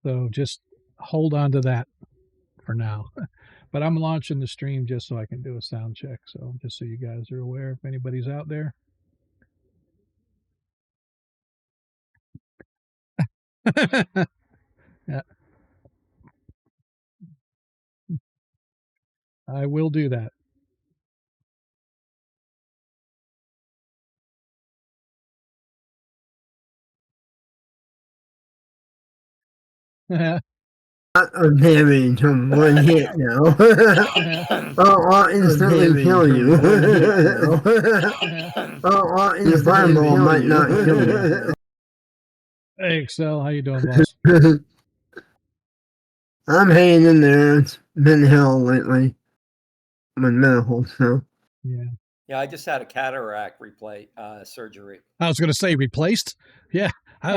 So just hold on to that for now. But I'm launching the stream just so I can do a sound check. So just so you guys are aware if anybody's out there. Yeah, I will do that. A damage from one hit now. I'll instantly kill you. Your fireball might not kill you. Hey, Excel, how you doing, boss? I'm hanging in there. It's been hell lately with medical stuff. Yeah. Yeah, I just had a cataract surgery. I was going to say replaced. Yeah.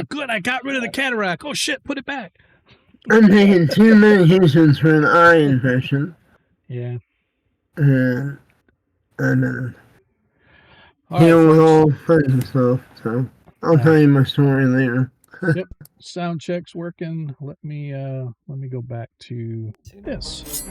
Good. I got rid of the cataract. Oh, shit. Put it back. I'm taking 2 medications for an eye infection. Yeah. And I'm All healed with right, all sorts of stuff. So I'll tell you my story later. Yep. Sound check's working. Let me go back to this.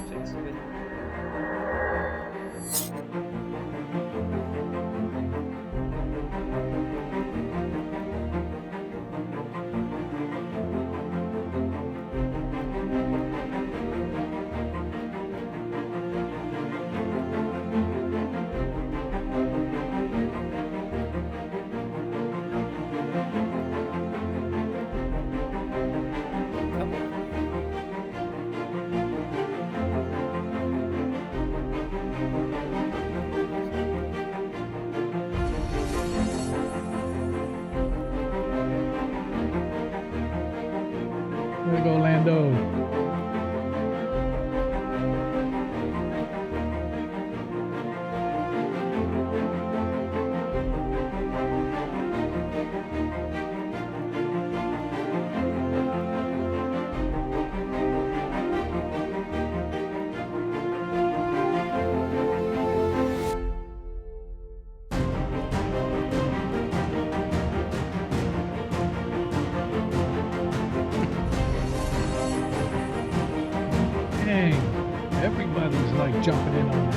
There we go, Lando. Dang, everybody's like jumping in on it.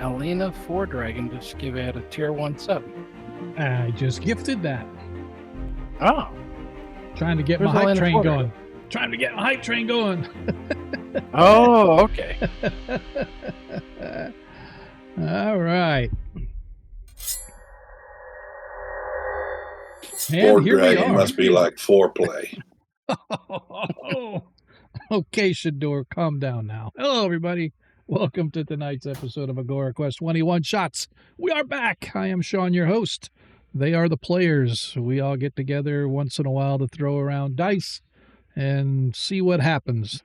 Alina 4 Dragon just give it a tier 1 sub. I just gifted that. Oh. Trying to get Where's my hype Alina train 4 going. Trying to get my hype train going. Oh, okay. All right. And Ford here we Dragon are. must be like foreplay. Okay, Shador, calm down now. Hello, everybody. Welcome to tonight's episode of Agora Quest 21 Shots. We are back. I am Sean, your host. They are the players. We all get together once in a while to throw around dice and see what happens.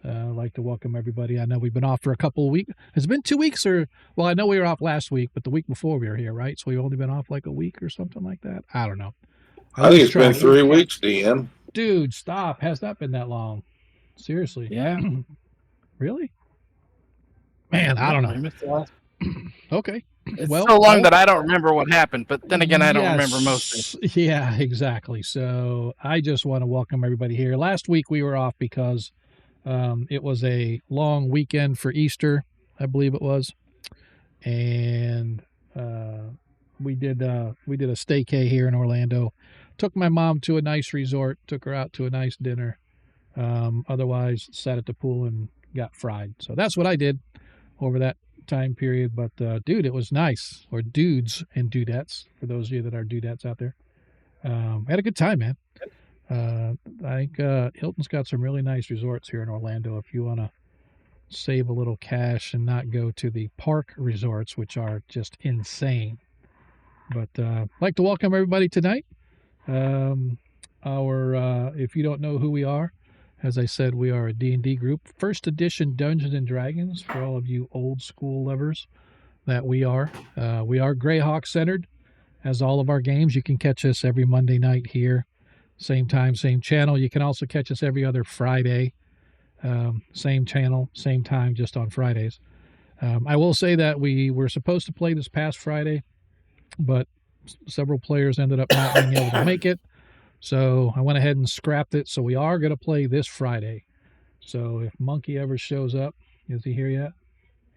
I'd like to welcome everybody. I know we've been off for a couple of weeks. Has it been 2 weeks or, well, I know we were off last week, but the week before we were here, right? So we've only been off like a week or something like that. I don't know. I think it's been 3 weeks, DM. Dude, stop. Has not been that long. Seriously. Yeah. Really? Man, I don't know. I missed the last. Okay. It's Well, so long that I don't remember what happened, but then again, I don't remember most of it. Yeah, exactly. So I just want to welcome everybody here. Last week we were off because it was a long weekend for Easter, I believe it was. and we did a staycay here in Orlando. Took my mom to a nice resort, took her out to a nice dinner. Otherwise, sat at the pool and got fried. So that's what I did over that time period. But dude, it was nice. Or dudes and dudettes, for those of you that are dudettes out there. Had a good time, man. I think Hilton's got some really nice resorts here in Orlando if you want to save a little cash and not go to the park resorts, which are just insane. But I'd like to welcome everybody tonight. If you don't know who we are, as I said, we are a D&D group, first edition Dungeons and Dragons for all of you old school lovers that we are. We are Greyhawk centered, as all of our games. You can catch us every Monday night here, same time, same channel. You can also catch us every other Friday, same channel, same time, just on Fridays. I will say that we were supposed to play this past Friday, but several players ended up not being able to make it. So I went ahead and scrapped it. So we are going to play this Friday. So if Monkey ever shows up, is he here yet?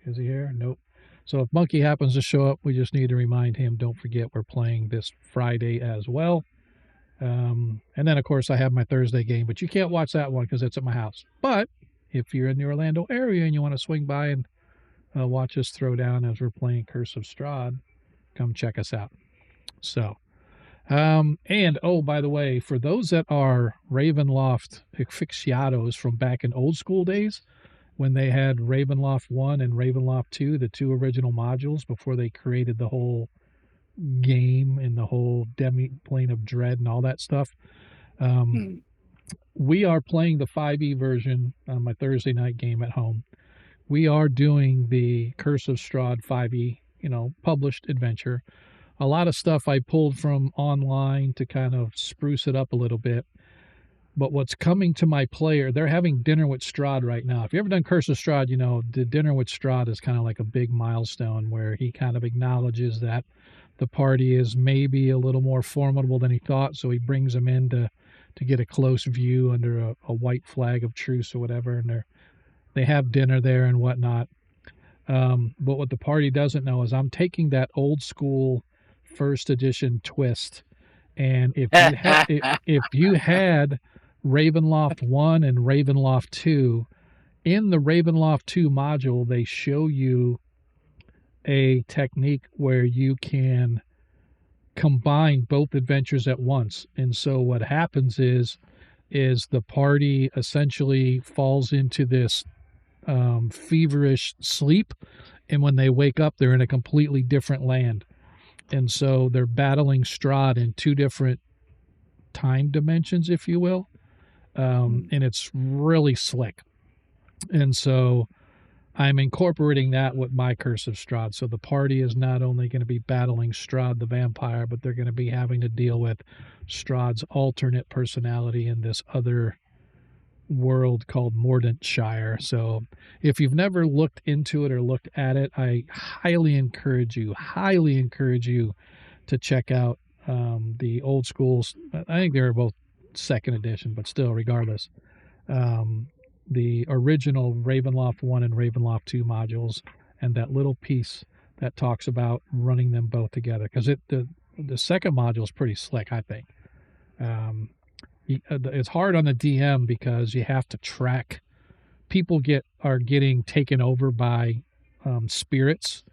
Is he here? Nope. So if Monkey happens to show up, we just need to remind him, don't forget we're playing this Friday as well. And then, of course, I have my Thursday game, but you can't watch that one because it's at my house. But if you're in the Orlando area and you want to swing by and watch us throw down as we're playing Curse of Strahd, come check us out. So... and oh, by the way, for those that are Ravenloft aficionados from back in old school days, when they had Ravenloft 1 and Ravenloft 2, the two original modules before they created the whole game and the whole Demi-Plane of Dread and all that stuff, we are playing the 5e version on my Thursday night game at home. We are doing the Curse of Strahd 5e, published adventure. A lot of stuff I pulled from online to kind of spruce it up a little bit. But what's coming to my player, they're having dinner with Strahd right now. If you've ever done Curse of Strahd, the dinner with Strahd is kind of like a big milestone where he kind of acknowledges that the party is maybe a little more formidable than he thought. So he brings them in to get a close view under a white flag of truce or whatever. And they have dinner there and whatnot. But what the party doesn't know is I'm taking that old school first edition twist, and if you had Ravenloft 1 and Ravenloft 2, in the Ravenloft 2 module they show you a technique where you can combine both adventures at once. And so what happens is the party essentially falls into this feverish sleep, and when they wake up they're in a completely different land. And so they're battling Strahd in two different time dimensions, if you will. And it's really slick. And so I'm incorporating that with my Curse of Strahd. So the party is not only going to be battling Strahd the vampire, but they're going to be having to deal with Strahd's alternate personality in this other world called Mordantshire. So if you've never looked into it or looked at it, I highly encourage you to check out the old schools. I think they're both second edition, but still, regardless, the original Ravenloft 1 and Ravenloft 2 modules, and that little piece that talks about running them both together, because the second module is pretty slick, I think. It's hard on the DM because you have to track. People are getting taken over by spirits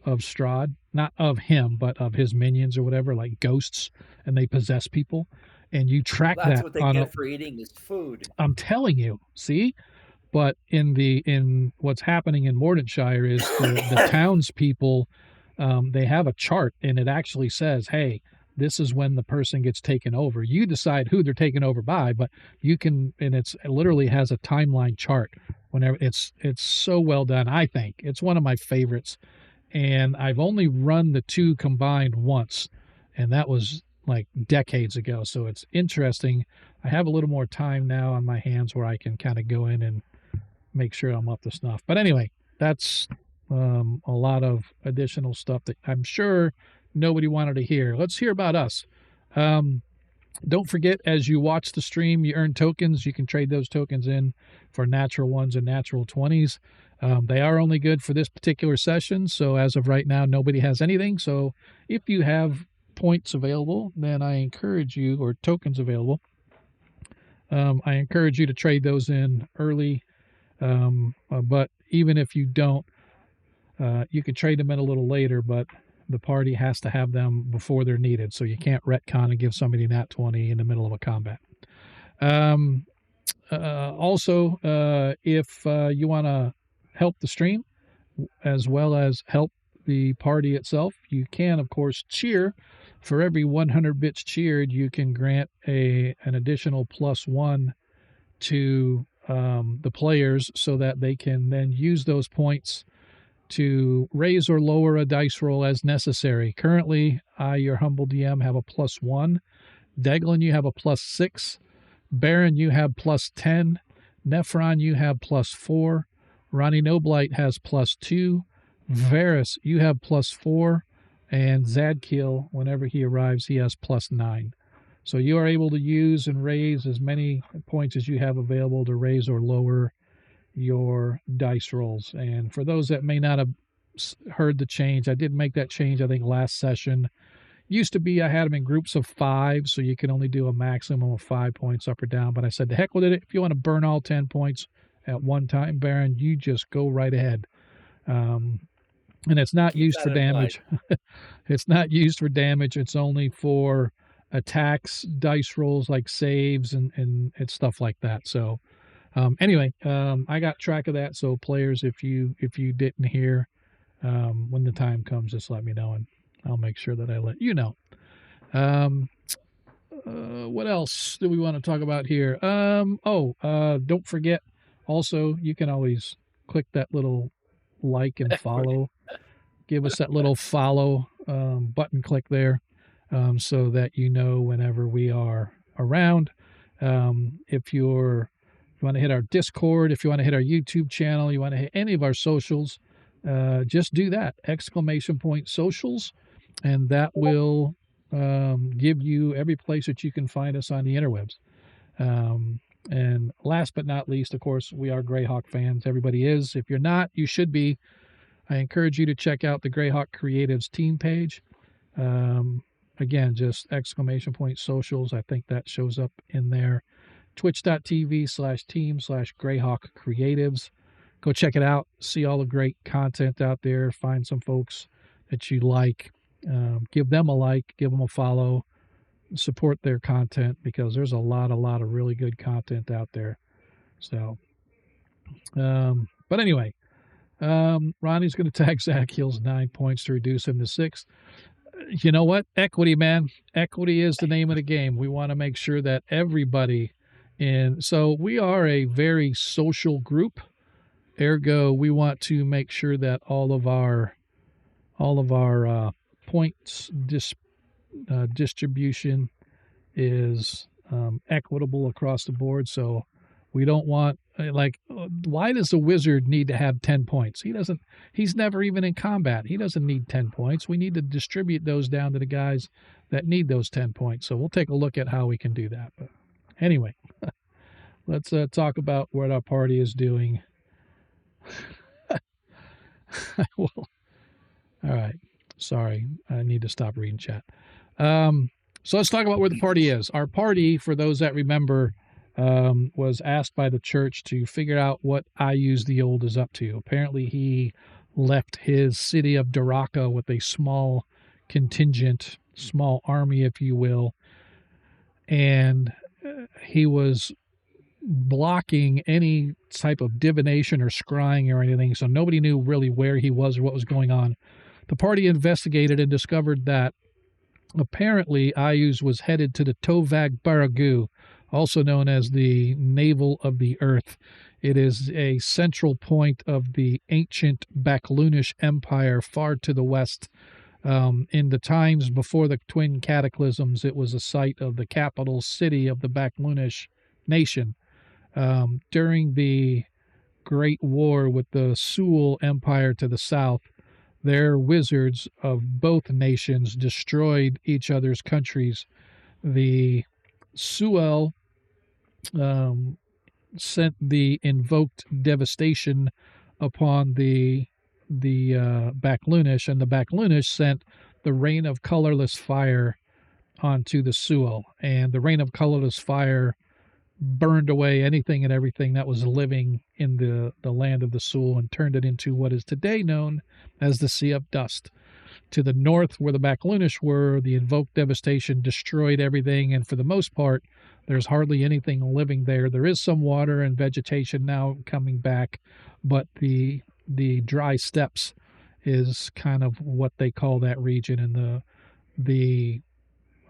of Strahd, not of him, but of his minions or whatever, like ghosts, and they possess people. And you track That's that. what they get for eating is food. I'm telling you, see. But in what's happening in Mordantshire is the townspeople, they have a chart, and it actually says, hey, this is when the person gets taken over. You decide who they're taken over by, but you can, and it literally has a timeline chart. Whenever it's so well done, I think it's one of my favorites. And I've only run the two combined once, and that was like decades ago. So it's interesting. I have a little more time now on my hands where I can kind of go in and make sure I'm up to snuff. But anyway, that's a lot of additional stuff that I'm sure nobody wanted to hear. Let's hear about us. Don't forget, as you watch the stream, you earn tokens. You can trade those tokens in for natural ones and natural 20s. They are only good for this particular session, so as of right now, nobody has anything. So if you have points available, then I encourage you, or tokens available, I encourage you to trade those in early. But even if you don't, you can trade them in a little later, but the party has to have them before they're needed. So you can't retcon and give somebody nat 20 in the middle of a combat. Also, if you want to help the stream as well as help the party itself, you can, of course, cheer. For every 100 bits cheered, you can grant an additional +1 to the players so that they can then use those points to raise or lower a dice roll as necessary. Currently, I, your humble DM, have a +1. Deglin, you have a +6. Baron, you have +10. Nephron, you have +4. Ronnie Noblight has +2. Varys, you have +4. And Zadkiel, whenever he arrives, he has +9. So you are able to use and raise as many points as you have available to raise or lower your dice rolls. And for those that may not have heard the change, I did make that change, I think, last session. Used to be I had them in groups of 5, so you can only do a maximum of 5 points up or down. But I said, the heck with it. If you want to burn all 10 points at one time, Baron, you just go right ahead. And it's not used for damage. It's not used for damage. It's only for attacks, dice rolls like saves, and stuff like that. So anyway, I got track of that. So players, if you didn't hear, when the time comes, just let me know, and I'll make sure that I let you know. What else do we want to talk about here? Don't forget, also, you can always click that little like and follow. Give us that little follow button click there, so that you know whenever we are around. If you want to hit our Discord, if you want to hit our YouTube channel, you want to hit any of our socials, just do that, !socials, and that will give you every place that you can find us on the interwebs. And last but not least, of course, we are Greyhawk fans. Everybody is. If you're not, you should be. I encourage you to check out the Greyhawk Creatives team page. Again, just !socials. I think that shows up in there. Twitch.tv/team/Greyhawk Creatives. Go check it out. See all the great content out there. Find some folks that you like. Give them a like. Give them a follow. Support their content, because there's a lot of really good content out there. So, but anyway, Ronnie's going to tag Zach Hills 9 points to reduce him to 6. You know what? Equity, man. Equity is the name of the game. We want to make sure that everybody so we are a very social group. Ergo, we want to make sure that all of our points distribution is equitable across the board. So we don't want, why does the wizard need to have 10 points? He's never even in combat. He doesn't need 10 points. We need to distribute those down to the guys that need those 10 points. So we'll take a look at how we can do that. But anyway, let's talk about what our party is doing. Well, all right. Sorry, I need to stop reading chat. So let's talk about where the party is. Our party, for those that remember, was asked by the church to figure out what Ayuz the Old is up to. Apparently, he left his city of Daraka with a small contingent, small army, if you will, and he was blocking any type of divination or scrying or anything, so nobody knew really where he was or what was going on. The party investigated and discovered that apparently Ayuz was headed to the Tovag Baragu, also known as the Navel of the Earth. It is a central point of the ancient Baklunish Empire far to the west. In the times before the Twin Cataclysms, it was a site of the capital city of the Baklunish nation. During the Great War with the Sual Empire to the south, their wizards of both nations destroyed each other's countries. The Sual sent the invoked devastation upon the Baklunish, and the Baklunish sent the rain of colorless fire onto the Sewell, and the rain of colorless fire burned away anything and everything that was living in the land of the Sewell and turned it into what is today known as the Sea of Dust. To the north, where the Baklunish were, the invoked devastation destroyed everything, and for the most part, there's hardly anything living there. There is some water and vegetation now coming back, but the dry steppes is kind of what they call that region, and the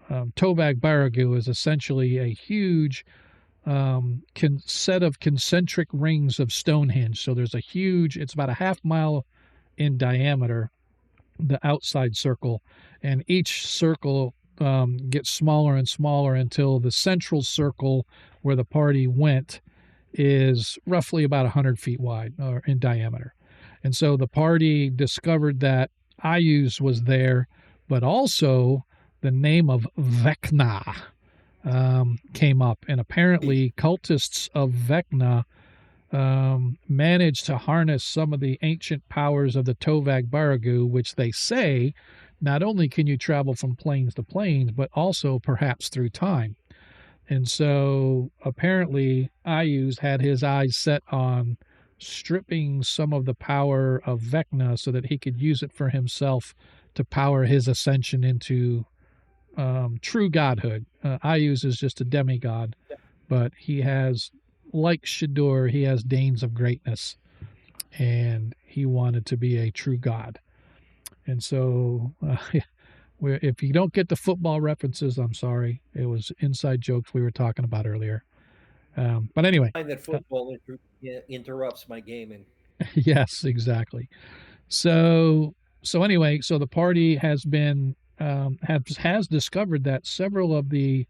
Tovag Baragu is essentially a huge set of concentric rings of Stonehenge. So there's it's about a half mile in diameter, the outside circle, and each circle gets smaller and smaller until the central circle where the party went is roughly about 100 feet wide or in diameter. And so the party discovered that Ayuz was there, but also the name of Vecna came up, and apparently cultists of Vecna managed to harness some of the ancient powers of the Tovag Baragu, which they say not only can you travel from planes to planes, but also perhaps through time. And so apparently Ayuz had his eyes set on stripping some of the power of Vecna so that he could use it for himself to power his ascension into true godhood. Ayuz is just a demigod, but he has, like Shador, he has danes of greatness, and he wanted to be a true god. And so if you don't get the football references, I'm sorry. It was inside jokes we were talking about earlier. But anyway. I find that football interrupts my gaming. Yes, exactly. So anyway, so the party has been has discovered that several of the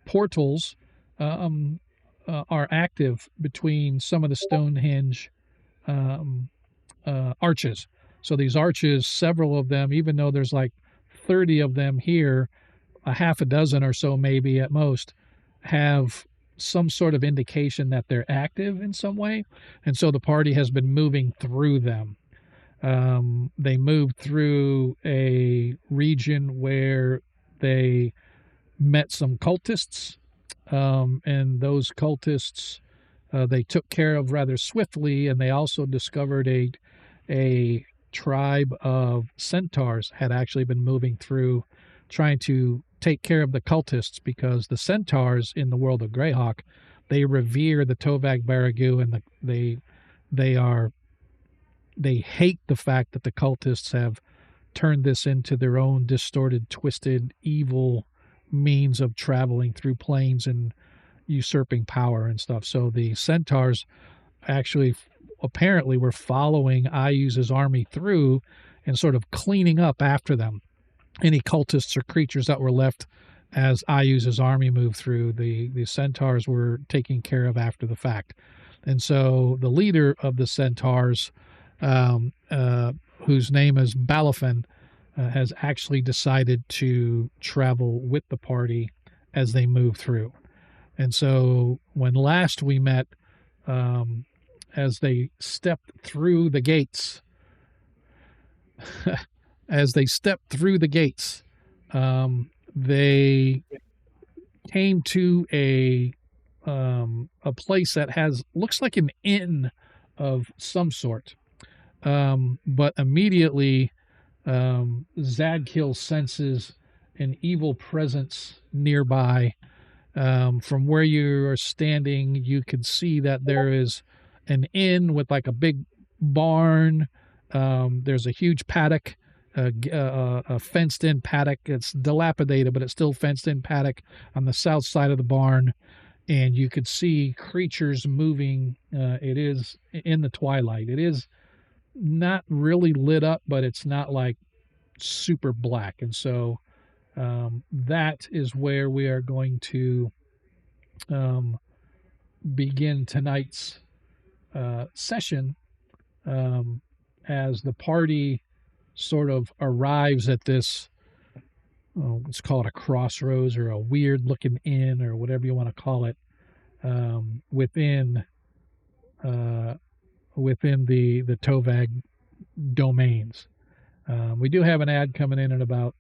portals are active between some of the Stonehenge arches. So these arches, several of them, even though there's like 30 of them here, a half a dozen or so maybe at most, have some sort of indication that they're active in some way. And so the party has been moving through them. They moved through a region where they met some cultists, and those cultists they took care of rather swiftly, and they also discovered a tribe of centaurs had actually been moving through trying to take care of the cultists, because the centaurs in the world of Greyhawk, they revere the Tovag Baragu, and they hate the fact that the cultists have turned this into their own distorted, twisted, evil means of traveling through planes and usurping power and stuff. So the centaurs actually apparently were following Ayuz's army through and sort of cleaning up after them. Any cultists or creatures that were left as Ayuz's army moved through, the centaurs were taken care of after the fact. And so the leader of the centaurs, whose name is Balafin, has actually decided to travel with the party as they move through. And so when last we met, as they stepped through the gates, they came to a place that looks like an inn of some sort. But immediately Zadkiel senses an evil presence nearby. From where you are standing, you can see that there is an inn with like a big barn. There's a huge paddock, a fenced-in paddock. It's dilapidated, but it's still fenced-in paddock on the south side of the barn. And you could see creatures moving. It is in the twilight. It is not really lit up, but it's not like super black. And so that is where we are going to begin tonight's session, as the party sort of arrives at this, let's call it a crossroads or a weird looking inn or whatever you want to call it, within within the TOVAG domains. We do have an ad coming in about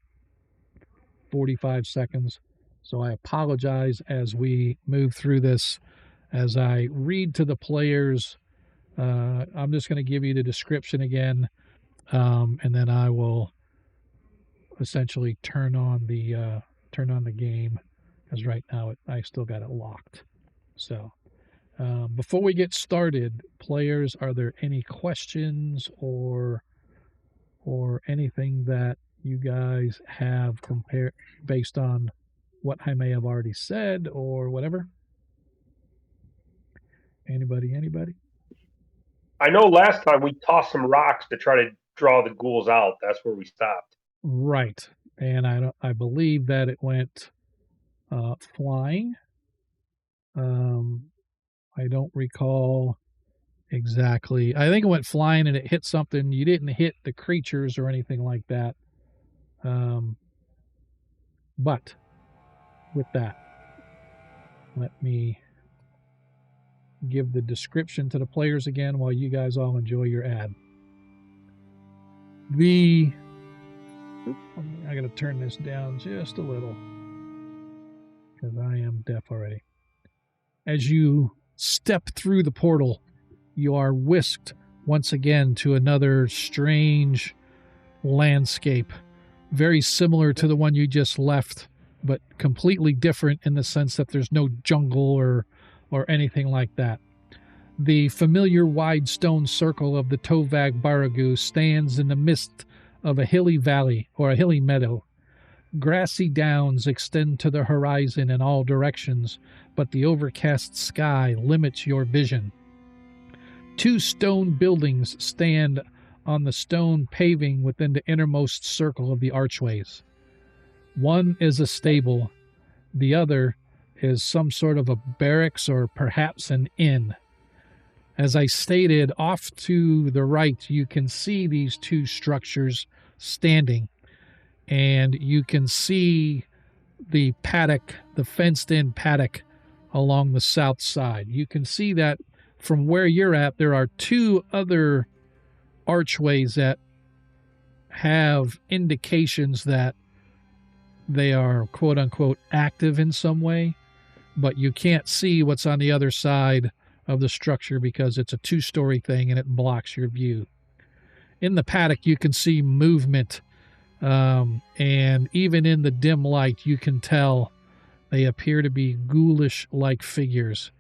45 seconds, so I apologize as we move through this. As I read to the players, I'm just going to give you the description again, and then I will essentially turn on the game, because right now I still got it locked. So before we get started, players, are there any questions or anything that you guys have based on what I may have already said or whatever? Anybody? I know last time we tossed some rocks to try to draw the ghouls out. That's where we stopped. Right. And I believe that it went flying. I don't recall exactly. I think it went flying and it hit something. You didn't hit the creatures or anything like that. But with that, let me give the description to the players again while you guys all enjoy your ad. I got to turn this down just a little because I am deaf already. As you step through the portal, you are whisked once again to another strange landscape, very similar to the one you just left, but completely different in the sense that there's no jungle or anything like that. The familiar wide stone circle of the Tovag Baragu stands in the midst of a hilly valley or a hilly meadow. Grassy downs extend to the horizon in all directions, but the overcast sky limits your vision. 2 stone buildings stand on the stone paving within the innermost circle of the archways. One is a stable, the other is some sort of a barracks or perhaps an inn. As I stated, off to the right, you can see these 2 structures standing, and you can see the paddock, the fenced-in paddock along the south side. You can see that from where you're at, there are 2 other archways that have indications that they are quote-unquote active in some way, but you can't see what's on the other side of the structure because it's a 2-story thing and it blocks your view. In the paddock, you can see movement, and even in the dim light, you can tell they appear to be ghoulish-like figures.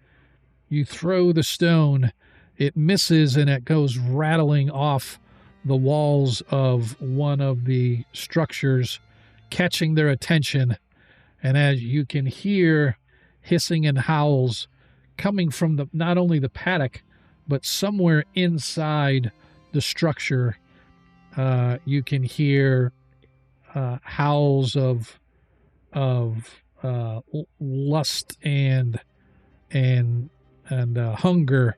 You throw the stone, it misses, and it goes rattling off the walls of one of the structures, catching their attention. And as you can hear hissing and howls coming from not only the paddock, but somewhere inside the structure, you can hear howls of lust and hunger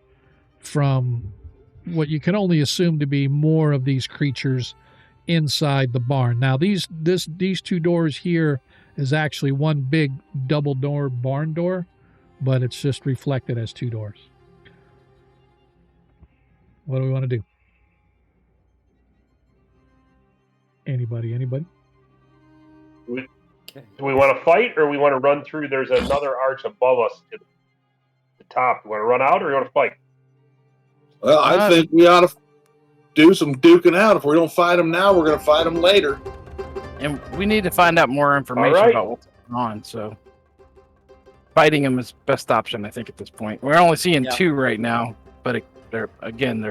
from what you can only assume to be more of these creatures inside the barn. Now, these 2 doors here is actually one big double door barn door, but it's just reflected as 2 doors. What do we want to do? Anybody? Okay. Do we want to fight or we want to run through? There's another arch above us to the top. You want to run out or you want to fight? Well, I think we ought to do some duking out. If we don't fight them now, we're going to fight them later. And we need to find out more information about what's going on. So fighting them is best option, I think, at this point. We're only seeing 2 right now, but there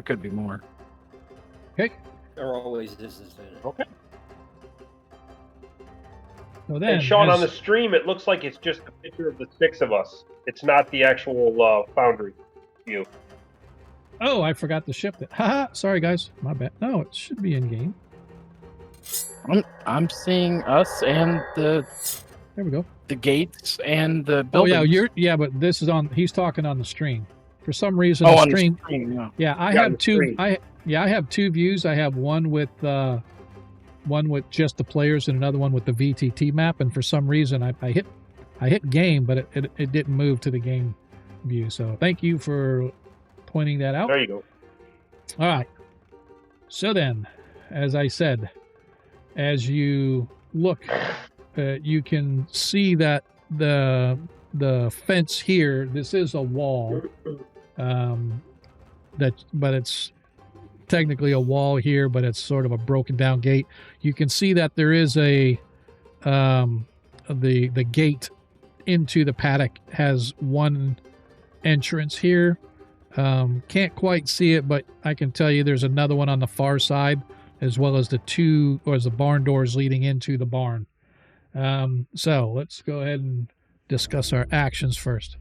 could be more. Okay. There always is. Okay. So then, and Sean, on the stream, it looks like it's just a picture of the 6 of us. It's not the actual foundry view. Oh, I forgot to shift it. Haha, sorry guys, my bad. No, it should be in game. I'm seeing us and There we go. the gates and the buildings. Oh yeah, but this is on. He's talking on the stream. For some reason, the stream. Yeah, I have 2. Screen. I have 2 views. I have one with just the players and another one with the VTT map. And for some reason, I hit game, but it didn't move to the game view. So thank you for pointing that out. There you go. All right. So then, as I said, as you look, you can see that the fence here. This is a wall. But it's technically a wall here, but it's sort of a broken down gate. You can see that there is the gate into the paddock has one entrance here. Can't quite see it, but I can tell you there's another one on the far side, as well as the barn doors leading into the barn. So let's go ahead and discuss our actions first.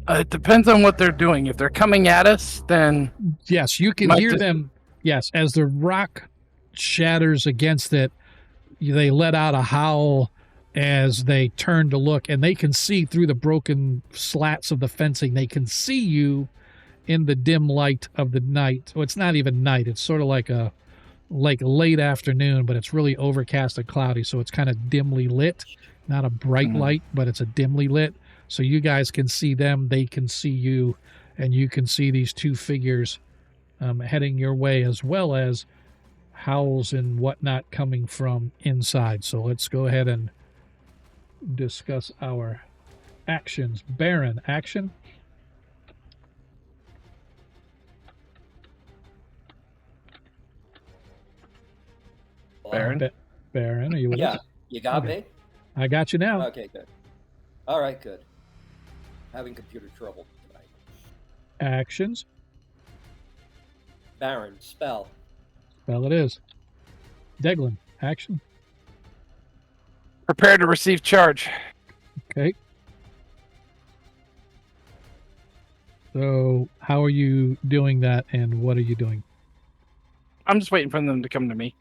It depends on what they're doing. If they're coming at us, then yes, you can hear them. Yes, as the rock shatters against it, they let out a howl as they turn to look, and they can see through the broken slats of the fencing. They can see you in the dim light of the night. So it's not even night. It's sort of like late afternoon, but it's really overcast and cloudy, so it's kind of dimly lit. Not a bright light, but it's a dimly lit. So you guys can see them, they can see you, and you can see these two figures heading your way, as well as howls and whatnot coming from inside. So let's go ahead and discuss our actions. Baron, action. Baron. Baron, are you with Yeah, us? you got Okay. me? I got you now. Okay, good. All right, good. Having computer trouble tonight. Actions. Baron, spell. Well, it is. Deglin, action. Prepare to receive charge. Okay. So how are you doing that, and what are you doing? I'm just waiting for them to come to me.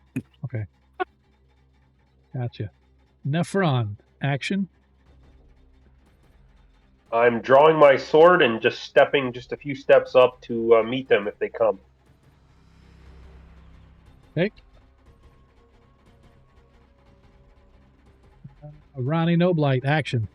Gotcha. Nephron, action. I'm drawing my sword and just stepping just a few steps up to meet them if they come. Okay. Ronnie Noblight, action.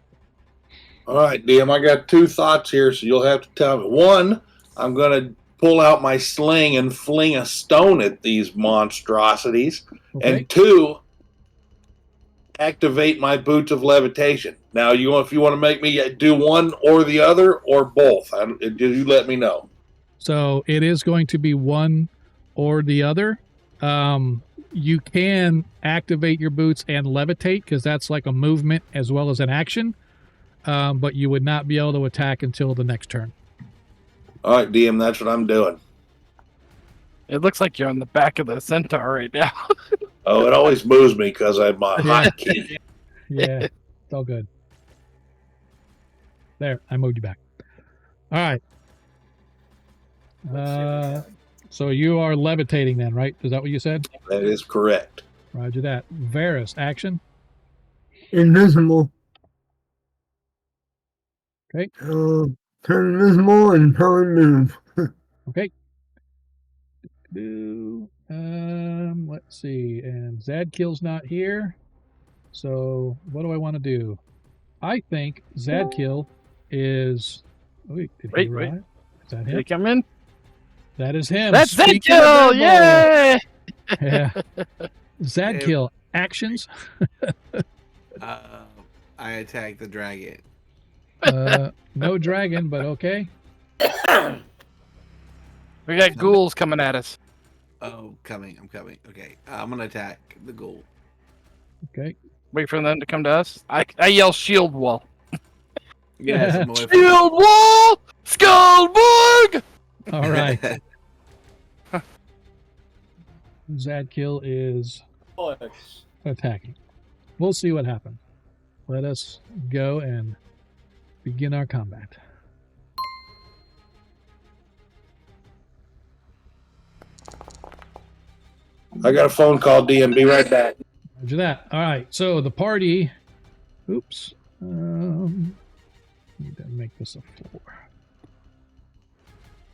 All right, DM, I got two thoughts here, so you'll have to tell me. One, I'm going to pull out my sling and fling a stone at these monstrosities. Okay. And two, activate my boots of levitation. Now, if you want to make me do one or the other or both, you let me know. So it is going to be one or the other. You can activate your boots and levitate, because that's like a movement as well as an action. But you would not be able to attack until the next turn. All right, DM, that's what I'm doing. It looks like you're on the back of the centaur right now. Oh, it always moves me because I'm a hotkey. Yeah, it's all good. There, I moved you back. All right. Let's see what we got. So you are levitating then, right? Is that what you said? That is correct. Roger that. Varus, action. Invisible. Okay. Turn invisible and probably move. Okay. Let's see. And Zadkill's not here. So what do I want to do? I think Zadkill is. Wait, did he Wait. arrive? Is that Did him? they come in? That is him. That's Speaking of Zadkill! Rambo. Yay! Yeah. Zadkill, actions. I attack the dragon. No dragon, but okay. We got ghouls coming at us. Oh, I'm coming. Okay, I'm gonna attack the ghoul. Okay. Wait for them to come to us. I yell shield wall. Yes, I'm away from Shield wall! Skullbug! All right. Zadkill is Push. attacking. We'll see what happens. Let us go and begin our combat. I got a phone call, DM. Be right back. Roger that. All right. So the party. Oops. Need to make this a 4.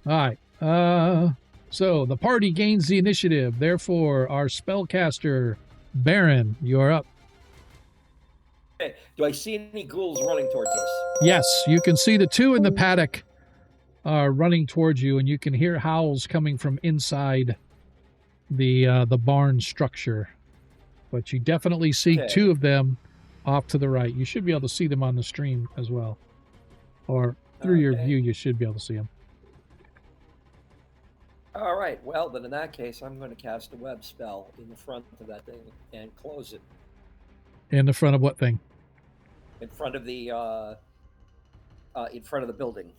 All right. So the party gains the initiative. Therefore, our spellcaster Baron, you're up. Okay. Do I see any ghouls running towards us? Yes, you can see the two in the paddock are running towards you, and you can hear howls coming from inside the barn structure. But you definitely see Okay. 2 of them off to the right. You should be able to see them on the stream as well, or through your Okay. view. You should be able to see them. All right. Well, then in that case, I'm going to cast a web spell in the front of that thing and close it. In the front of what thing? In front of the building.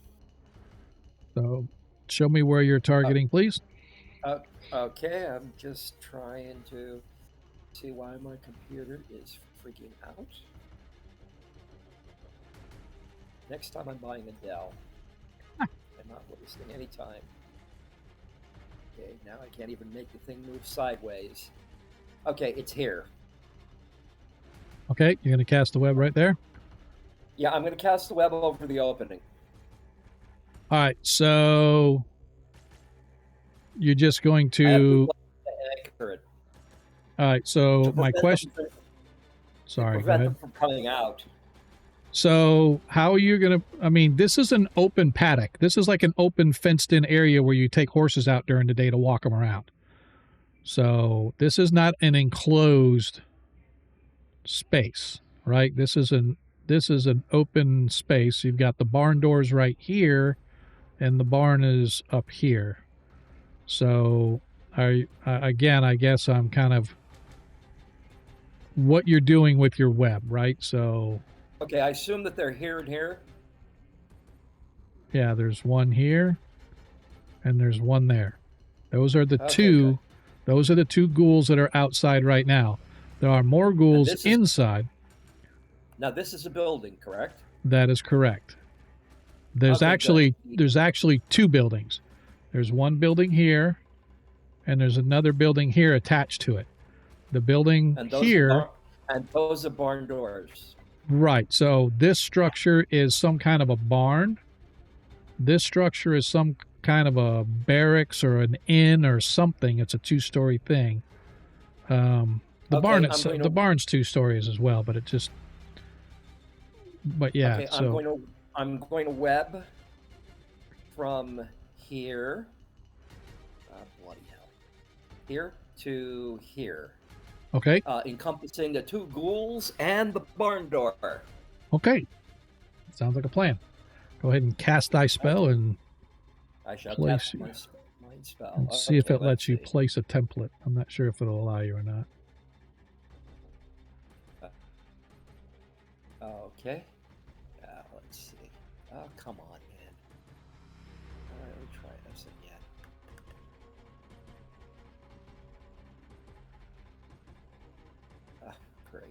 So, show me where you're targeting, please. Okay, I'm just trying to see why my computer is freaking out. Next time I'm buying a Dell. I'm not wasting any time. Okay, now I can't even make the thing move sideways. Okay, it's here. Okay, you're going to cast the web right there. Yeah, I'm going to cast the web over the opening. All right, so you're just going I have to. anchor it. All right, so To my prevent question. them Sorry, go prevent ahead. them from coming out. So how are you going to, I mean, this is an open paddock. This is like an open fenced in area where you take horses out during the day to walk them around. So this is not an enclosed space, right? This is an open space. You've got the barn doors right here and the barn is up here. So again, I guess I'm kind of what you're doing with your web, right? So Okay, I assume that they're here and here. yeah, there's one here and there's one there. Those are the Okay, two. good. Those are the 2 ghouls that are outside right now. There are more ghouls this is- inside. Now this is a building, correct? That is correct. There's Okay, actually good. there's actually 2 buildings. There's one building here and there's another building here attached to it. The building And those here, those are barn doors. right. So this structure is some kind of a barn. This structure is some kind of a barracks or an inn or something. It's a 2-story thing. The Okay, barn I'm going to- the barn's 2 stories as well, but it just. But yeah, Okay, so I'm going to web from here. Bloody hell! Here to here, okay, encompassing the 2 ghouls and the barn door. okay. Sounds like a plan. Go ahead and cast thy spell and I shall Place cast you. my spell. see if Okay, it lets you let's see. place a template. I'm not sure if it'll allow you or not. Okay. Let's see. Oh, come on, man. All right, let me try this again. Great.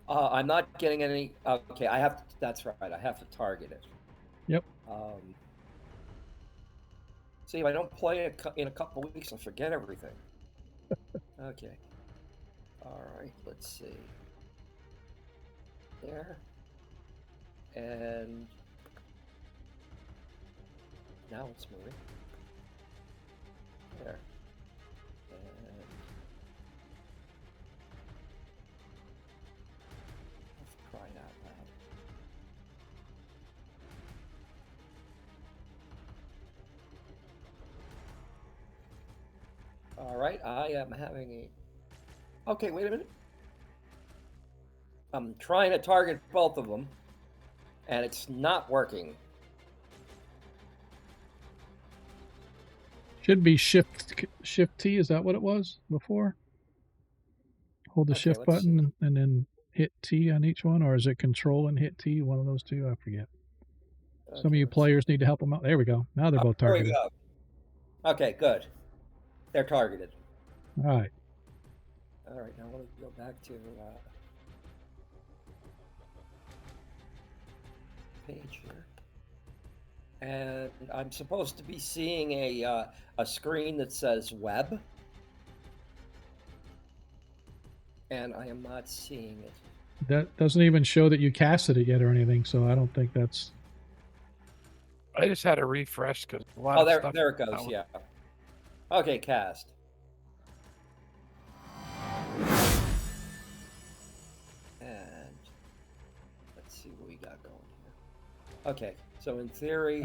I'm not getting any. Okay, I have to. That's right. I have to target it. Yep. See, if I don't play it in a couple of weeks, I'll forget everything. Okay. All right. Let's see. There. And now it's moving. There. And let's cry it out loud. All right, I am having a. Okay, wait a minute. I'm trying to target both of them, and it's not working. Should be shift T. Is that what it was before? Hold the Okay, shift let's see. button and then hit T on each one, or is it control and hit T? One of those 2. I forget. Some of Okay, you let's see. players need to help them out. There we go. Now they're both There we targeted. go. Okay, good. They're targeted. All right. All right, now let me go back to page here, and I'm supposed to be seeing a screen that says web, and I am not seeing it. That doesn't even show that you casted it yet or anything, so I don't think that's. I just had a refresh because a lot Oh, of there, stuff. there it goes. out. Yeah. Okay, cast. And let's see what we got going here. Okay, So in theory,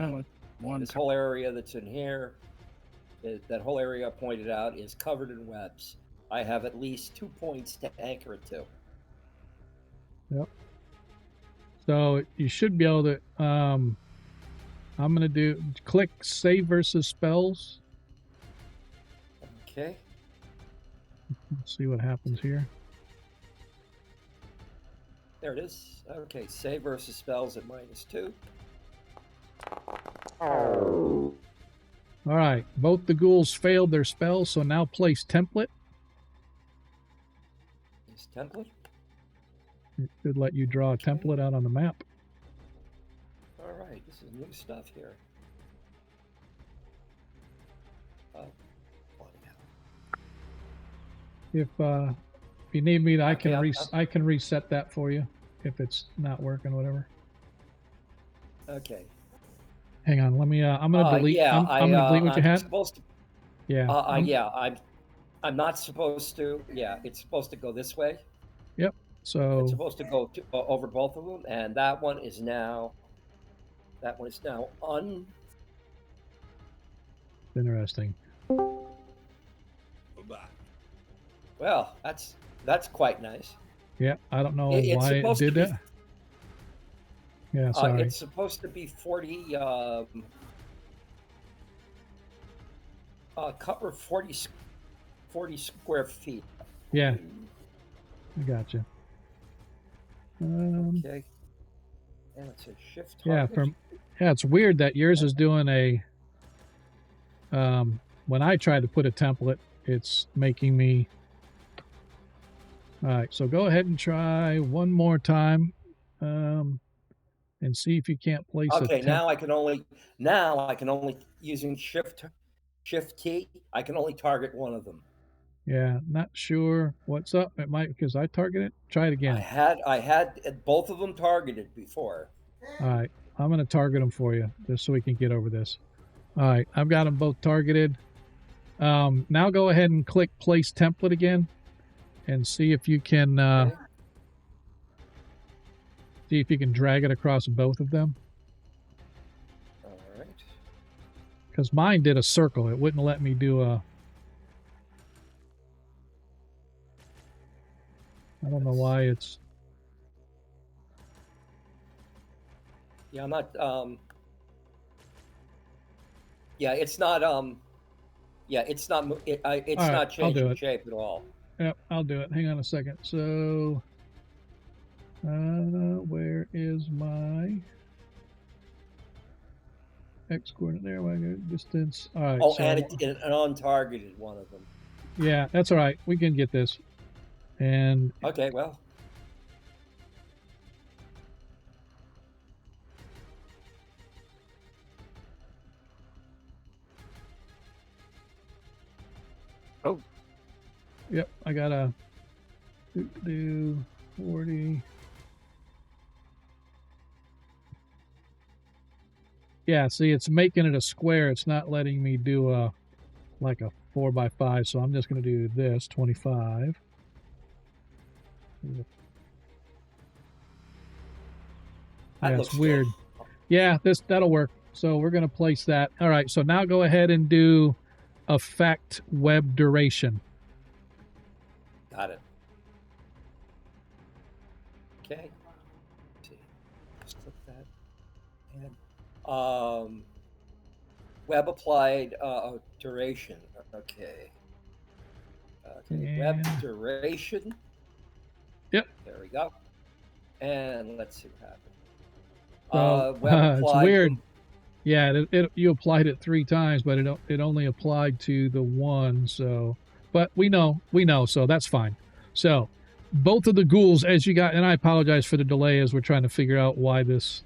One. this whole area that's in here, that whole area I pointed out, is covered in webs. I have at least 2 points to anchor it to. Yep. So you should be able to. I'm gonna click save versus spells. Okay. Let's see what happens here. There it is. Okay, save versus spells at -2. All right, both the ghouls failed their spells, so now place template. Is template? It should let you draw a template out on the map. All right, this is new stuff here. Oh, If you need me, I can Okay, I can reset that for you if it's not working, whatever. okay. Hang on, let me. I'm gonna delete. Yeah, I'm gonna delete what you I'm had. supposed to. Yeah. Yeah, I'm not supposed to. Yeah, it's supposed to go this way. Yep. So It's supposed to go over both of them, and that one is now. That one is now interesting. Well, that's quite nice. Yeah, I don't know It's why it supposed did to be- that. Yeah, sorry. It's supposed to be 40. Cover 40 square feet. Yeah, I got you. Okay. And it's a shift Yeah, target. it's weird that yours is doing a. When I try to put a template, it's making me. All right, so go ahead and try one more time, and see if you can't place a Okay, template. now I can only using shift T. I can only target one of them. Yeah, not sure what's up. It might because I targeted. Try it again. I had both of them targeted before. All right, I'm going to target them for you just so we can get over this. All right, I've got them both targeted. Now go ahead and click place template again and see if you can Okay. see if you can drag it across both of them. All right. Because mine did a circle. It wouldn't let me do a... I don't know why it's... Yeah, I'm not. Yeah, it's not. Yeah, it's not. It's All right, not I'll do changing it. shape at all. Yep, I'll do it. Hang on a second. So, where is my X coordinate there? My distance. All right. Oh, so, and an untargeted one of them. yeah, that's all right. We can get this. And Okay, well. Oh. Yep, I got a do 40. Yeah, see, it's making it a square. It's not letting me do a 4x5. So I'm just going to do this 25. That Yeah, looks it's weird. good. Yeah, that'll work. So we're going to place that. All right, so now go ahead and do affect web duration. Got it. Okay. Let's see. Just click that. And web applied duration. Okay. Okay. Web And- duration. Yep. There we go. And let's see what happens. So, Web it's applied. weird. Yeah, you applied it 3 times, but it only applied to the one. So, but we know, so that's fine. So, both of the ghouls, as you got, and I apologize for the delay as we're trying to figure out why this.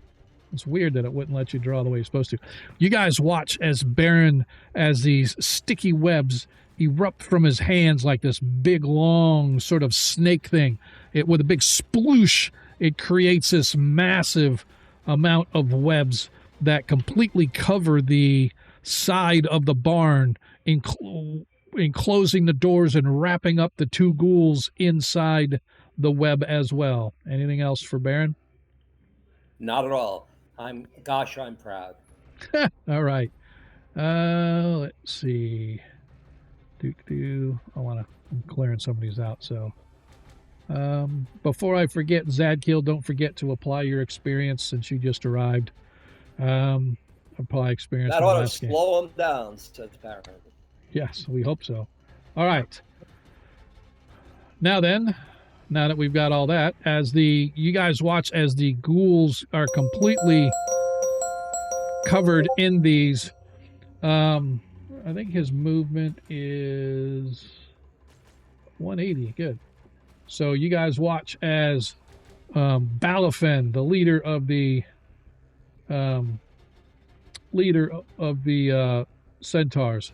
It's weird that it wouldn't let you draw the way you're supposed to. You guys watch as Baron, as these sticky webs erupt from his hands like this big, long sort of snake thing. It with a big sploosh, it creates this massive amount of webs that completely cover the side of the barn, enclosing the doors and wrapping up the 2 ghouls inside the web as well. Anything else for Baron? Not at all. I'm proud. All right. Let's see. I'm clearing some of these out. So, before I forget, Zadkiel, don't forget to apply your experience since you just arrived. Apply experience. That ought to slow them down, says Barron. Yes, we hope so. All right. Now that we've got all that, you guys watch as the ghouls are completely covered in these. I think his movement is 180. Good. So you guys watch as Balafen, the leader of the centaurs,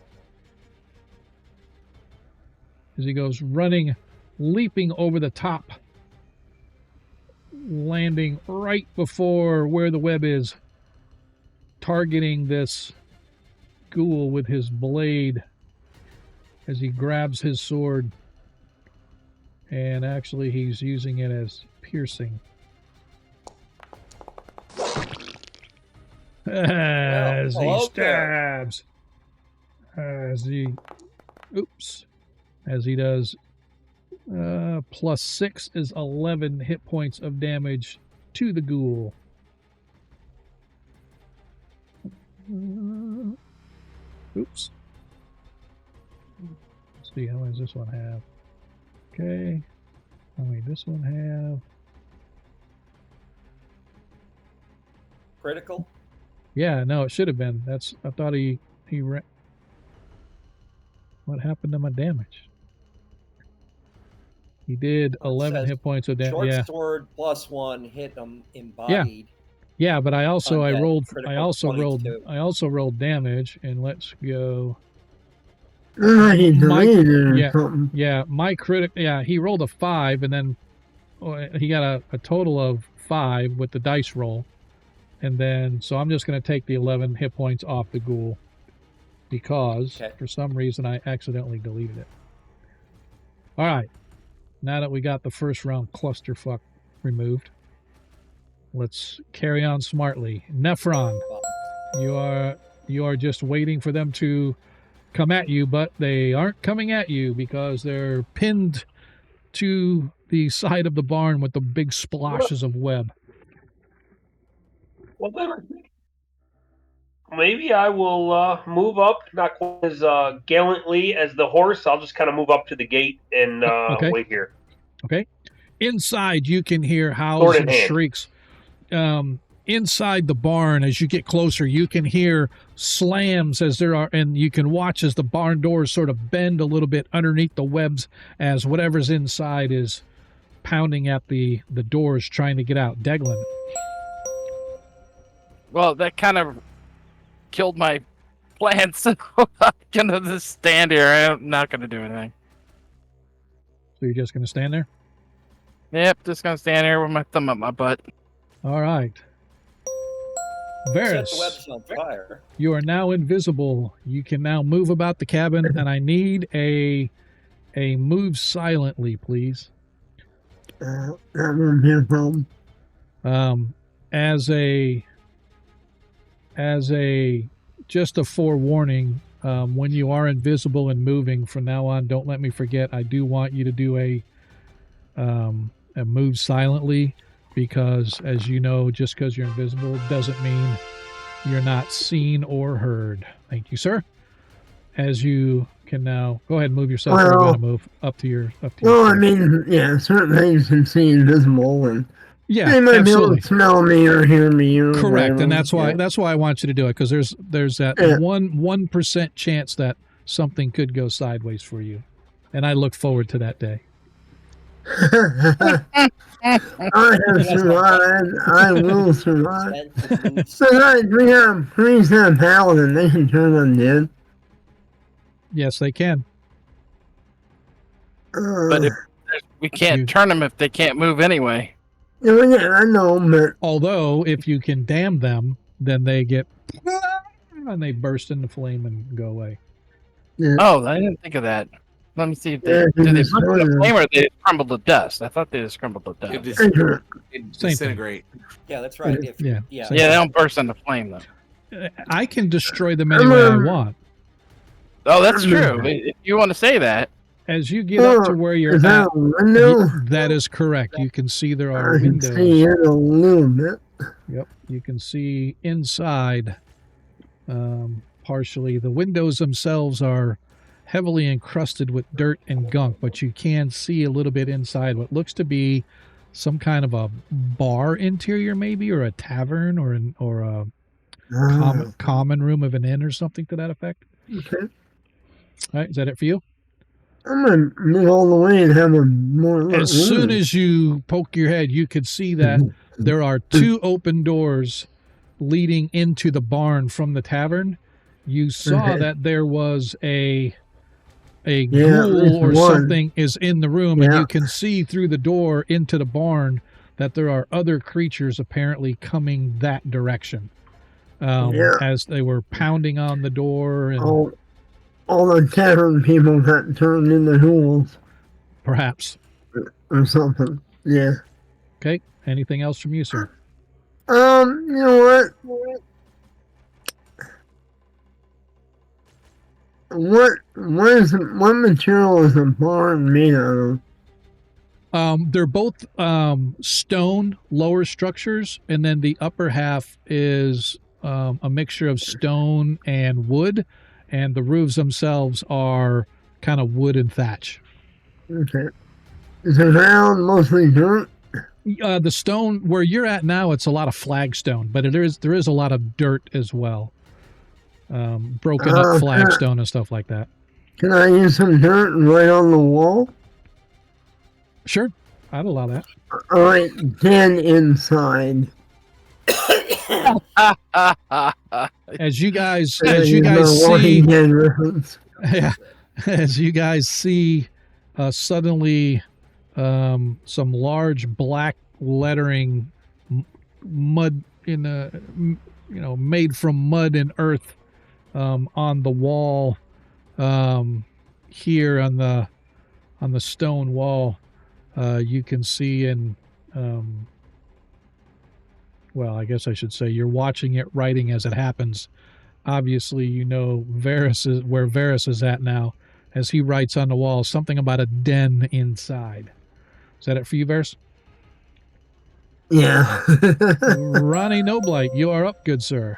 as he goes running, leaping over the top, landing right before where the web is, targeting this ghoul with his blade as he grabs his sword, and actually he's using it as piercing. As he stabs, as he does, plus 6 is 11 hit points of damage to the ghoul. Let's see, how many does this one have? Okay. How many does this one have? Critical? Yeah, no, it should have been. I thought he what happened to my damage? He did 11 hit points of damage. Short sword plus 1 hit him embodied. Yeah, but I also rolled damage, and let's go. My critic. Yeah, he rolled a 5, and then he got a total of 5 with the dice roll, and then so I'm just going to take the 11 hit points off the ghoul because for some reason I accidentally deleted it. All right, now that we got the first round clusterfuck removed, let's carry on smartly. Nephron, you are just waiting for them to come at you, but they aren't coming at you because they're pinned to the side of the barn with the big splashes of web. Well, then, maybe I will move up, not quite as gallantly as the horse. I'll just kind of move up to the gate and wait here. Okay. Inside, you can hear howls and shrieks. Inside the barn, as you get closer, you can hear slams and you can watch as the barn doors sort of bend a little bit underneath the webs as whatever's inside is pounding at the doors trying to get out. Deglin. Well, that kind of killed my plan, so I'm gonna just stand here. I'm not gonna do anything. So you're just gonna stand there? Yep, just gonna stand here with my thumb up my butt. All right. Varys, the web's on fire. You are now invisible. You can now move about the cabin, and I need a move silently, please. That won't be a problem. As a just a forewarning, when you are invisible and moving from now on, don't let me forget. I do want you to do a move silently, because as you know, just because you're invisible doesn't mean you're not seen or heard. Thank you, sir. As you can now go ahead and move yourself. We're going to move up to your. I mean, yeah, certain things can see invisible, and yeah, they might absolutely. be able to smell me or hear me. Or correct, whatever. And that's why I want you to do it, because there's that 1% chance that something could go sideways for you, and I look forward to that day. I have survived. I will survive. Besides, we have priests and paladin. They can turn undead. Yes, they can. But we can't turn them if they can't move anyway. Yeah, I know, but although if you can damn them, then they get and they burst into flame and go away. Yeah. Oh, I didn't think of that. Let me see if Yeah, they did they it's burst into fine. flame or they crumbled to dust. I thought they just crumbled to It, dust. dis- Enter. it Same thing. disintegrate. Yeah, that's right. If Yeah, yeah. same Yeah, they don't burst into flame though. I can destroy them any way I want. Oh, that's true. If you want to say that. As you get up to where you're Is that at, a window? that is correct. You can see there are I can windows. see it a little bit. Yep, you can see inside partially. The windows themselves are heavily encrusted with dirt and gunk, but you can see a little bit inside what looks to be some kind of a bar interior, maybe, or a tavern, or a common room of an inn or something to that effect. Okay. All right, is that it for you? I'm gonna move all the way and have a more. As soon as you poke your head, you could see that there are two open doors leading into the barn from the tavern. You saw that there was a ghoul or something is in the room, and you can see through the door into the barn that there are other creatures apparently coming that direction. As they were pounding on the door and all the tavern people got turned into ghouls perhaps. or something. Yeah. Okay. Anything else from you, sir? You know what? What material is the barn made out of? They're both stone lower structures, and then the upper half is a mixture of stone and wood, and the roofs themselves are kind of wood and thatch. Okay. Is the ground mostly dirt? The stone where you're at now, it's a lot of flagstone, but there is a lot of dirt as well. Broken up flagstone and stuff like that. Can I use some dirt right on the wall? Sure, I'd allow that. All right, then inside. As you guys see, yeah, as you guys see, suddenly, some large black lettering, mud in a, made from mud and earth, on the wall, here on the stone wall. You can see well, I guess I should say you're watching it writing as it happens. Obviously, where Varys is at now, as he writes on the wall something about a den inside. Is that it for you, Varys? Yeah. Ronnie Noblight, you are up, good sir.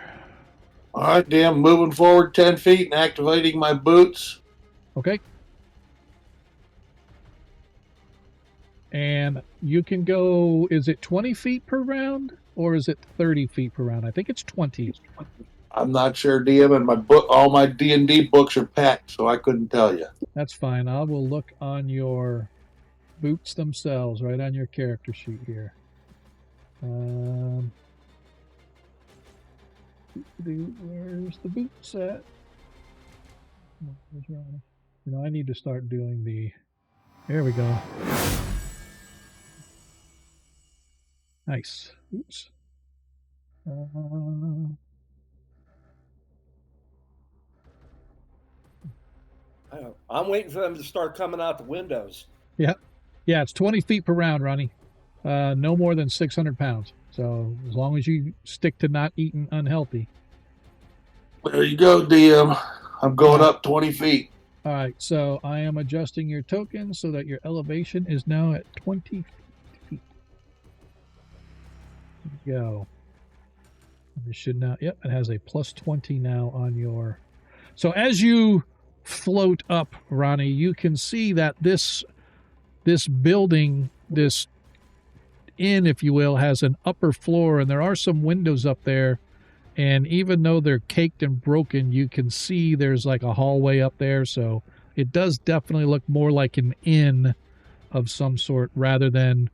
All right, Dan, moving forward 10 feet and activating my boots. Okay. And you can go, is it 20 feet per round or is it 30 feet per round? I think it's 20. I'm not sure, DM, and all my D&D books are packed, so I couldn't tell you. That's fine. I will look on your boots themselves, right on your character sheet here. Where's the boots at? I need to start doing there we go. Nice. Oops. I'm waiting for them to start coming out the windows. Yeah. Yeah, it's 20 feet per round, Ronnie. No more than 600 pounds. So as long as you stick to not eating unhealthy. There you go, DM. I'm going up 20 feet. All right, so I am adjusting your token so that your elevation is now at 20 feet. There you go. This should now, yep, it has a plus 20 now on your. So as you float up, Ronnie, you can see that this building, this inn, if you will, has an upper floor, and there are some windows up there. And even though they're caked and broken, you can see there's like a hallway up there. So it does definitely look more like an inn of some sort rather than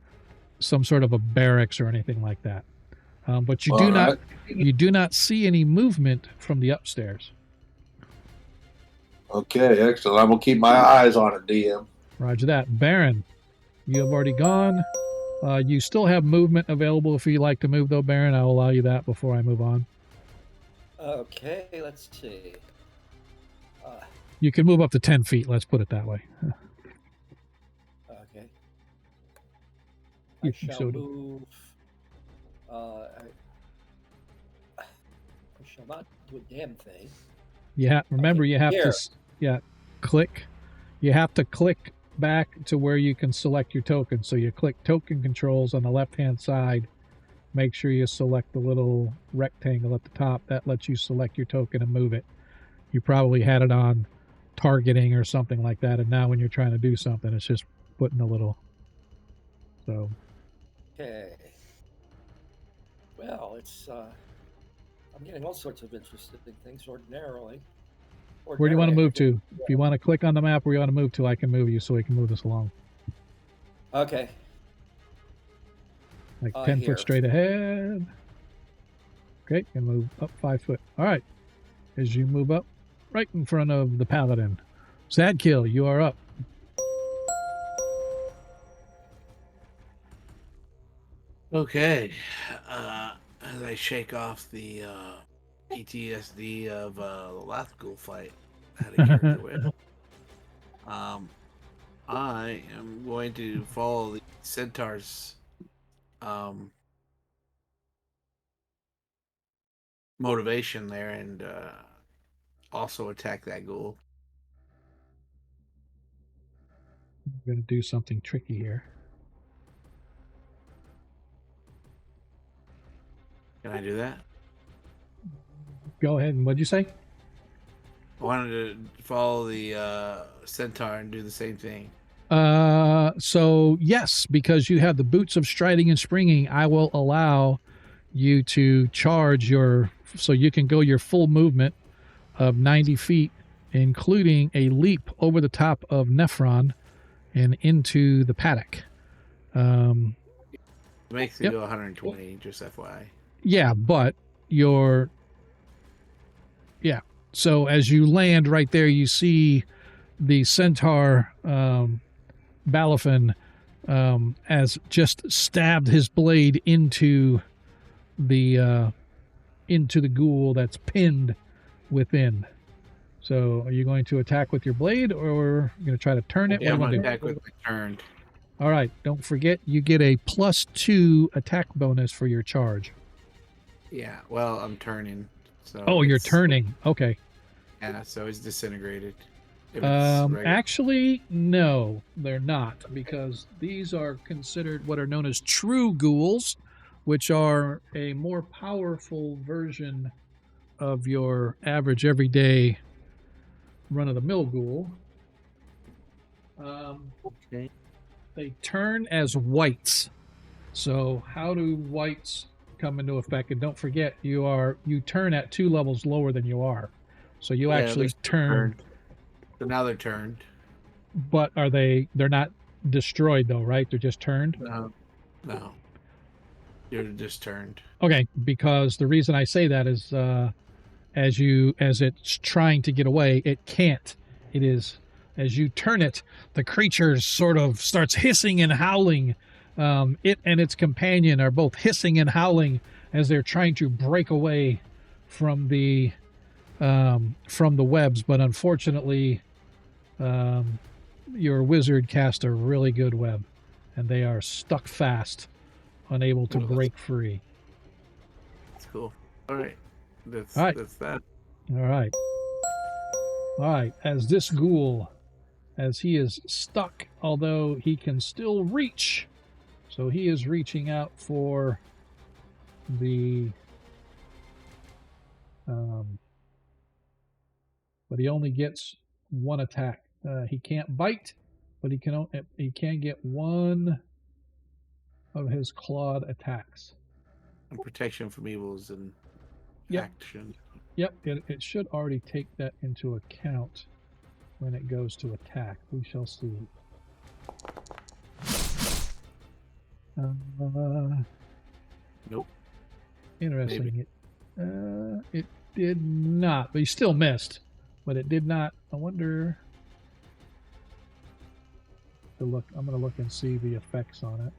some sort of a barracks or anything like that. But you do not see any movement from the upstairs. Okay, excellent. I'm going to keep my eyes on it, DM. Roger that. Baron, you have already gone. You still have movement available if you like to move, though, Baron. I'll allow you that before I move on. Okay, let's see. You can move up to 10 feet, let's put it that way. I shall move. I shall not do a damn thing. Yeah, remember Okay, you have here. to click. You have to click back to where you can select your token. So you click token controls on the left-hand side. Make sure you select the little rectangle at the top. That lets you select your token and move it. You probably had it on targeting or something like that, and now when you're trying to do something, it's just putting a little. So. Okay. Well, it's I'm getting all sorts of interesting things ordinarily. Where do you want to move to? If you want to click on the map where you want to move to, I can move you so we can move this along. Okay. Like 10 foot straight ahead. Okay, and move up 5 foot. All right. As you move up, right in front of the paladin. Sadkill, you are up. Okay. As I shake off the PTSD of the last ghoul fight I had a character with, I am going to follow the centaur's motivation there and also attack that ghoul. I'm going to do something tricky here. Can I do that? Go ahead. And what'd you say? I wanted to follow the centaur and do the same thing. So yes, because you have the boots of striding and springing, I will allow you to charge so you can go your full movement of 90 feet, including a leap over the top of Nephron and into the paddock. It makes it go 120, just FYI. Yeah, but so as you land right there, you see the centaur Balafin has just stabbed his blade into the ghoul that's pinned within. So are you going to attack with your blade, or are you going to try to turn it? Yeah, what I'm do you going to want to do? attack with my turn. All right, don't forget you get a +2 attack bonus for your charge. Yeah, well, I'm turning. So oh, you're turning. Okay. Yeah, so it's disintegrated. Actually, no, they're not, because these are considered what are known as true ghouls, which are a more powerful version of your average everyday run-of-the-mill ghoul. Okay. They turn as whites. So how do whites come into effect? And don't forget, you turn at 2 levels lower than you are. So you actually turn. So now they're turned. But they're not destroyed though, right? They're just turned? No. You're just turned. Okay, because the reason I say that is as it's trying to get away, it can't. It is, as you turn it, the creature sort of starts hissing and howling. It and its companion are both hissing and howling as they're trying to break away from the webs, but unfortunately, your wizard cast a really good web, and they are stuck fast, unable to break free. That's cool. All right. That's that. All right. As this ghoul, as he is stuck, although he can still reach, so he is reaching out for the but he only gets 1 attack. He can't bite, but he can get 1 of his clawed attacks. And protection from evils and action. Yep, it should already take that into account when it goes to attack. We shall see. Nope. Interesting. It did not, but he still missed. But it did not. I wonder. I'm going to look and see the effects on it.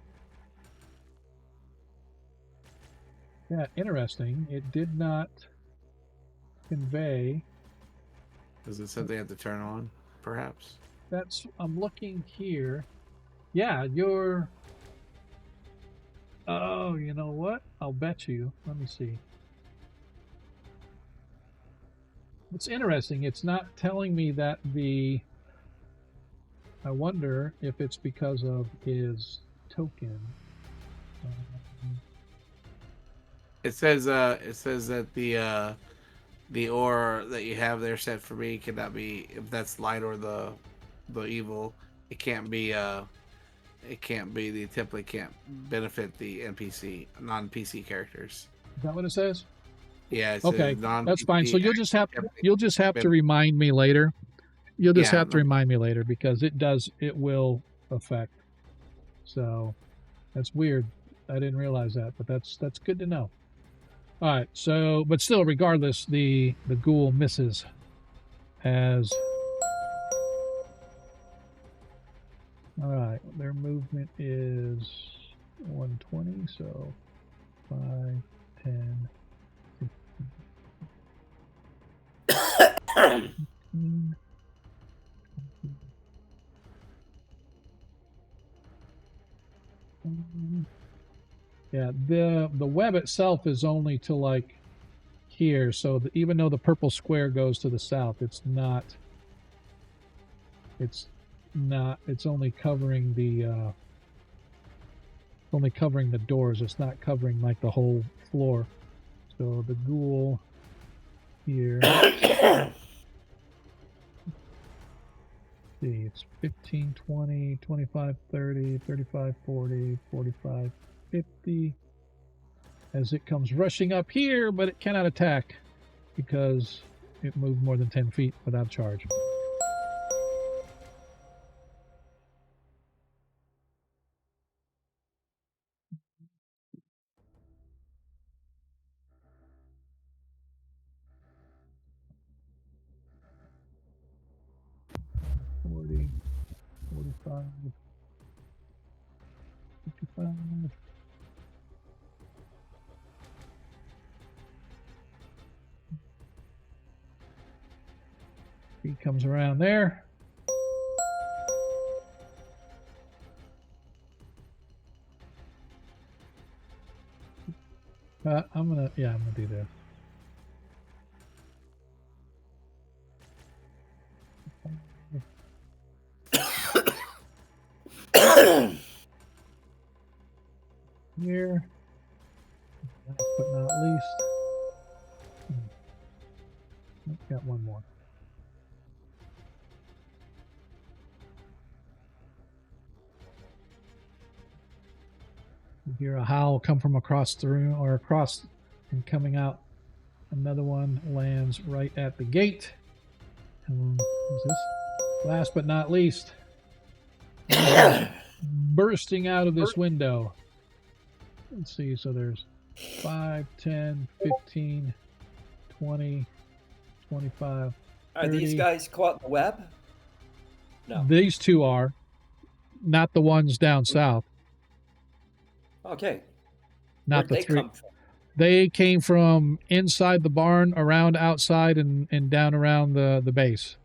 Yeah, interesting. It did not convey. Is it something I have to turn on, perhaps? I'm looking here. Yeah, Oh, you know what? I'll bet you. Let me see. What's interesting, it's not telling me that the. I wonder if it's because of his token. It says that the ore that you have there set for me cannot be, if that's light or the evil, it can't be the template can't benefit the NPC non-PC characters. Is that what it says? Yeah, it Okay, says non-PC. that's fine. So you'll just have to remind me later. You'll just Yeah, have to remind me later because it will affect. So that's weird. I didn't realize that, but that's good to know. All right. So, but still, regardless, the ghoul misses as. All right. Their movement is 120, so 5, 10, 15. Yeah, the web itself is only to like here, so even though the purple square goes to the south, it's not. It's only covering the doors. It's not covering like the whole floor. So the ghoul here. See, it's 15, 20, 25, 30, 35, 40, 45, 50. As it comes rushing up here, but it cannot attack because it moved more than 10 feet without charge. Forty, 45, 55. He comes around there. I'm gonna do this. Here, last but not least, got one more. You hear a howl come from across the room or across and coming out. Another one lands right at the gate. And what's this? Last but not least, bursting out of this window. Let's see. So there's 5, 10, 15, 20, 25. 30. Are these guys caught in the web? No. These two are, not the ones down south. Okay. Not Where'd the they three. come from? They came from inside the barn, around outside, and down around the base.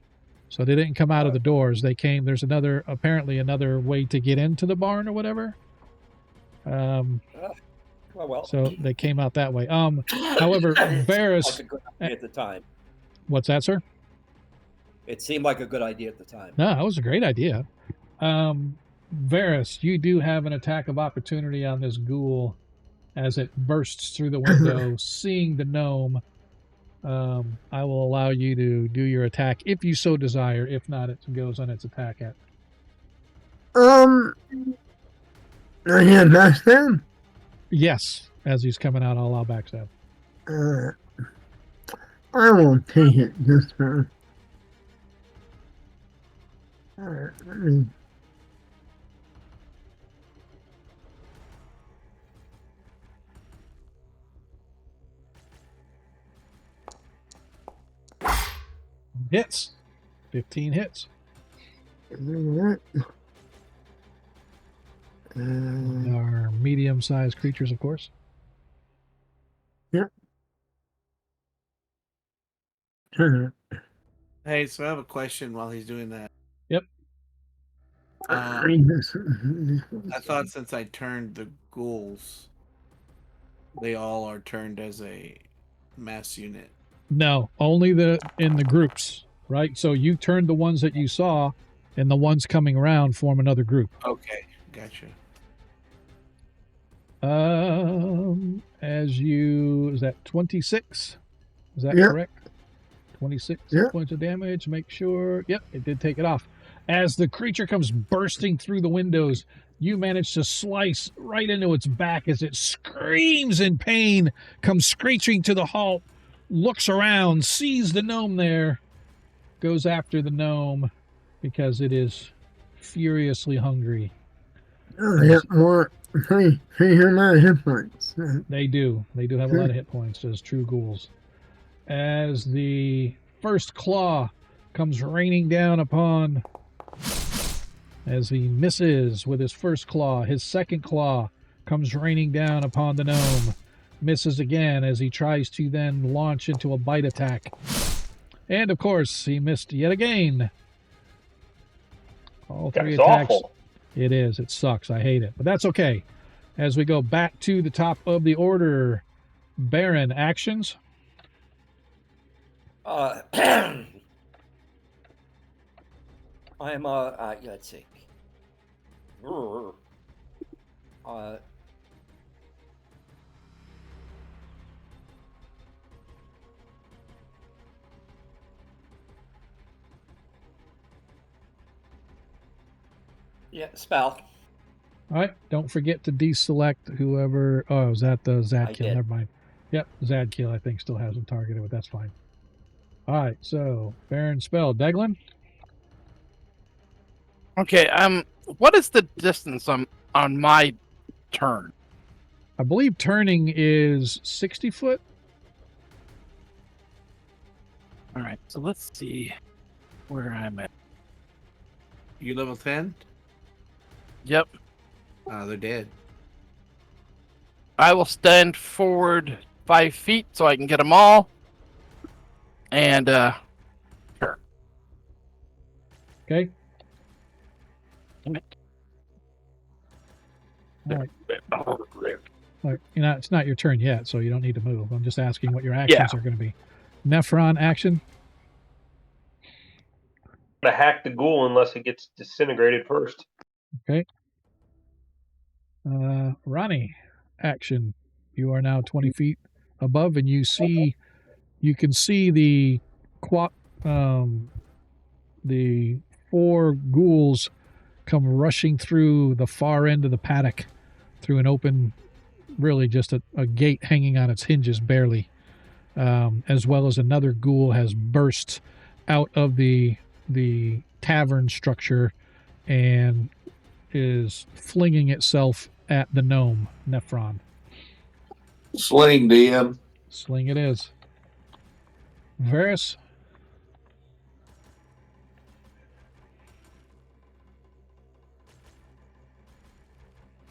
So they didn't come out of the doors. They came. There's apparently another way to get into the barn or whatever. Well. So they came out that way. However, Varys. Like a good idea at the time. What's that, sir? It seemed like a good idea at the time. No, that was a great idea. Varys, you do have an attack of opportunity on this ghoul as it bursts through the window, seeing the gnome. I will allow you to do your attack if you so desire. If not, it goes on its attack at. Are you a backstab? Yes, as he's coming out, I'll allow backstab. I will take it this turn. Alright, let me. Hits. 15 hits. Are medium-sized creatures, of course. Yep. Hey, so I have a question while he's doing that. Yep. I thought since I turned the ghouls, they all are turned as a mass unit. No, only in the groups, right? So you turned the ones that you saw, and the ones coming around form another group. Okay, gotcha. Is that 26? Is that Yep. correct? 26 Yep. points of damage. Make sure. Yep, it did take it off. As the creature comes bursting through the windows, you manage to slice right into its back as it screams in pain, comes screeching to the halt, looks around, sees the gnome there, goes after the gnome because it is furiously hungry. Oh, they have more. 300 hit points. They do. They do have a lot of hit points as true ghouls. As the first claw comes raining down upon, as he misses with his first claw, his second claw comes raining down upon the gnome, misses again as he tries to then launch into a bite attack. And of course, he missed yet again. All three That's attacks. awful. It is. It sucks. I hate it. But that's okay. As we go back to the top of the order, Baron, actions. I'm let's see. Yeah, spell. All right. Don't forget to deselect whoever. Oh, is that the Zadkill? did. Never mind. Yep, Zadkill, I think, still has him targeted, but that's fine. All right. So, Baron spell. Deglin? Okay. What is the distance on my turn? I believe turning is 60 foot. All right. So let's see where I'm at. You level 10? Yep. They're dead. I will stand forward 5 feet so I can get them all. And sure. Okay. Damn it. All right. Like, it's not your turn yet, so you don't need to move. I'm just asking what your actions are going to be. Nephron action. To hack the ghoul unless it gets disintegrated first. Okay. Ronnie action. You are now 20 feet above, and you can see the 4 ghouls come rushing through the far end of the paddock through an open, really just a gate hanging on its hinges barely, as well as another ghoul has burst out of the tavern structure and is flinging itself at the gnome, Nephron. Sling, DM. Sling it is. Varys?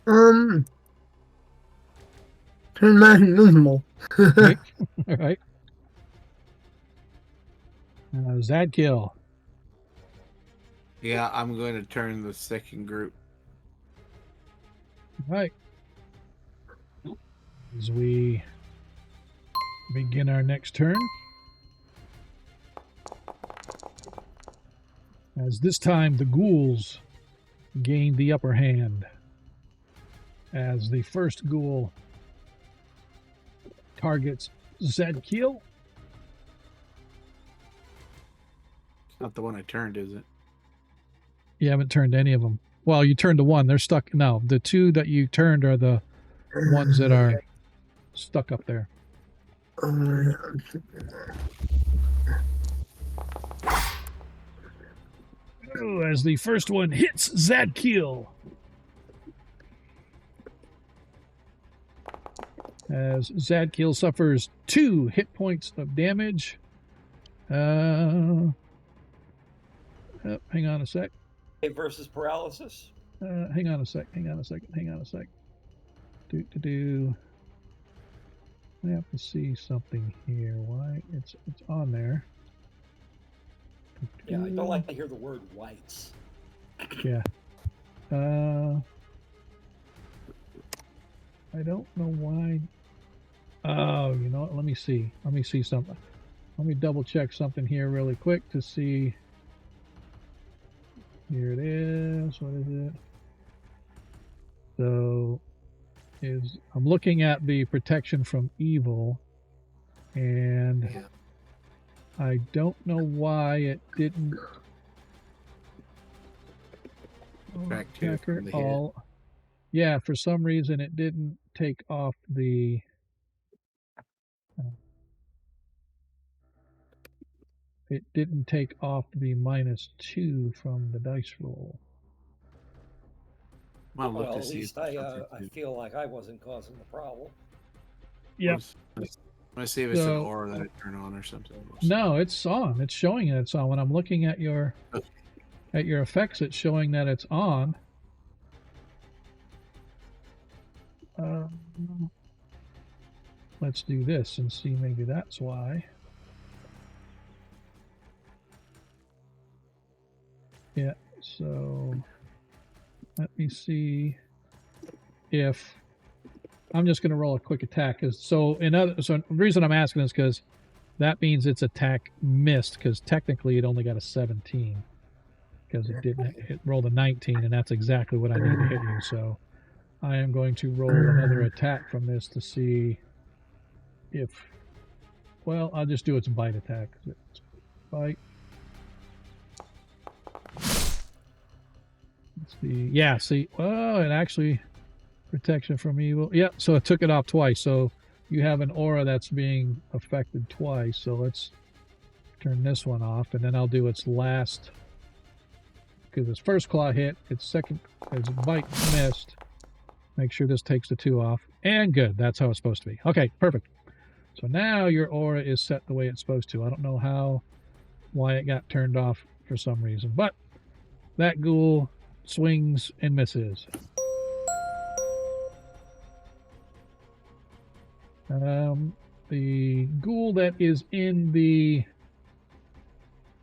Turn back invisible. Right. All right. Zadkill. Yeah, I'm going to turn the second group. All right. As we begin our next turn. As this time the ghouls gained the upper hand. As the first ghoul targets Zadkill. It's not the one I turned, is it? You haven't turned any of them. Well, you turned the one. They're stuck. No, the 2 that you turned are the ones that are stuck up there. Oh, as the first one hits Zadkill. As Zadkill suffers 2 hit points of damage. Hang on a sec. Versus paralysis. Hang on a sec. Do. I have to see something here. Why? It's on there. Yeah, I don't like to hear the word whites. Yeah. I don't know why. Oh, you know what? Let me see. Let me see something. Let me double check something here really quick to see. Here it is. What is it? So, I'm looking at the protection from evil, and I don't know why it didn't. Tracker all. Yeah, for some reason it didn't take off the. It didn't take off the -2 from the dice roll. Well, at least I feel like I wasn't causing the problem. Yep. Let's see if it's an aura that I turn on or something. No, it's on. It's showing it's on. When I'm looking at your effects, it's showing that it's on. Let's do this and see. Maybe that's why. Yeah. So let me see if I'm just going to roll a quick attack. So the reason I'm asking is because that means its attack missed, because technically it only got a 17 because it rolled a 19, and that's exactly what I need to hit you. So I am going to roll another attack from this to see if, well, I'll just do its bite attack. It's bite. Let's see. Yeah, see, well, it actually protection from evil. Yeah, so it took it off twice. So you have an aura that's being affected twice. So let's turn this one off, and then I'll do its last, because its first claw hit, its bite missed. Make sure this takes the 2 off, and good. That's how it's supposed to be. Okay, perfect. So now your aura is set the way it's supposed to. I don't know why it got turned off for some reason, but that ghoul swings and misses. The ghoul that is in the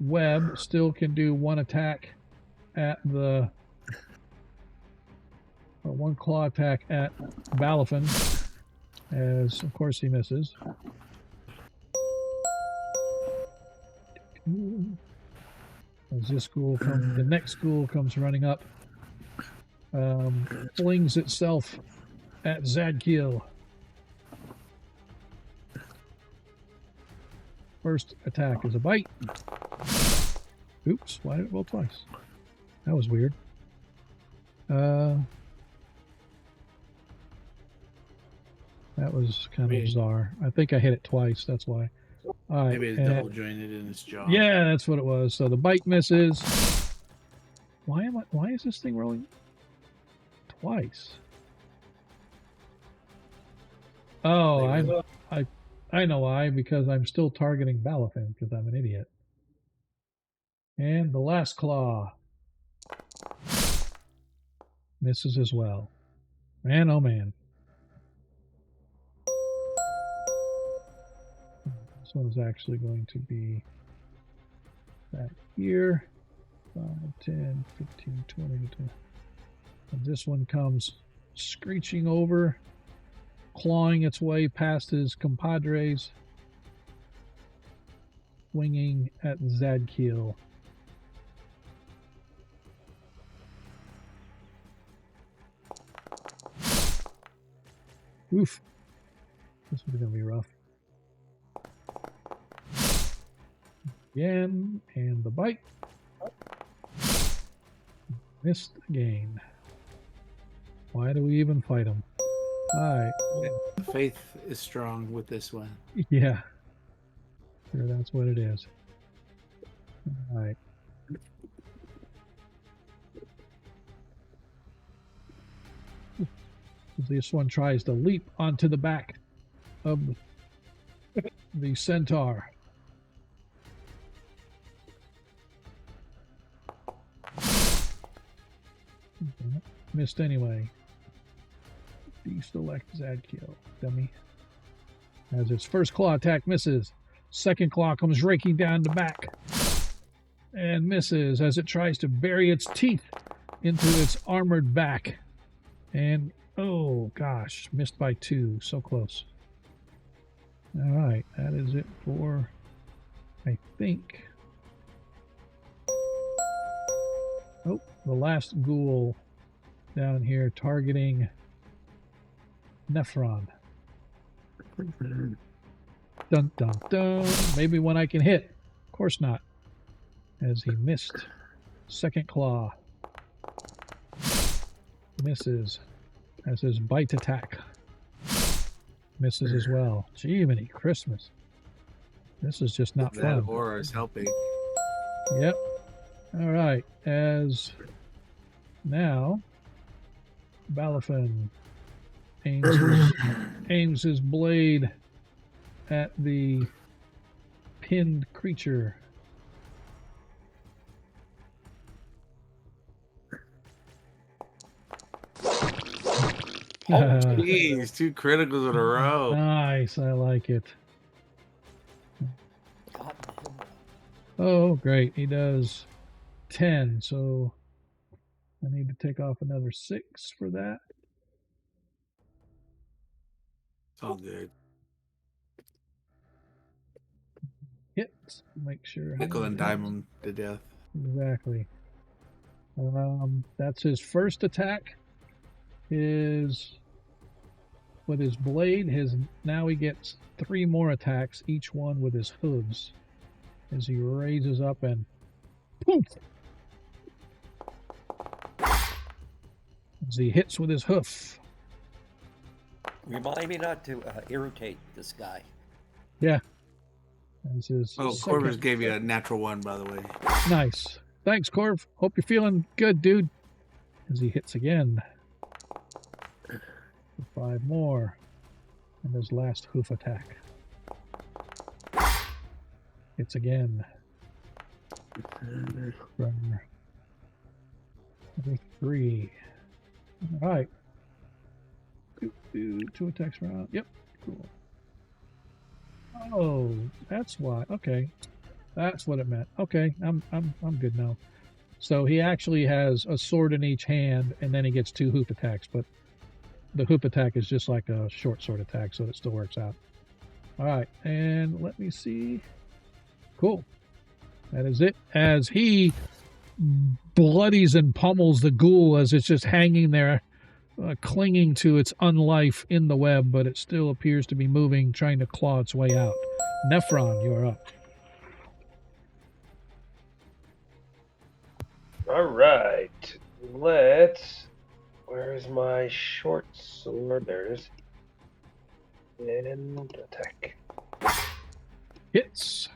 web still can do one attack at one claw attack at Balafin, as of course he misses. As this ghoul the next ghoul comes running up, flings itself at Zadkiel. First attack is a bite. Oops, why did it roll twice? That was weird. That was kind of bizarre. I think I hit it twice, that's why. All right, maybe it's double jointed in its jaw. Yeah, that's what it was. So the bite misses. Why is this thing rolling twice? Oh, I know why, because I'm still targeting Balafin, because I'm an idiot. And the last claw misses as well. Man, oh man. This one is actually going to be back here. 5, 10, 15, 20, 20. And this one comes screeching over, clawing its way past his compadres, swinging at Zadkiel. Oof. This is going to be rough. Again, and the bite. Missed again. Why do we even fight him? Alright. Faith is strong with this one. Yeah. Sure, that's what it is. Alright. This one tries to leap onto the back of the centaur. Missed anyway. Deselect Zadkiel, dummy. As its first claw attack misses, second claw comes raking down the back and misses as it tries to bury its teeth into its armored back. And, oh gosh, missed by 2. So close. All right, that is it for, I think. Oh, the last ghoul down here targeting Nephron. Dun dun dun. Maybe one I can hit. Of course not. As he missed. Second claw. Misses. As his bite attack. Misses as well. Jiminy Christmas. This is just not That fun. aura is helping. Yep. All right. As now, Balafin aims his blade at the pinned creature. Oh, jeez, 2 criticals in a row. Nice. I like it. God damn. Oh, great. He does 10. So I need to take off another 6 for that. It's all good. Hit. Make sure. Nickel and dime him to death. Exactly. That's his first attack. His with his blade. Now he gets 3 more attacks, each one with his hooves, as he raises up and poof. As he hits with his hoof. Remind me not to irritate this guy. Yeah. As his Oh, second- Corvus gave you a natural 1, by the way. Nice. Thanks, Corv. Hope you're feeling good, dude. As he hits again. 5 more. And his last hoof attack. Hits again. Another 3. All right. 2 attacks per round. Yep. Cool. Oh, that's why. Okay. That's what it meant. Okay, I'm good now. So he actually has a sword in each hand, and then he gets 2 hoof attacks, but the hoof attack is just like a short sword attack, so it still works out. All right, and let me see. Cool. That is it. As he bloodies and pummels the ghoul as it's just hanging there, clinging to its unlife in the web, but it still appears to be moving, trying to claw its way out. Nephron, you're up. All right. Where's my short sword? There it is. And attack. Hits.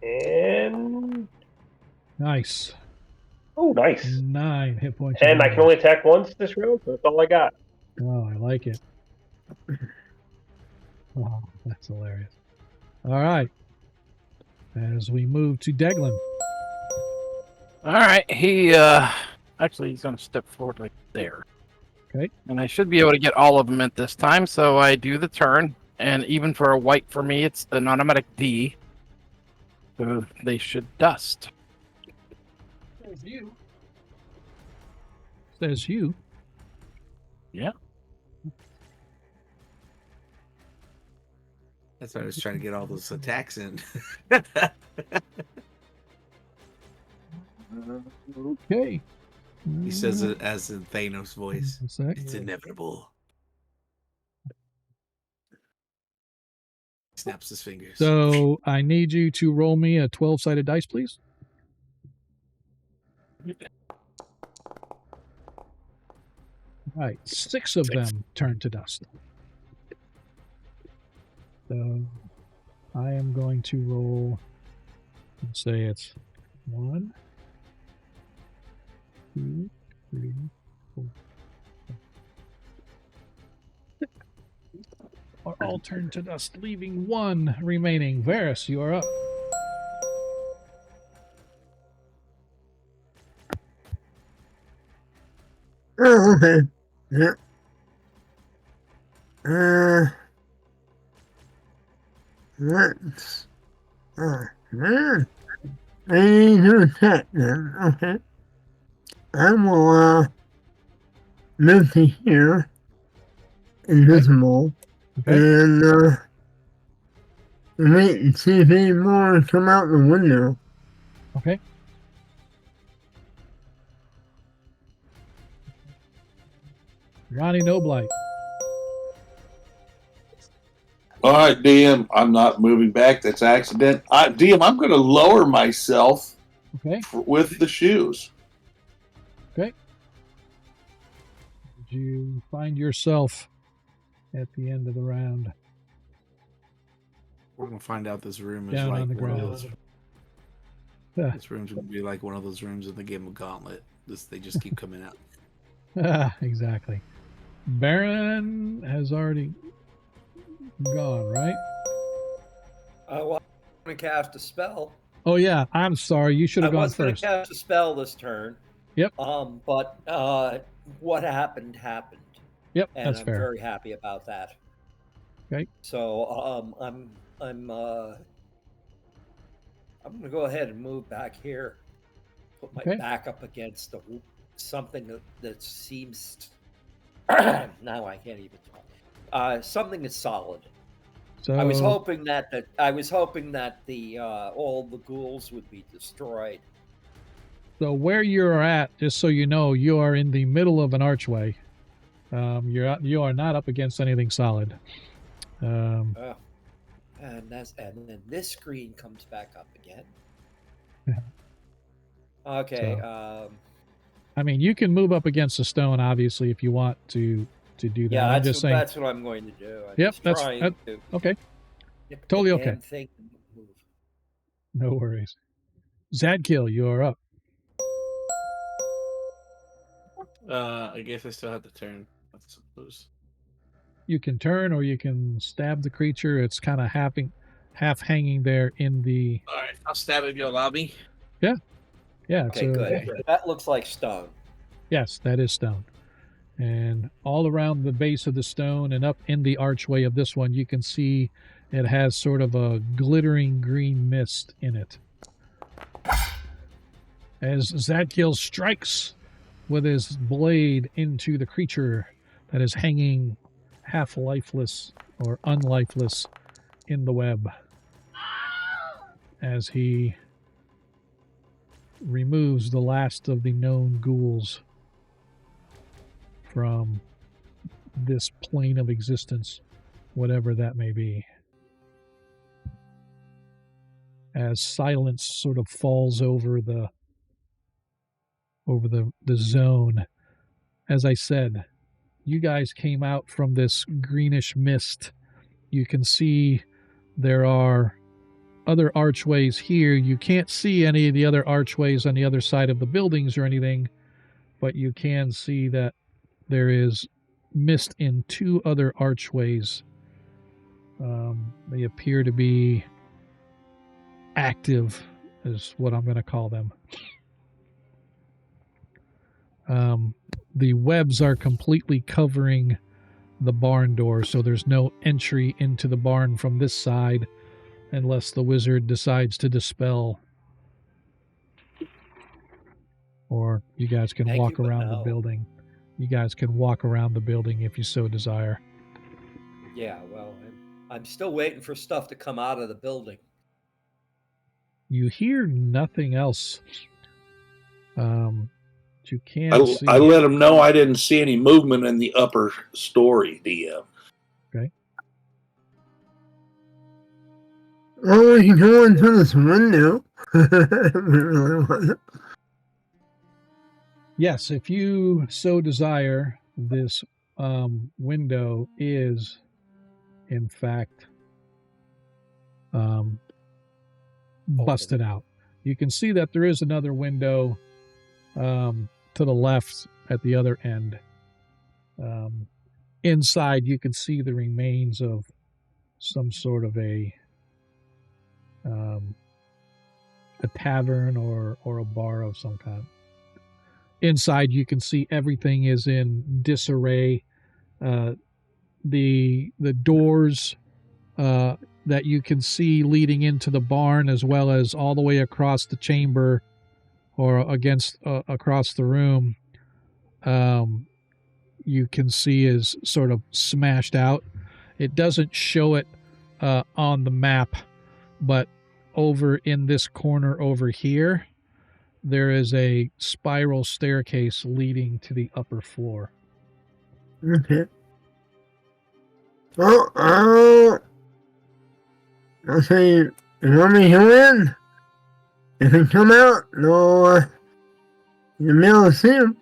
And Nice. oh, nice. 9 hit points. And I can only attack once this round. So that's all I got. Oh, I like it. Oh, that's hilarious. All right. As we move to Deglin. All right, he actually he's gonna step forward like there. Okay. And I should be able to get all of them at this time, so I do the turn, and even for a white for me, it's an automatic D. So they should dust. Says you. Says you. Yeah. That's why I was trying to get all those attacks in. Okay. He says it as in Thanos' voice. What's that? It's inevitable. Snaps his fingers. So I need you to roll me a 12-sided dice, please. All right, 6 of them turn to dust. So I am going to roll, let's say it's 1, 2, 3, 4, 5, 6. Are all turned to dust, leaving 1 remaining. Varys, you are up. Oh, okay. Yeah. Let's. Oh, man. Ready to attack then. Okay. I will move to here. Invisible. Okay. And wait and see if any more come out the window. Okay. Ronnie Noblight. All right, DM. I'm not moving back. That's accident. DM, I'm going to lower myself Okay. with the shoes. Did you find yourself at the end of the round We're gonna find out this room is down like on the one of ground? those. Yeah. This room's gonna be like one of those rooms in the game of Gauntlet. They just keep coming out. Exactly. Baron has already gone, right? Well, I'm going to cast a spell. Oh yeah, I'm sorry. You should I have gone was going to first. cast a spell this turn. Yep. But what happened. Yep, And that's I'm fair. very happy about that. Okay. So I'm going to go ahead and move back here. Put my Okay. back up against something that seems. Now I can't even talk. Something that's solid. So I was hoping that the all the ghouls would be destroyed. So where you're at, just so you know, you are in the middle of an archway. You are not up against anything solid. And then this screen comes back up again. Okay. I mean, you can move up against a stone, obviously, if you want to do that. Yeah, I'm just saying. that's what I'm going to do. I'm Yep, just that's trying to okay. get the Totally damn okay. thing to move. No worries. Zadkill, you are up. I guess I still have to turn. I suppose. You can turn, or you can stab the creature. It's kind of half hanging there in the. All right, I'll stab it. You'll allow me. Yeah. It's Okay, good. That looks like stone. Yes, that is stone. And all around the base of the stone and up in the archway of this one, you can see it has sort of a glittering green mist in it. As Zadkiel strikes with his blade into the creature that is hanging half lifeless or unlifeless in the web, as he removes the last of the known ghouls from this plane of existence, whatever that may be. As silence sort of falls over the zone. As I said, you guys came out from this greenish mist. You can see there are other archways here. You can't see any of the other archways on the other side of the buildings or anything, but you can see that there is mist in two other archways. They appear to be active, is what I'm going to call them. The webs are completely covering the barn door, so there's no entry into the barn from this side unless the wizard decides to dispel. Or you guys can walk around the building. You guys can walk around the building if you so desire. Yeah, well, I'm still waiting for stuff to come out of the building. You hear nothing else. You can see. I let him know I didn't see any movement in the upper story, DM. Okay. Oh, you can go into this window. Yes, if you so desire, this window is, in fact, busted out. You can see that there is another window to the left at the other end. Inside, you can see the remains of some sort of a tavern or a bar of some kind. Inside, you can see everything is in disarray. The doors that you can see leading into the barn, as well as all the way across the chamber or across the room, you can see is sort of smashed out. It doesn't show it on the map, but over in this corner over here, there is a spiral staircase leading to the upper floor. Okay. Well, I'll say, you want me to come in? If you come out, no, you'll be able to see him.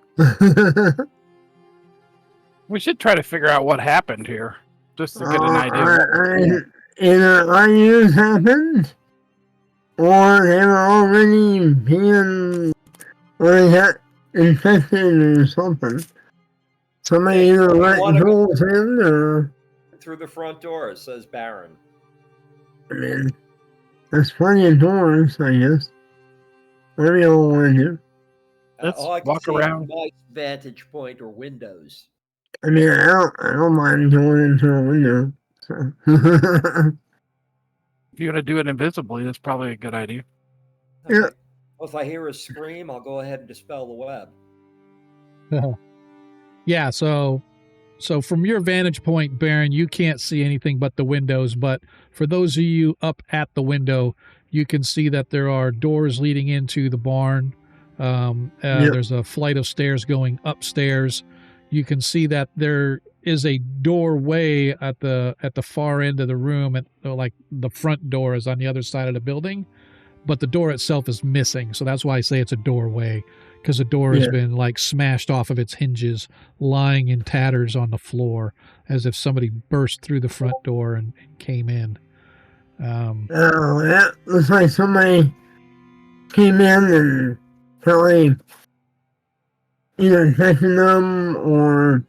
We should try to figure out what happened here, just to get an idea. Either unused happened, or they were already being, or they got infected or something. Somebody either let ghouls in, or... Through the front door, says Baron. I mean, there's plenty of doors, I guess. Whatever you all want to do. Let's All I can walk see around. from my vantage point or windows. I mean, I don't mind going into a window. So. If you're going to do it invisibly, that's probably a good idea. Okay. Yeah. Well, if I hear a scream, I'll go ahead and dispel the web. Yeah, so from your vantage point, Baron, you can't see anything but the windows, but for those of you up at the window, you can see that there are doors leading into the barn. There's a flight of stairs going upstairs. You can see that there is a doorway at the far end of the room, like the front door is on the other side of the building, but the door itself is missing. So that's why I say it's a doorway, because the door has been like smashed off of its hinges, lying in tatters on the floor, as if somebody burst through the front door and came in. That looks like somebody came in and probably either infected them or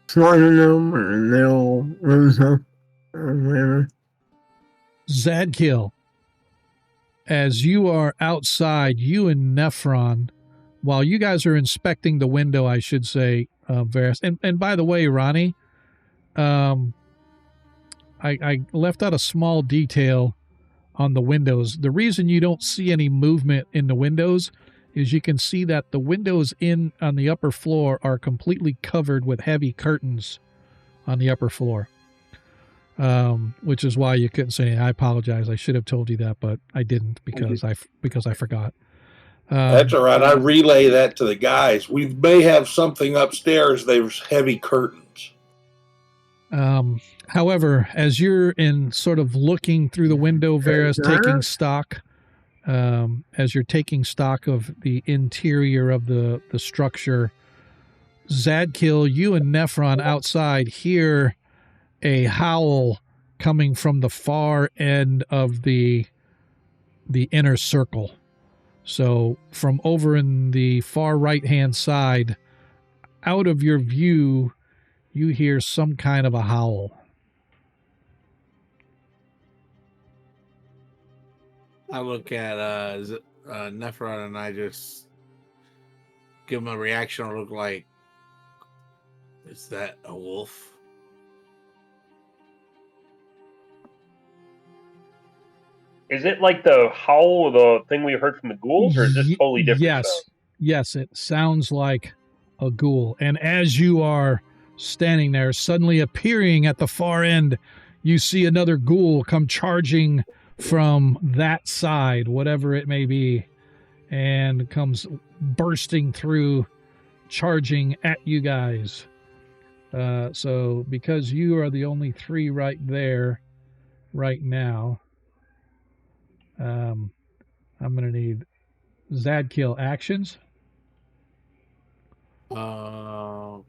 slaughtered them, or they all rose up, or whatever. Zadkill, as you are outside, you and Nephron, while you guys are inspecting the window, I should say, Varys, and by the way, Ronnie, I left out a small detail on the windows. The reason you don't see any movement in the windows is you can see that the windows on the upper floor are completely covered with heavy curtains on the upper floor, which is why you couldn't see anything. I apologize. I should have told you that, but I didn't because I forgot. That's all right. I relay that to the guys. We may have something upstairs. There's heavy curtains. However, as you're in sort of looking through the window, Varys, taking stock, as you're taking stock of the interior of the structure, Zadkill, you and Nephron outside hear a howl coming from the far end of the inner circle. So from over in the far right-hand side, out of your view, you hear some kind of a howl. I look at Nephron and I just give him a reaction or look like, is that a wolf? Is it like the howl of the thing we heard from the ghouls, or is this totally different? Yes, it sounds like a ghoul. And as you are standing there, suddenly appearing at the far end, you see another ghoul come charging from that side, whatever it may be, and comes bursting through, charging at you guys. So because you are the only three right there right now, I'm going to need Zadkill actions. I'm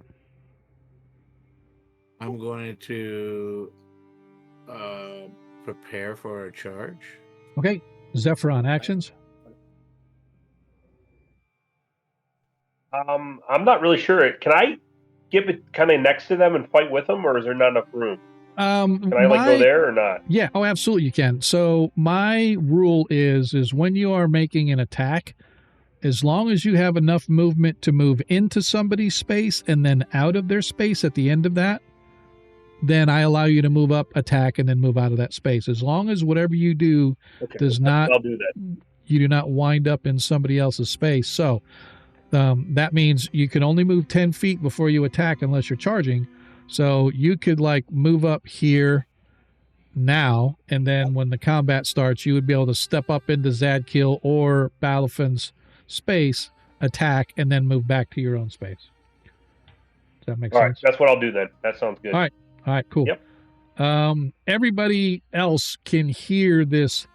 going to prepare for a charge. Okay. Zephyron actions. I'm not really sure. Can I get it kind of next to them and fight with them, or is there not enough room? Can I go there or not? Yeah, oh, absolutely you can. So my rule is when you are making an attack, as long as you have enough movement to move into somebody's space and then out of their space at the end of that, then I allow you to move up, attack, and then move out of that space. As long as whatever you do does not, I'll do that. you do not wind up in somebody else's space. So that means you can only move 10 feet before you attack unless you're charging. So you could like move up here now, and then when the combat starts, you would be able to step up into Zadkiel or Balafin's space, attack, and then move back to your own space. Does that make sense? All right, that's what I'll do then. That sounds good. All right, cool. Yep. Everybody else can hear this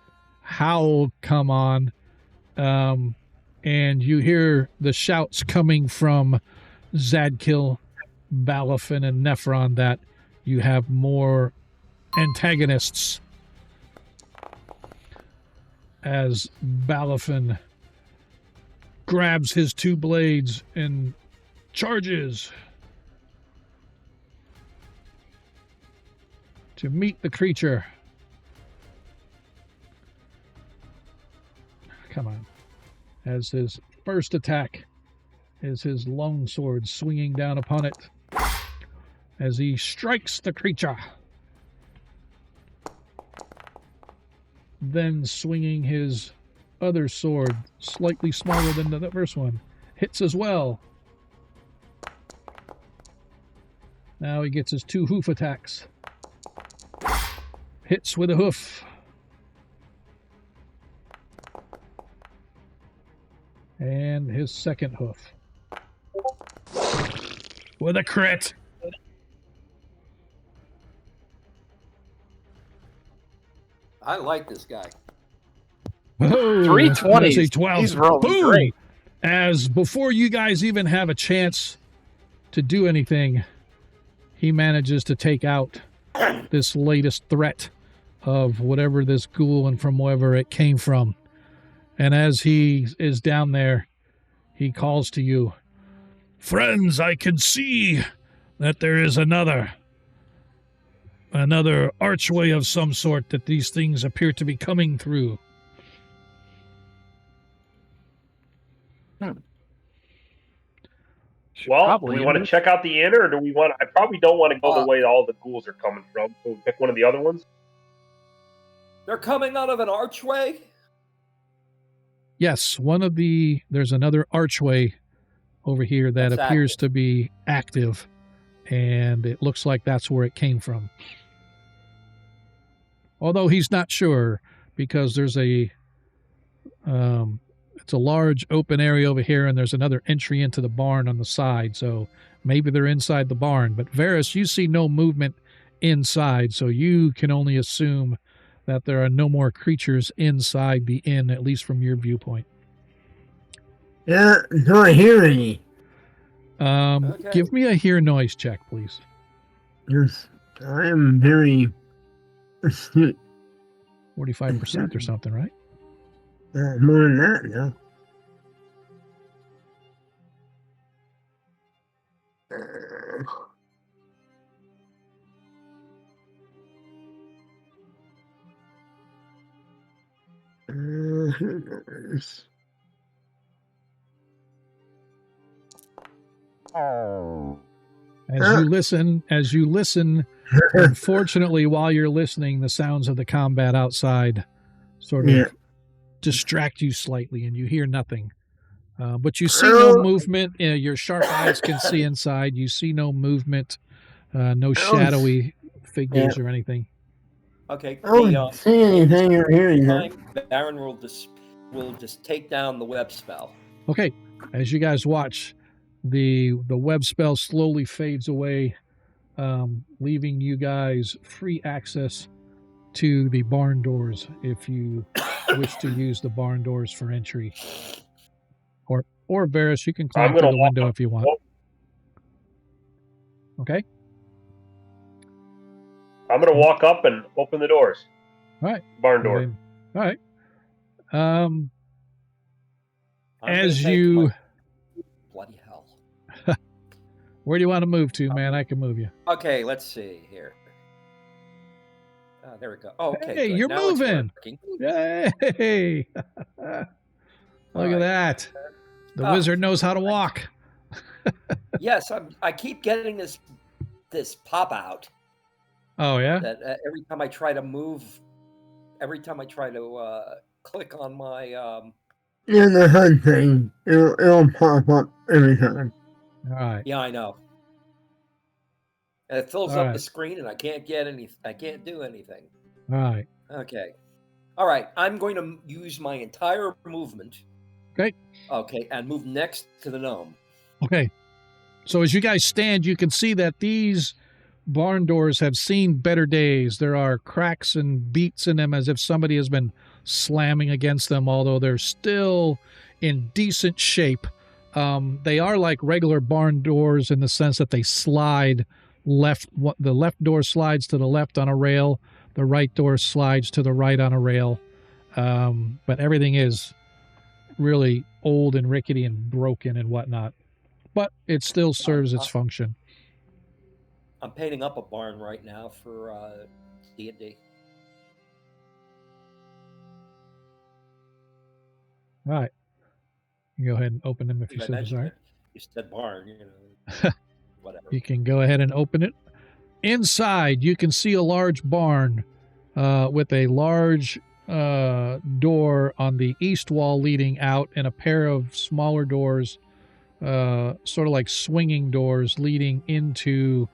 howl come on, and you hear the shouts coming from Zadkiel, Balafin, and Nephron that you have more antagonists, as Balafin grabs his two blades and charges to meet the creature. Come on. As his first attack is his long sword swinging down upon it as he strikes the creature. Then swinging his other sword, slightly smaller than the first one, hits as well. Now he gets his two hoof attacks. Hits with a hoof. And his second hoof. With a crit. I like this guy. Oh, 320. 12. He's rolling Boom! great. As before you guys even have a chance to do anything, he manages to take out this latest threat of whatever this ghoul and from wherever it came from. And as he is down there, he calls to you, "Friends, I can see that there is another archway of some sort that these things appear to be coming through." Well, do we want to check out the inn, or do we want? I probably don't want to go the way all the ghouls are coming from. So we'll pick one of the other ones. They're coming out of an archway? Yes, there's another archway over here that That's appears active. to be active, and it looks like that's where it came from. Although he's not sure, because there's it's a large open area over here, and there's another entry into the barn on the side, so maybe they're inside the barn. But Varys, you see no movement inside, so you can only assume that there are no more creatures inside the inn, at least from your viewpoint. Yeah, don't hear any. Okay. Give me a hear noise check, please. Yes, I am very astute. 45% or something, right? More than that, no. Who knows? As you listen, unfortunately, while you're listening, the sounds of the combat outside sort of distract you slightly, and you hear nothing. But you see no movement. Your sharp eyes can see inside. You see no movement, no shadowy figures or anything. Okay. I don't see anything or hear anything. Baron will just take down the web spell. Okay, as you guys watch, the web spell slowly fades away, leaving you guys free access to the barn doors if you wish to use the barn doors for entry. Or Varys, you can climb through the window if you want. Okay? I'm going to walk up and open the doors. All right. Barn door. All right. As you... Bloody hell. Where do you want to move to, man? I can move you. Okay, let's see here. There we go. Oh, okay. Hey, good. you're Now it's moving. working. Yay! Look at that. The wizard knows how to walk. Yes, I keep getting this pop out. Oh yeah. That every time I try to click on my In the HUD thing, it'll pop up every time. All right. yeah, I know. And it fills All up right. the screen, and I can't do anything. All right. Okay. All right. I'm going to use my entire movement. Okay. Okay, and move next to the gnome. Okay. So as you guys stand, you can see that these barn doors have seen better days. There are cracks and beats in them as if somebody has been slamming against them, although they're still in decent shape. They are like regular barn doors in the sense that they slide left. The left door slides to the left on a rail. The right door slides to the right on a rail. But everything is really old and rickety and broken and whatnot. But it still serves its function. I'm painting up a barn right now for D&D. All right. You go ahead and open them if you so desire. You said barn, you know. Whatever. You can go ahead and open it. Inside, you can see a large barn with a large door on the east wall leading out and a pair of smaller doors, sort of like swinging doors leading into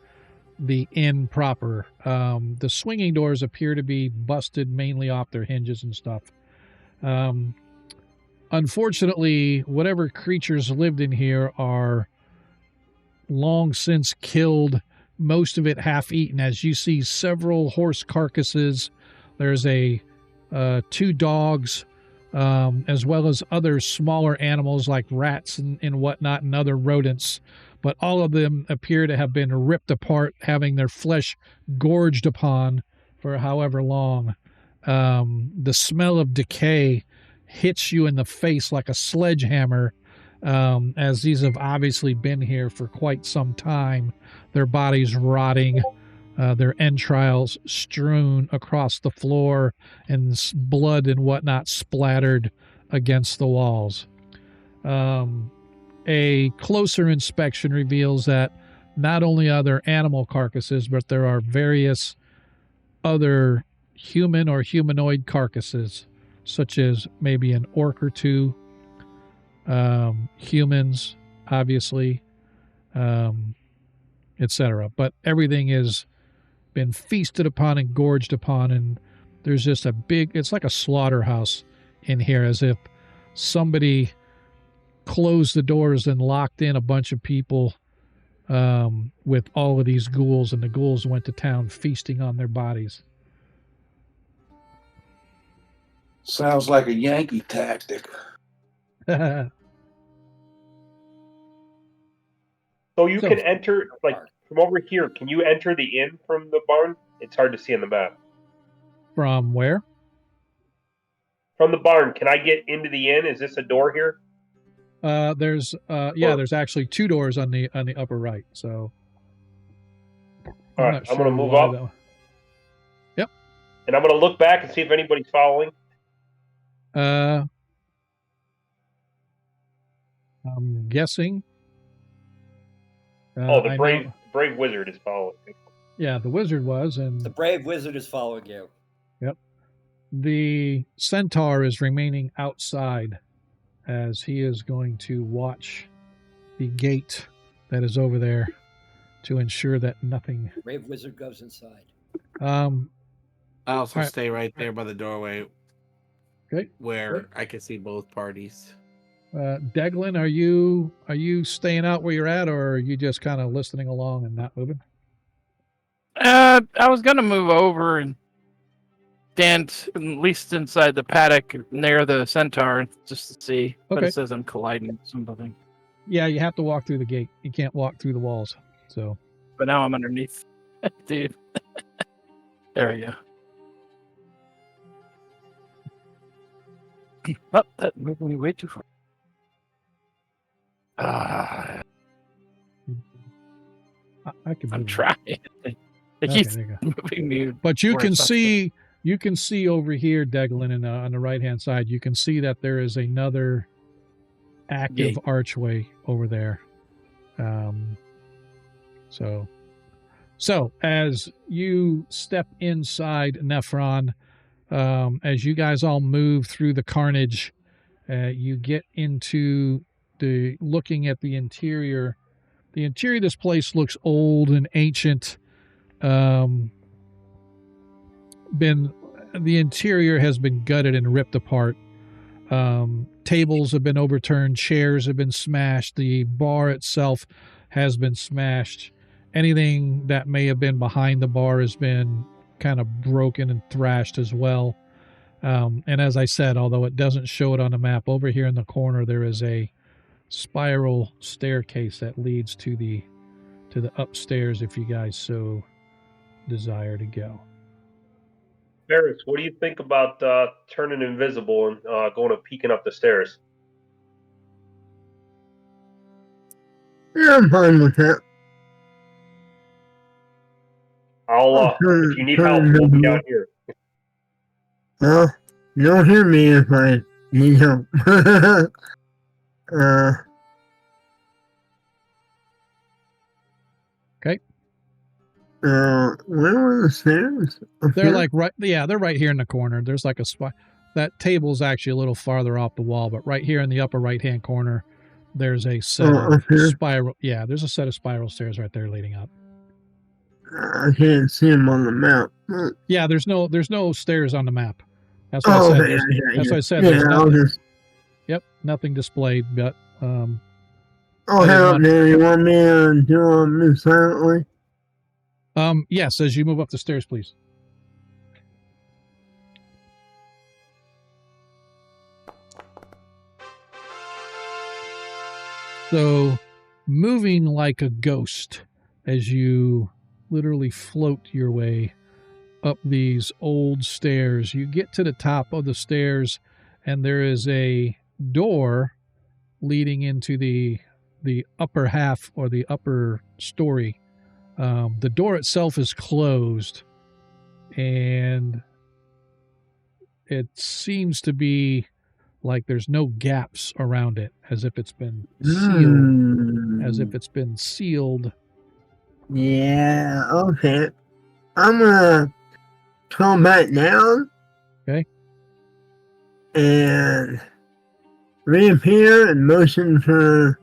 the inn proper. The swinging doors appear to be busted mainly off their hinges and stuff. Unfortunately, whatever creatures lived in here are long since killed, most of it half eaten. As you see several horse carcasses, there's two dogs, as well as other smaller animals like rats and whatnot and other rodents. But all of them appear to have been ripped apart, having their flesh gorged upon for however long. The smell of decay hits you in the face like a sledgehammer, as these have obviously been here for quite some time. Their bodies rotting, their entrails strewn across the floor, and blood and whatnot splattered against the walls. A closer inspection reveals that not only are there animal carcasses, but there are various other human or humanoid carcasses, such as maybe an orc or two, humans, obviously, etc. But everything has been feasted upon and gorged upon, and there's just it's like a slaughterhouse in here, as if somebody closed the doors and locked in a bunch of people with all of these ghouls, and the ghouls went to town feasting on their bodies. Sounds like a Yankee tactic. So you can enter, like, from over here, can you enter the inn from the barn? It's hard to see on the map. From where? From the barn. Can I get into the inn? Is this a door here? There's actually two doors on the upper right. So all right, I'm going to move up. Yep. And I'm going to look back and see if anybody's following. I'm guessing. The brave wizard is following. Yeah, the wizard was, and the brave wizard is following you. Yep. The centaur is remaining outside, as he is going to watch the gate that is over there to ensure that nothing. The brave wizard goes inside. I also stay right there by the doorway. Okay. Where I can see both parties. Deglin, are you staying out where you're at, or are you just kind of listening along and not moving? I was gonna move over and stand at least inside the paddock near the centaur just to see. Okay. But it says I'm colliding with something. Yeah, you have to walk through the gate. You can't walk through the walls. So. But now I'm underneath. Dude. There we go. Oh, that moved me way too far. I'm trying. It keeps moving me. But you can see over here, Deglin, and on the right hand side, you can see that there is another active archway over there. So So, as you step inside Nephron, as you guys all move through the carnage, you get into the looking at the interior. The interior of this place looks old and ancient. The interior has been gutted and ripped apart. Tables have been overturned, chairs have been smashed, the bar itself has been smashed. Anything that may have been behind the bar has been kind of broken and thrashed as well. And as I said, although it doesn't show it on the map, over here in the corner there is a spiral staircase that leads to the upstairs if you guys so desire to go. Ferris, what do you think about turning invisible and going and peeking up the stairs? Yeah, I'm fine with that. If you need help, we'll be out here. Well, you'll hear me if I need help. Okay. Where were the stairs? They're like they're right here in the corner. There's like a spot. That table's actually a little farther off the wall, but right here in the upper right-hand corner, there's a set of spiral. Yeah, there's a set of spiral stairs right there leading up. I can't see them on the map. Yeah, there's no stairs on the map. That's what I said. Okay, that's what I said. Yep, nothing displayed, but oh, hell, there. You want me to do them silently? Yes, as you move up the stairs, please. So, moving like a ghost as you literally float your way up these old stairs, you get to the top of the stairs, and there is a door leading into the upper half or the upper story. The door itself is closed, and it seems to be like there's no gaps around it, as if it's been sealed. Yeah, okay. I'm gonna come back down. Okay. And reappear and motion for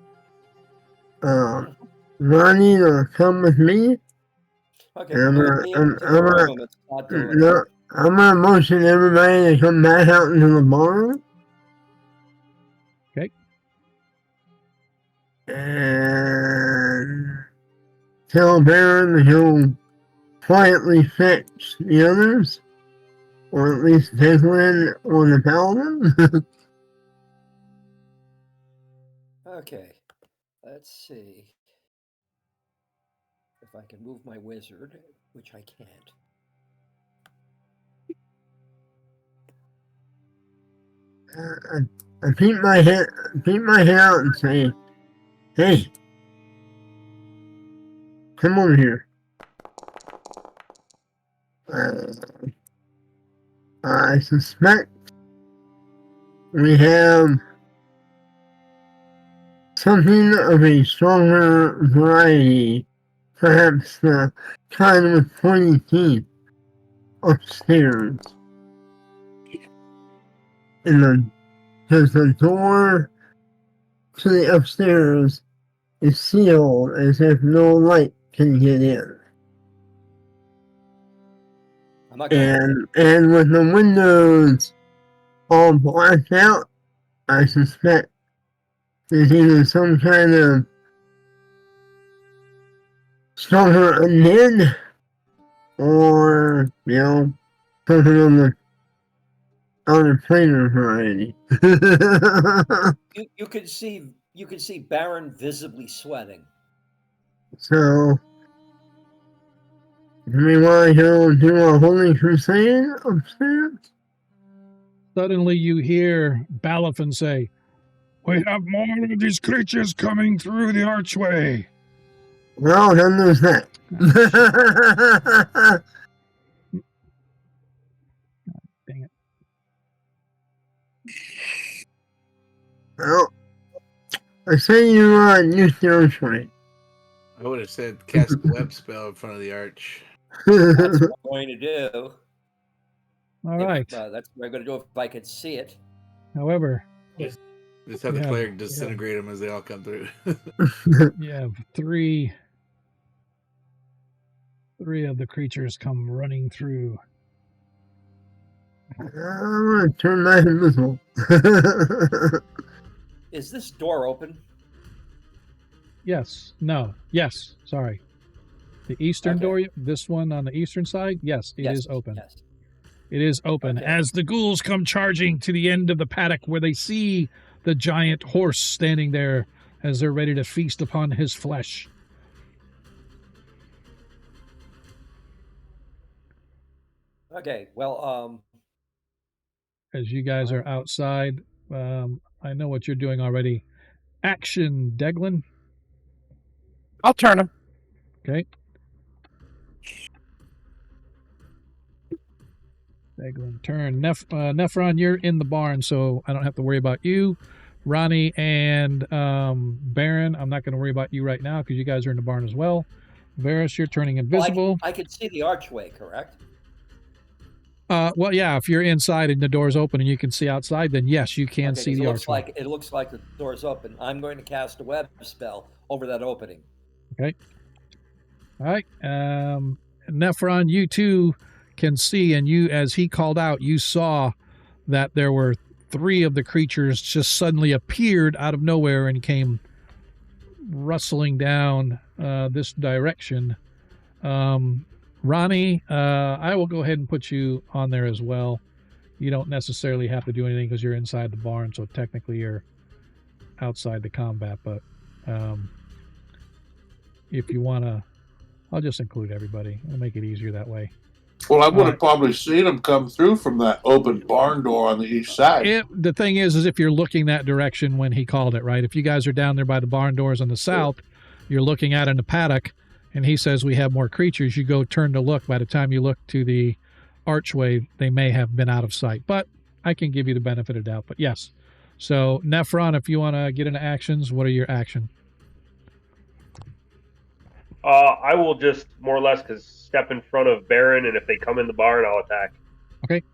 Ronnie to come with me. Okay. I'm gonna motion everybody to come back out into the barn. Okay. And tell Baron he'll quietly fetch the others, or at least Declan or the Paladin. Okay. Let's see if I can move my wizard, which I can't. I peek my head out and say, "Hey, come over here." I suspect we have something of a stronger variety, perhaps the kind with pointy teeth, upstairs. Because the door to the upstairs is sealed as if no light can get in. And with the windows all blacked out, I suspect there's either some kind of stronger undead, or, something on the outer planar variety. You could see Baron visibly sweating. So, do we want to go do a holy crusade upstairs? Suddenly you hear Balafin say, "We have more of these creatures coming through the archway." Well, then there's that. Dang it. Well, I say you use the archway. I would have said cast the web spell in front of the arch. That's what I'm going to do. All right. That's what I'm going to do if I can see it. However, just have the cleric disintegrate them as they all come through. You have three of the creatures come running through. I'm gonna turn my invisible. Is this door open? Yes. No. Yes. Sorry. The eastern door, this one on the eastern side, yes, it is open. Yes. It is open. Okay. As the ghouls come charging to the end of the paddock where they see the giant horse standing there as they're ready to feast upon his flesh. Okay, well, as you guys are outside, I know what you're doing already. Action, Deglin. I'll turn him. Okay. Deglin, turn. Nephron, you're in the barn, so I don't have to worry about you. Ronnie and Baron, I'm not going to worry about you right now because you guys are in the barn as well. Varys, you're turning invisible. Well, I can see the archway, correct? Well, yeah, if you're inside and the door's open and you can see outside, then yes, you can see the archway. It looks like the door's open. I'm going to cast a web spell over that opening. Okay. All right. Nephron, you too can see, and you, as he called out, you saw that there were three of the creatures just suddenly appeared out of nowhere and came rustling down this direction. Ronnie, I will go ahead and put you on there as well. You don't necessarily have to do anything because you're inside the barn, so technically you're outside the combat, but if you want to, I'll just include everybody. I'll make it easier that way. Well, I would have probably seen them come through from that open barn door on the east side. The thing is if you're looking that direction when he called it, right? If you guys are down there by the barn doors on the south, you're looking out in the paddock, and he says we have more creatures, you go turn to look. By the time you look to the archway, they may have been out of sight. But I can give you the benefit of doubt. But yes. So, Nephron, if you want to get into actions, what are your actions? I will just more or less step in front of Baron, and if they come in the barn, I'll attack. Okay.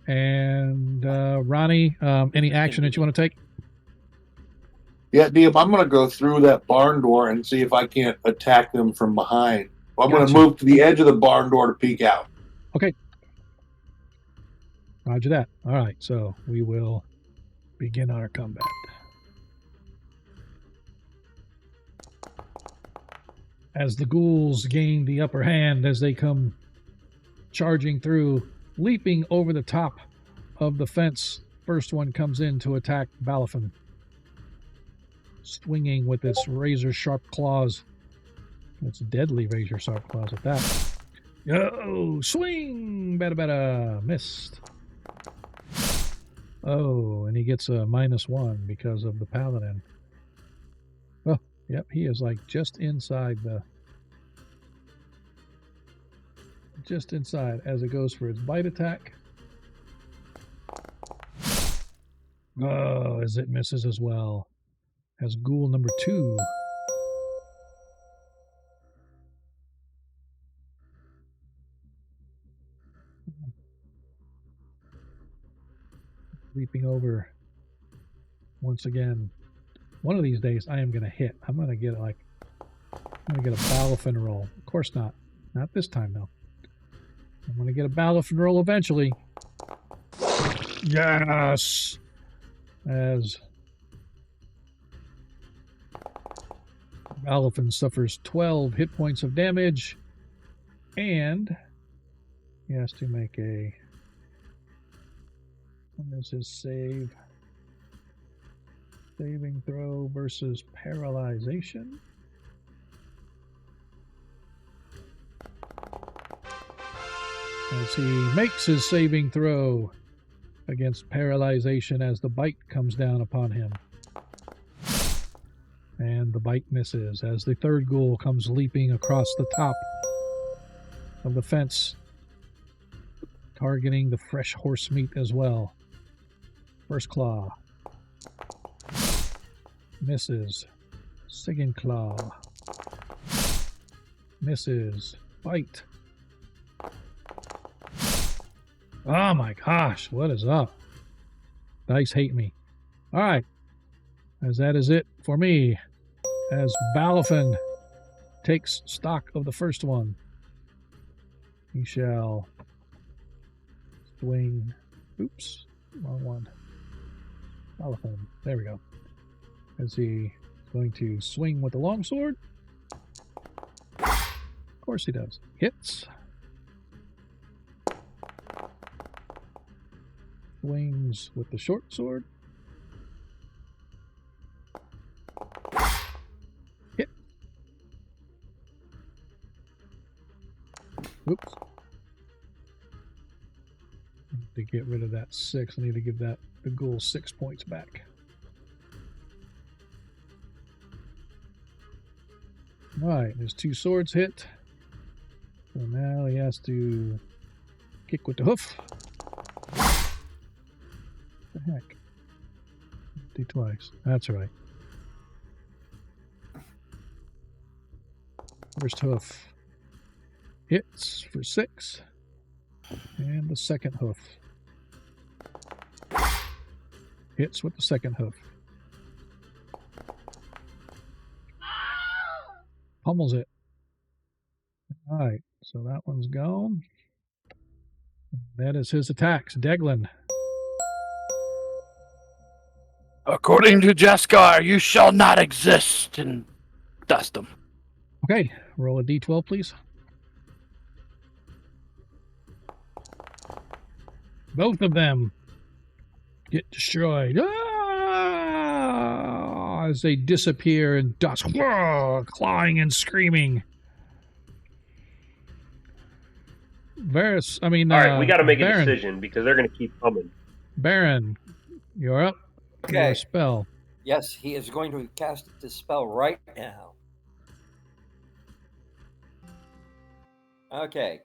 And Ronnie, any action that you want to take? Yeah, Diem, I'm going to go through that barn door and see if I can't attack them from behind. I'm going to move to the edge of the barn door to peek out. Okay. Roger that. All right, so we will begin our combat. As the ghouls gain the upper hand as they come charging through, leaping over the top of the fence, first one comes in to attack Balafin, swinging with its razor-sharp claws. It's deadly razor-sharp claws at that. Yo, swing! Bada, missed. Oh, and he gets a -1 because of the paladin. Oh, yep, he is like just inside as it goes for its bite attack. Oh, as it misses as well. As ghoul number 2. Leaping over once again. One of these days I am going to hit. I'm going to get a Balafin roll. Of course not. Not this time though. I'm going to get a Balafin roll eventually. Yes! As Balafin suffers 12 hit points of damage, and he has to make a... What is his save? Saving throw versus paralyzation. As he makes his saving throw against paralyzation as the bite comes down upon him. And the bite misses as the third ghoul comes leaping across the top of the fence, targeting the fresh horse meat as well. First claw. Misses. Second claw. Misses. Bite. Oh my gosh, what is up? Dice hate me. All right, as that is it for me. As Balafin takes stock of the first one, he shall swing. Oops, wrong one. Balafin, there we go. As he is going to swing with the longsword. Of course he does. Hits. Swings with the short sword. Hit. Oops. I need to get rid of that 6. I need to give the ghoul 6 points back. Alright, there's 2 swords hit. So now he has to kick with the hoof. What the heck? Do twice. That's right. First hoof hits for 6. And the second hoof hits with the second hoof. Pummels it. Alright, so that one's gone. That is his attacks. Deglin. According to Jaskar, you shall not exist, and dust them. Okay, roll a d12, please. Both of them get destroyed. Ah! As they disappear in dust, clawing and screaming. Varys, all right, we got to make Baron. a decision because they're going to keep coming. Baron, you're up. Okay. Your spell. Yes, he is going to cast this spell right now. Okay.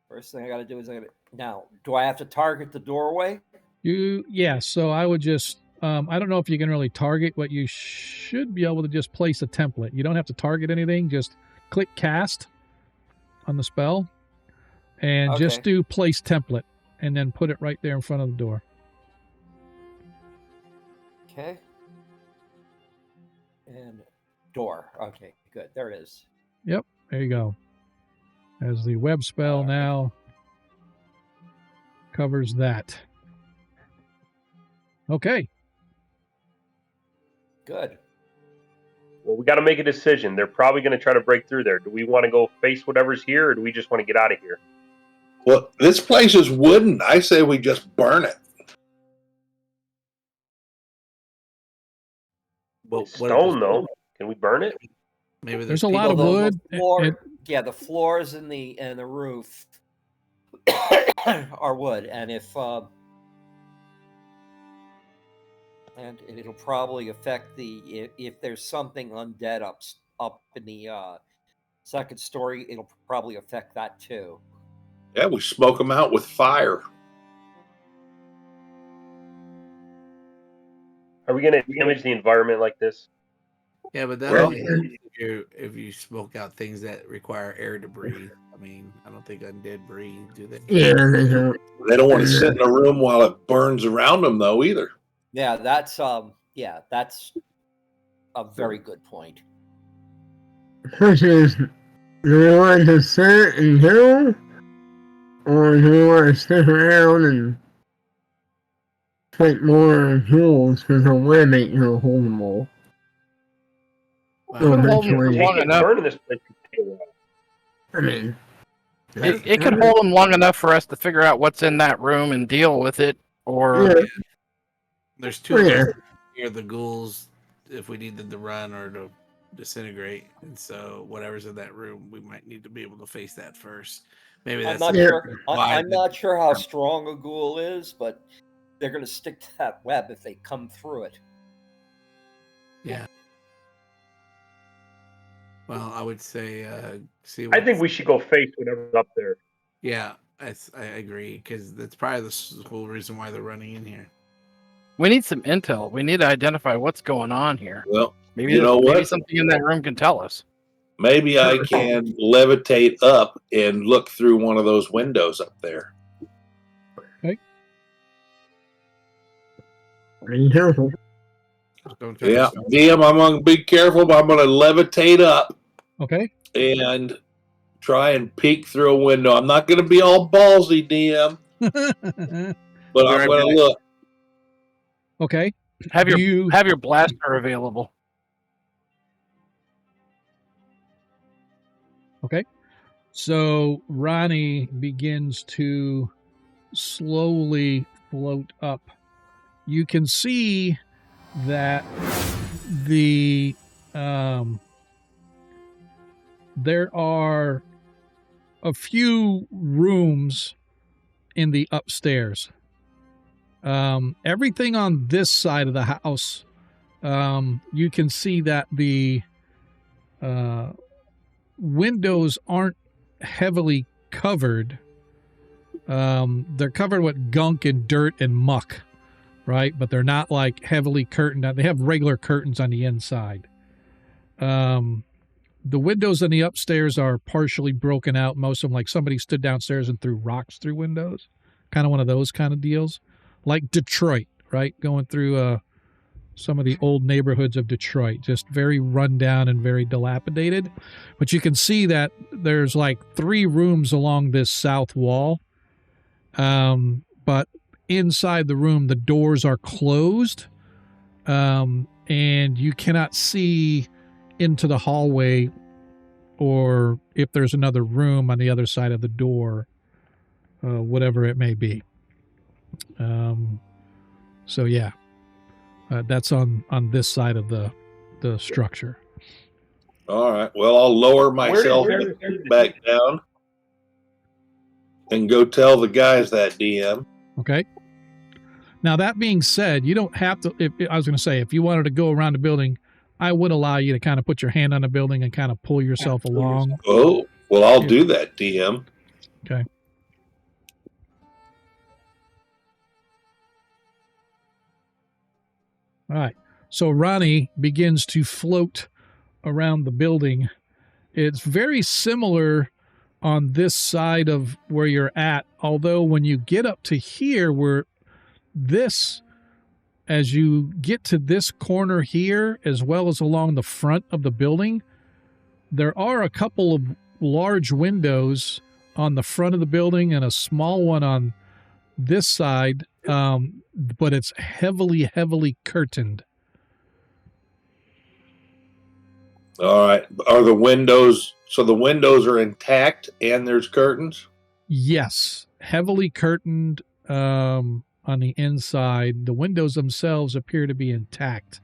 First thing I got to do is now. Do I have to target the doorway? So I would just. I don't know if you can really target, but you should be able to just place a template. You don't have to target anything. Just click cast on the spell, and just do place template, and then put it right there in front of the door. Okay. And door. Okay, good. There it is. Yep, there you go. As the web spell now covers that. Okay. Good. Well, we got to make a decision. They're probably going to try to break through there. Do we want to go face whatever's here, or do we just want to get out of here? Well, this place is wooden. I say we just burn it. But Stone, though. Can we burn it? Maybe there's a lot of wood. Yeah, the floors and the roof are wood, and and it'll probably affect if there's something undead up in the second story, it'll probably affect that too. Yeah, we smoke them out with fire. Are we going to damage the environment like this? Yeah, but that only happens if you smoke out things that require air to breathe. I mean, I don't think undead breathe, do they? Yeah, they don't. They don't want to sit in a room while it burns around them, though, either. Yeah, that's a very good point. Which is, do we want to sit and kill, or do we want to stick around and take more fuels because the wind ain't gonna hold them all? Well, Burning this place. I mean, It can hold them long enough for us to figure out what's in that room and deal with it. Or there's two of us here, the ghouls, if we needed to run or to disintegrate. And so whatever's in that room, we might need to be able to face that first. Maybe that's I'm not sure how strong a ghoul is, but they're going to stick to that web if they come through it. Yeah. Well, I would say, I think we should go face whatever's up there. Yeah, I agree, because that's probably the whole reason why they're running in here. we need some intel. We need to identify what's going on here. Well, Maybe You know maybe what? something in that room can tell us. Maybe I can levitate up and look through one of those windows up there. Be careful. Don't touch Yeah, yourself. DM, I'm going to be careful, but I'm going to levitate up Okay. and try and peek through a window. I'm not going to be all ballsy, DM, but I'm right going to back. look. Okay. Have Do your you- have your blaster available. Okay. So Ronnie begins to slowly float up. You can see that the there are a few rooms in the upstairs. Everything on this side of the house, you can see that the windows aren't heavily covered. They're covered with gunk and dirt and muck, right? But they're not like heavily curtained. They have regular curtains on the inside. The windows in the upstairs are partially broken out. Most of them, like somebody stood downstairs and threw rocks through windows. Kind of one of those kind of deals. Like Detroit, right? Going through some of the old neighborhoods of Detroit. Just very run down and very dilapidated. But you can see that there's like 3 rooms along this south wall. But inside the room, the doors are closed. And you cannot see into the hallway or if there's another room on the other side of the door, whatever it may be. So yeah, that's on this side of the structure. All right. Well, I'll lower myself where- back down and go tell the guys that, DM. Okay. Now that being said, you don't have to. I was going to say, if you wanted to go around the building, I would allow you to kind of put your hand on the building and kind of pull yourself along. Oh, well, I'll do that, DM. Okay. All right. So Ronnie begins to float around the building. It's very similar on this side of where you're at, although when you get up to here, where this, as you get to this corner here, as well as along the front of the building, there are a couple of large windows on the front of the building and a small one on this side, but it's heavily curtained. All right. Are the windows, so the windows are intact and there's curtains? Yes, heavily curtained on the inside. The windows themselves appear to be intact.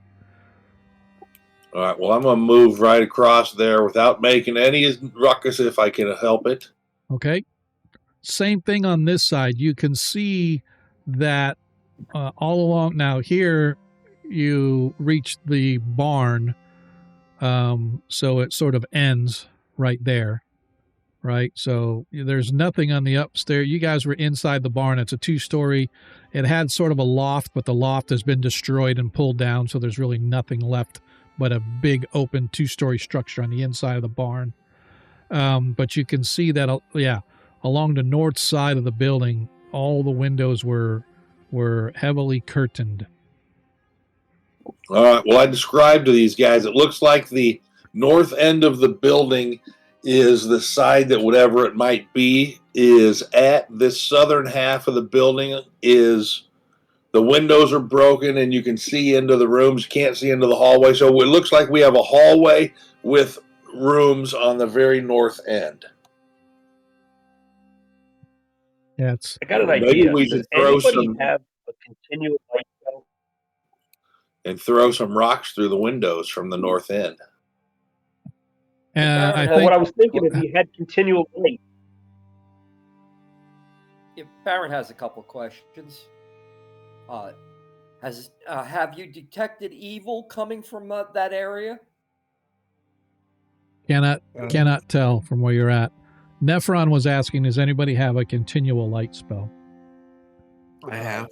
All right. Well, I'm going to move right across there without making any ruckus if I can help it. Okay. Same thing on this side. You can see that all along. Now here you reach the barn. So it sort of ends right there. Right. So there's nothing on the upstairs. You guys were inside the barn. It's a 2-story. It had sort of a loft, but the loft has been destroyed and pulled down. So there's really nothing left but a big open 2-story structure on the inside of the barn. But you can see that, along the north side of the building, all the windows were heavily curtained. All right. Well, I described to these guys, it looks like the north end of the building is the side that whatever it might be is at. This southern half of the building is the windows are broken and you can see into the rooms. You can't see into the hallway. So it looks like we have a hallway with rooms on the very north end. Yeah, it's I got an Maybe idea. we should Does throw anybody some- have a continuous light bulb? And throw some rocks through the windows from the north end. I What I think was thinking is he had continual light. If Baron has a couple questions. Have you detected evil coming from that area? cannot tell from where you're at. Nephron was asking, does anybody have a continual light spell? I have.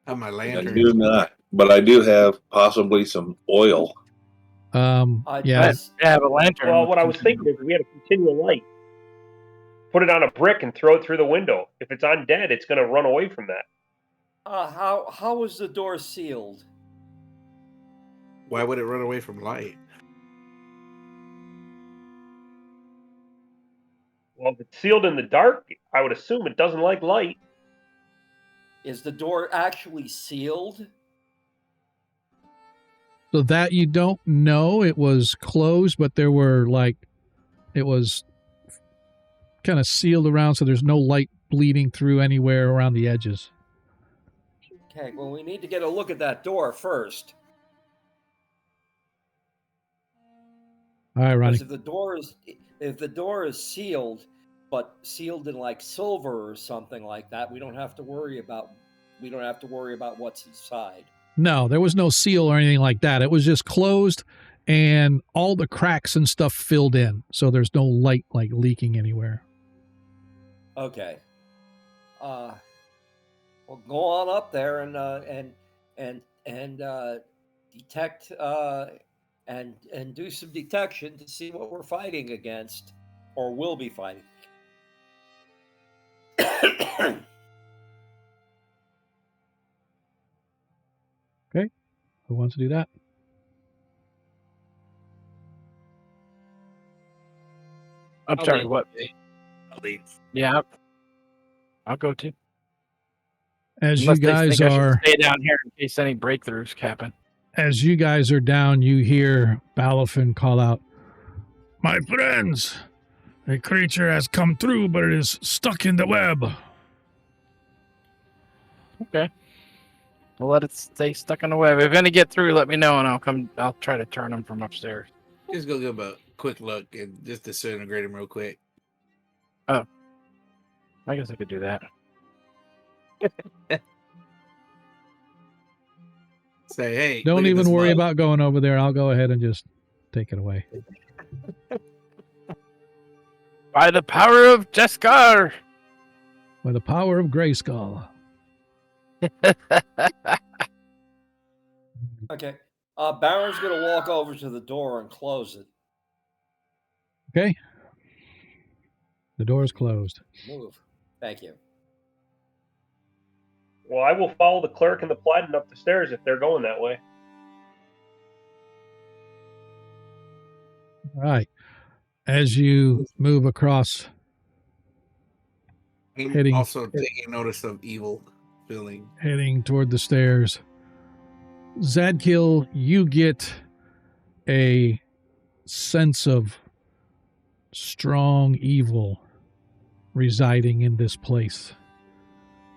My I lantern. do not. but I do have possibly some oil. Yeah. I have a lantern. Well, what I was thinking is we had a continual light. Put it on a brick and throw it through the window. If it's undead, it's going to run away from that. How was the door sealed? Why would it run away from light? Well, if it's sealed in the dark, I would assume it doesn't like light. Is the door actually sealed? So that you don't know, it was closed, but there were it was kind of sealed around, so there's no light bleeding through anywhere around the edges. Okay, well, we need to get a look at that door first. All right, Ronnie. Because if the door is sealed, but sealed in like silver or something like that, we don't have to worry about what's inside. No, there was no seal or anything like that. It was just closed, and all the cracks and stuff filled in, so there's no light leaking anywhere. Okay. Well, go on up there and detect and do some detection to see what we're fighting against, or will be fighting. Okay, who wants to do that? I'm sorry, what? I'll leave. Yeah, I'll go too. As Unless you guys they think I are should stay down here in case any breakthroughs happen. As you guys are down, you hear Balafin call out, "My friends, a creature has come through, but it is stuck in the web." Okay. We'll let it stay stuck on the web. If any get through, let me know, and I'll try to turn them from upstairs. Just go give a quick look and just disintegrate him real quick. Oh. I guess I could do that. Say, hey. Don't even worry about going over there. I'll go ahead and just take it away. By the power of Jeskar! By the power of Grayskull. Okay. Baron's going to walk over to the door and close it. Okay. The door is closed. Move. Thank you. Well, I will follow the cleric and the paladin up the stairs if they're going that way. All right. As you move across, I'm also taking notice of evil feeling. Heading toward the stairs, Zadkiel, you get a sense of strong evil residing in this place.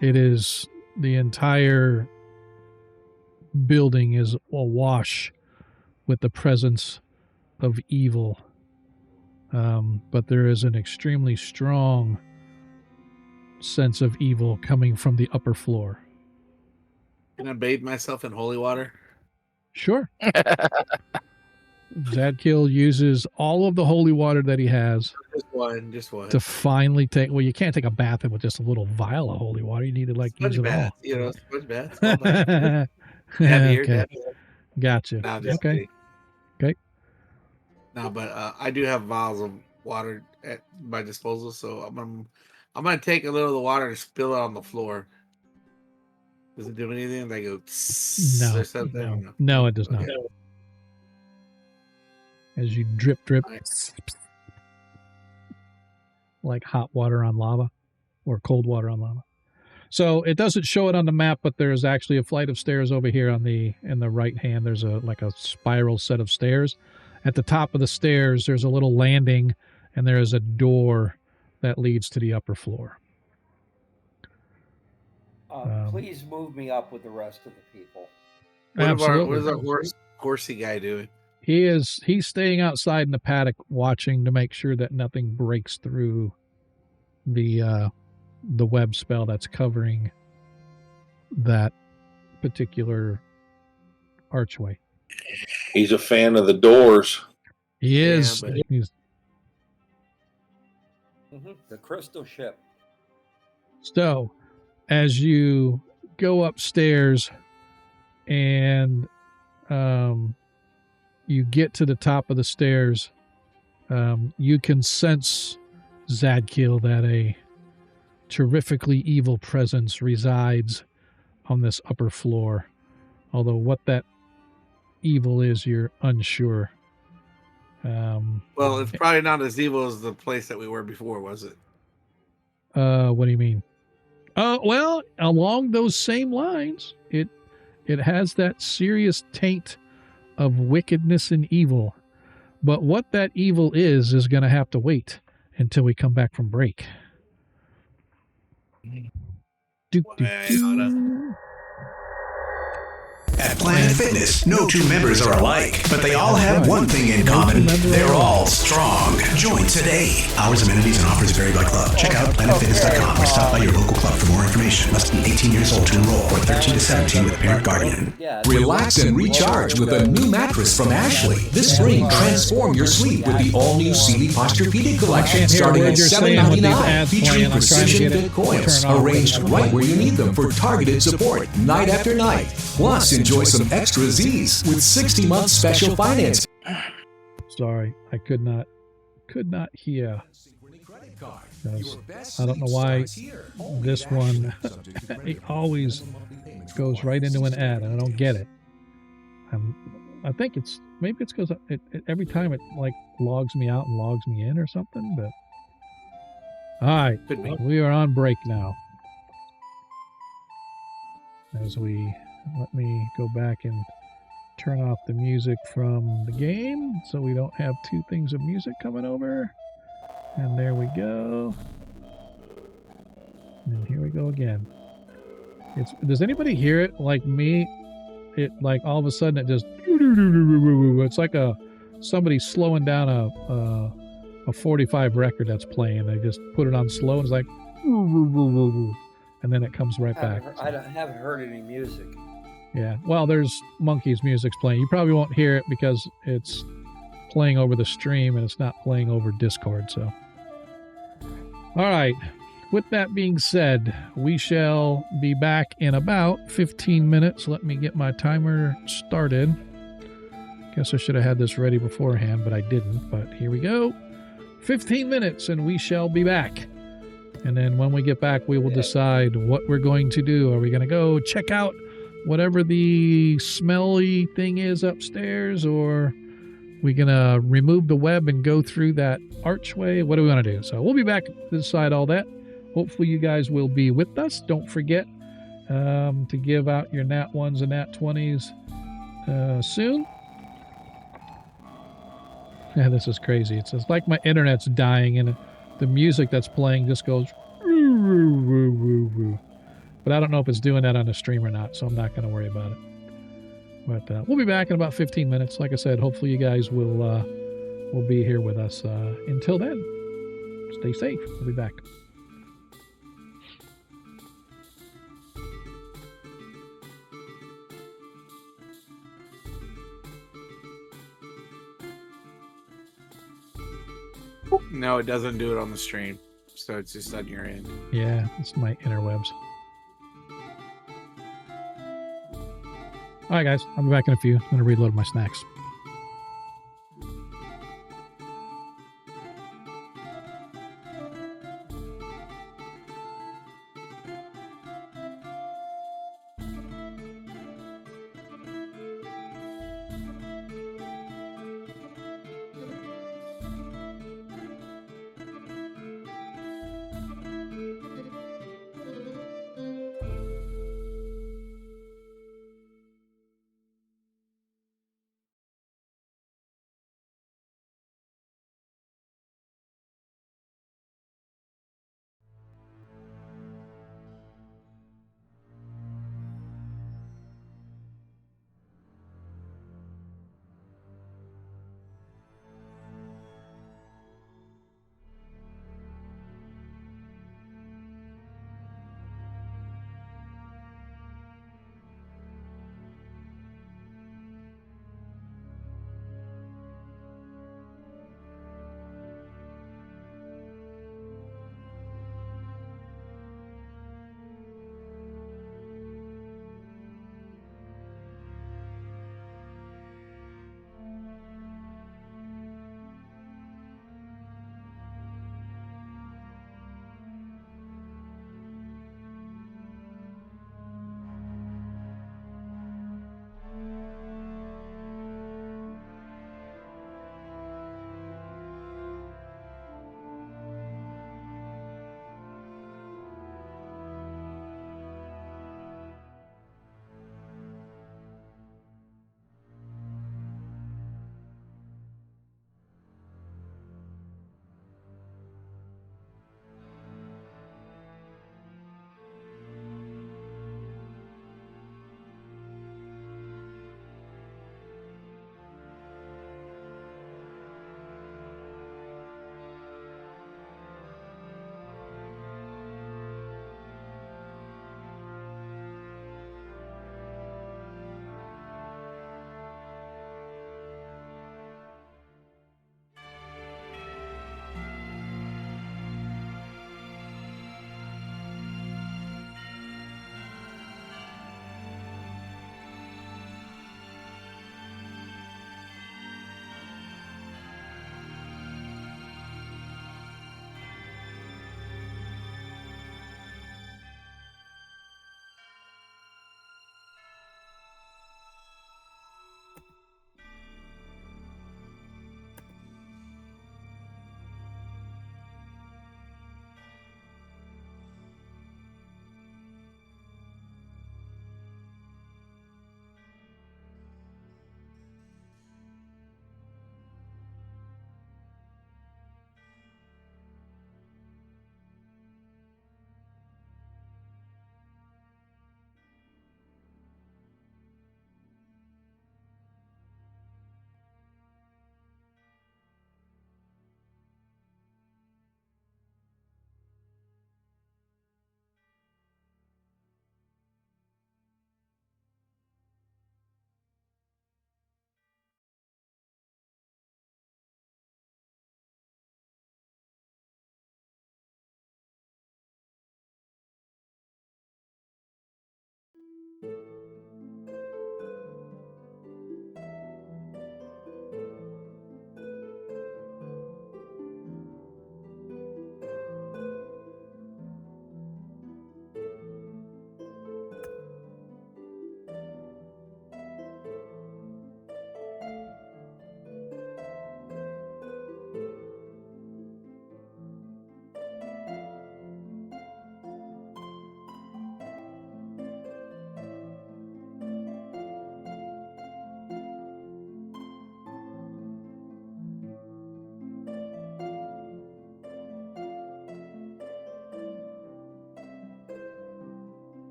It is the entire building is awash with the presence of evil. But there is an extremely strong sense of evil coming from the upper floor. Can I bathe myself in holy water? Sure. Zadkiel uses all of the holy water that he has. Just one. To finally take. Well, you can't take a bath with just a little vial of holy water. You need to use it all. Sponge bath. Okay. Gotcha. No, okay. Kidding. Okay. No, but I do have vials of water at my disposal, so I'm gonna take a little of the water and spill it on the floor. Does it do anything? They go no, or something? No, it does not. As you drip, Nice. like hot water on lava or cold water on lava. So it doesn't show it on the map, but there's actually a flight of stairs over here in the right hand. There's a spiral set of stairs. At the top of the stairs, there's a little landing, and there is a door that leads to the upper floor. Please move me up with the rest of the people. Absolutely. What is our horsey guy doing? He's staying outside in the paddock watching to make sure that nothing breaks through the web spell that's covering that particular archway. He's a fan of the doors. He is. Yeah, He's, The crystal ship. so, as you go upstairs, and you get to the top of the stairs, you can sense, Zadkiel, that a terrifically evil presence resides on this upper floor. Although what that evil is, you're unsure. Well, it's probably not as evil as the place that we were before, was it? What do you mean? Well, along those same lines, it has that serious taint of wickedness and evil. But what that evil is going to have to wait until we come back from break. At Planet Fitness, no two members are alike, but they all have one thing in common. They're all strong. Join today. Hours, amenities, and offers vary by club. Check out planetfitness.com or stop by your local club for more information. Less than 18 years old to enroll or 13 to 17 with parent guardian. Relax and recharge with a new mattress from Ashley. This spring, transform your sleep with the all-new Sealy Posturepedic collection, starting at $7.99, featuring precision-fit coils arranged right where you need them for targeted support night after night. Plus, enjoy some extra Z's with 60-month special financing. Sorry, I could not hear. I don't know why this one it always goes right into an ad, and I don't get it. I think maybe it's because every time it like logs me out and logs me in or something. But all right, we are on break now. Let me go back and turn off the music from the game so we don't have two things of music coming over. And there we go. And here we go again. Does anybody hear it like me? It like all of a sudden it just it's like somebody slowing down a 45 record that's playing. They just put it on slow and it's like and then it comes right back. I haven't heard any music. Yeah, well, there's Monkey's music's playing. You probably won't hear it because it's playing over the stream and it's not playing over Discord. So, all right. With that being said, we shall be back in about 15 minutes. Let me get my timer started. Guess I should have had this ready beforehand, but I didn't. But here we go. 15 minutes and we shall be back. And then when we get back, we will decide what we're going to do. Are we going to go check out whatever the smelly thing is upstairs, or we gonna remove the web and go through that archway? What do we want to do? So we'll be back to decide all that. Hopefully you guys will be with us. Don't forget to give out your Nat 1s and Nat 20s soon. Yeah, this is crazy. It's like my internet's dying and the music that's playing just goes but I don't know if it's doing that on the stream or not, so I'm not going to worry about it. But we'll be back in about 15 minutes. Like I said, hopefully you guys will be here with us. Until then, stay safe. We'll be back. No, it doesn't do it on the stream, so it's just on your end. Yeah, it's my interwebs. All right, guys. I'll be back in a few. I'm going to reload my snacks.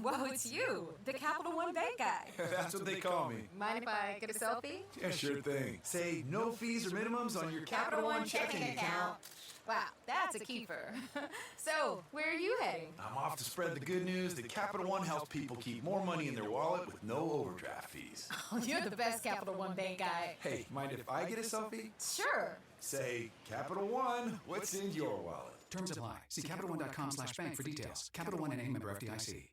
Whoa, it's you, the Capital One Bank guy. That's what they call me. Mind if I get a selfie? Yeah, sure thing. Say no fees or minimums on your Capital One checking account. Wow, that's a keeper. So, where are you heading? I'm off to spread the good news that Capital One helps people keep more money in their wallet with no overdraft fees. Oh, you're the best Capital One Bank guy. Hey, mind if I get a selfie? Sure. Say, Capital One, what's in your wallet? Terms apply. See CapitalOne.com/bank for details. Capital One and a member FDIC.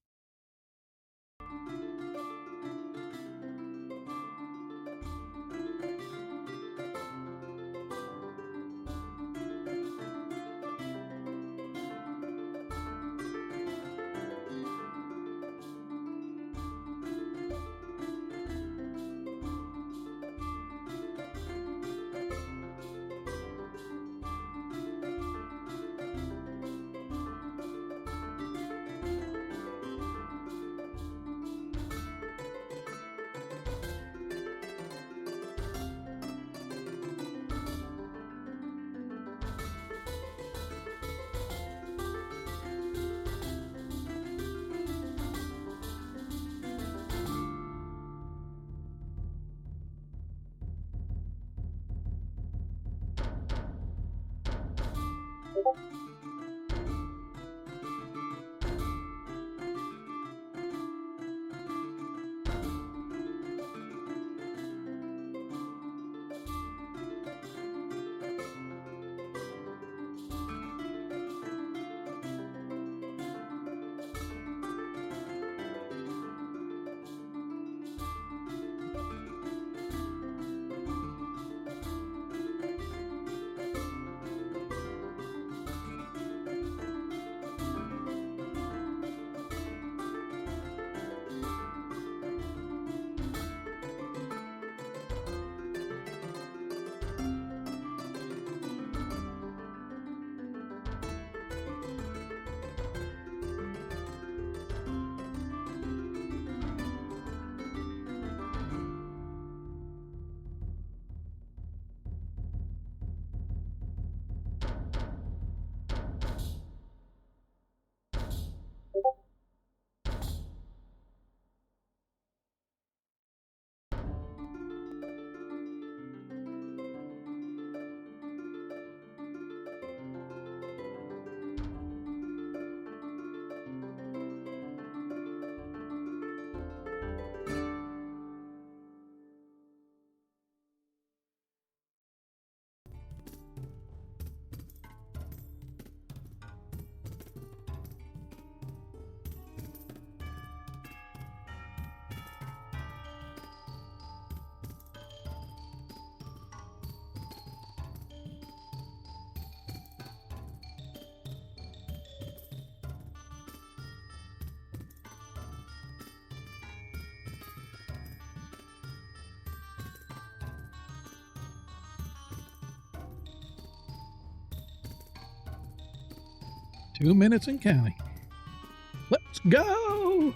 2 minutes and counting. Let's go.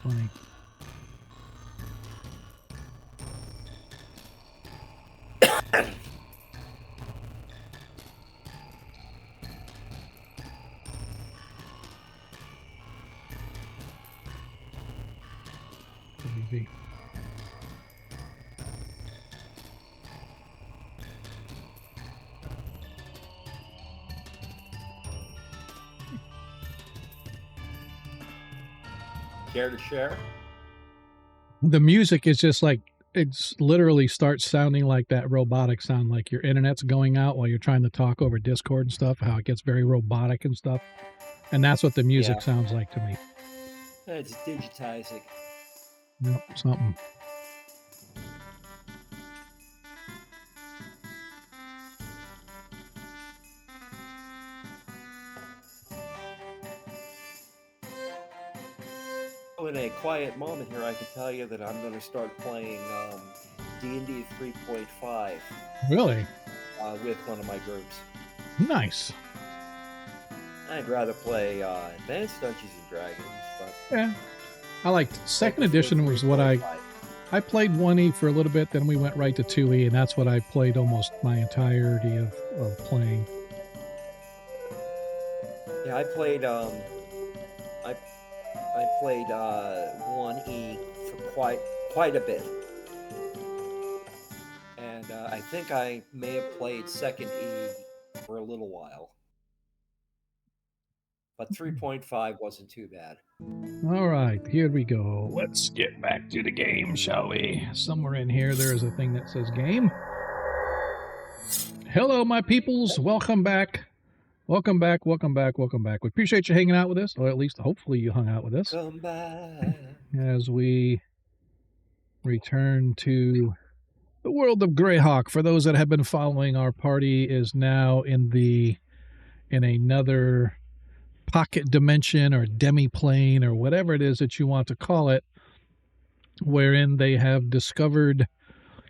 Funny. Easy. Care to share? The music is just like, it's literally starts sounding like that robotic sound, like your internet's going out while you're trying to talk over Discord and stuff, how it gets very robotic and stuff. And that's what the music sounds like to me. It's digitizing. Yep, something. In a quiet moment here, I can tell you that I'm going to start playing D&D 3.5. Really? With one of my groups. Nice. I'd rather play Advanced Dungeons and Dragons, but yeah, I liked second edition was what I played 1E for a little bit, then we went right to 2E, and that's what I played almost my entirety of playing. Yeah, I played I played 1E for quite a bit, and I think I may have played 2nd E for a little while, but 3.5 wasn't too bad. All right, here we go. Let's get back to the game, shall we? Somewhere in here there is a thing that says game. Hello, my peoples. Welcome back. Welcome back, welcome back, welcome back. We appreciate you hanging out with us, or at least hopefully you hung out with us. Come back. As we return to the world of Greyhawk. For those that have been following, our party is now in another pocket dimension or demi-plane or whatever it is that you want to call it, wherein they have discovered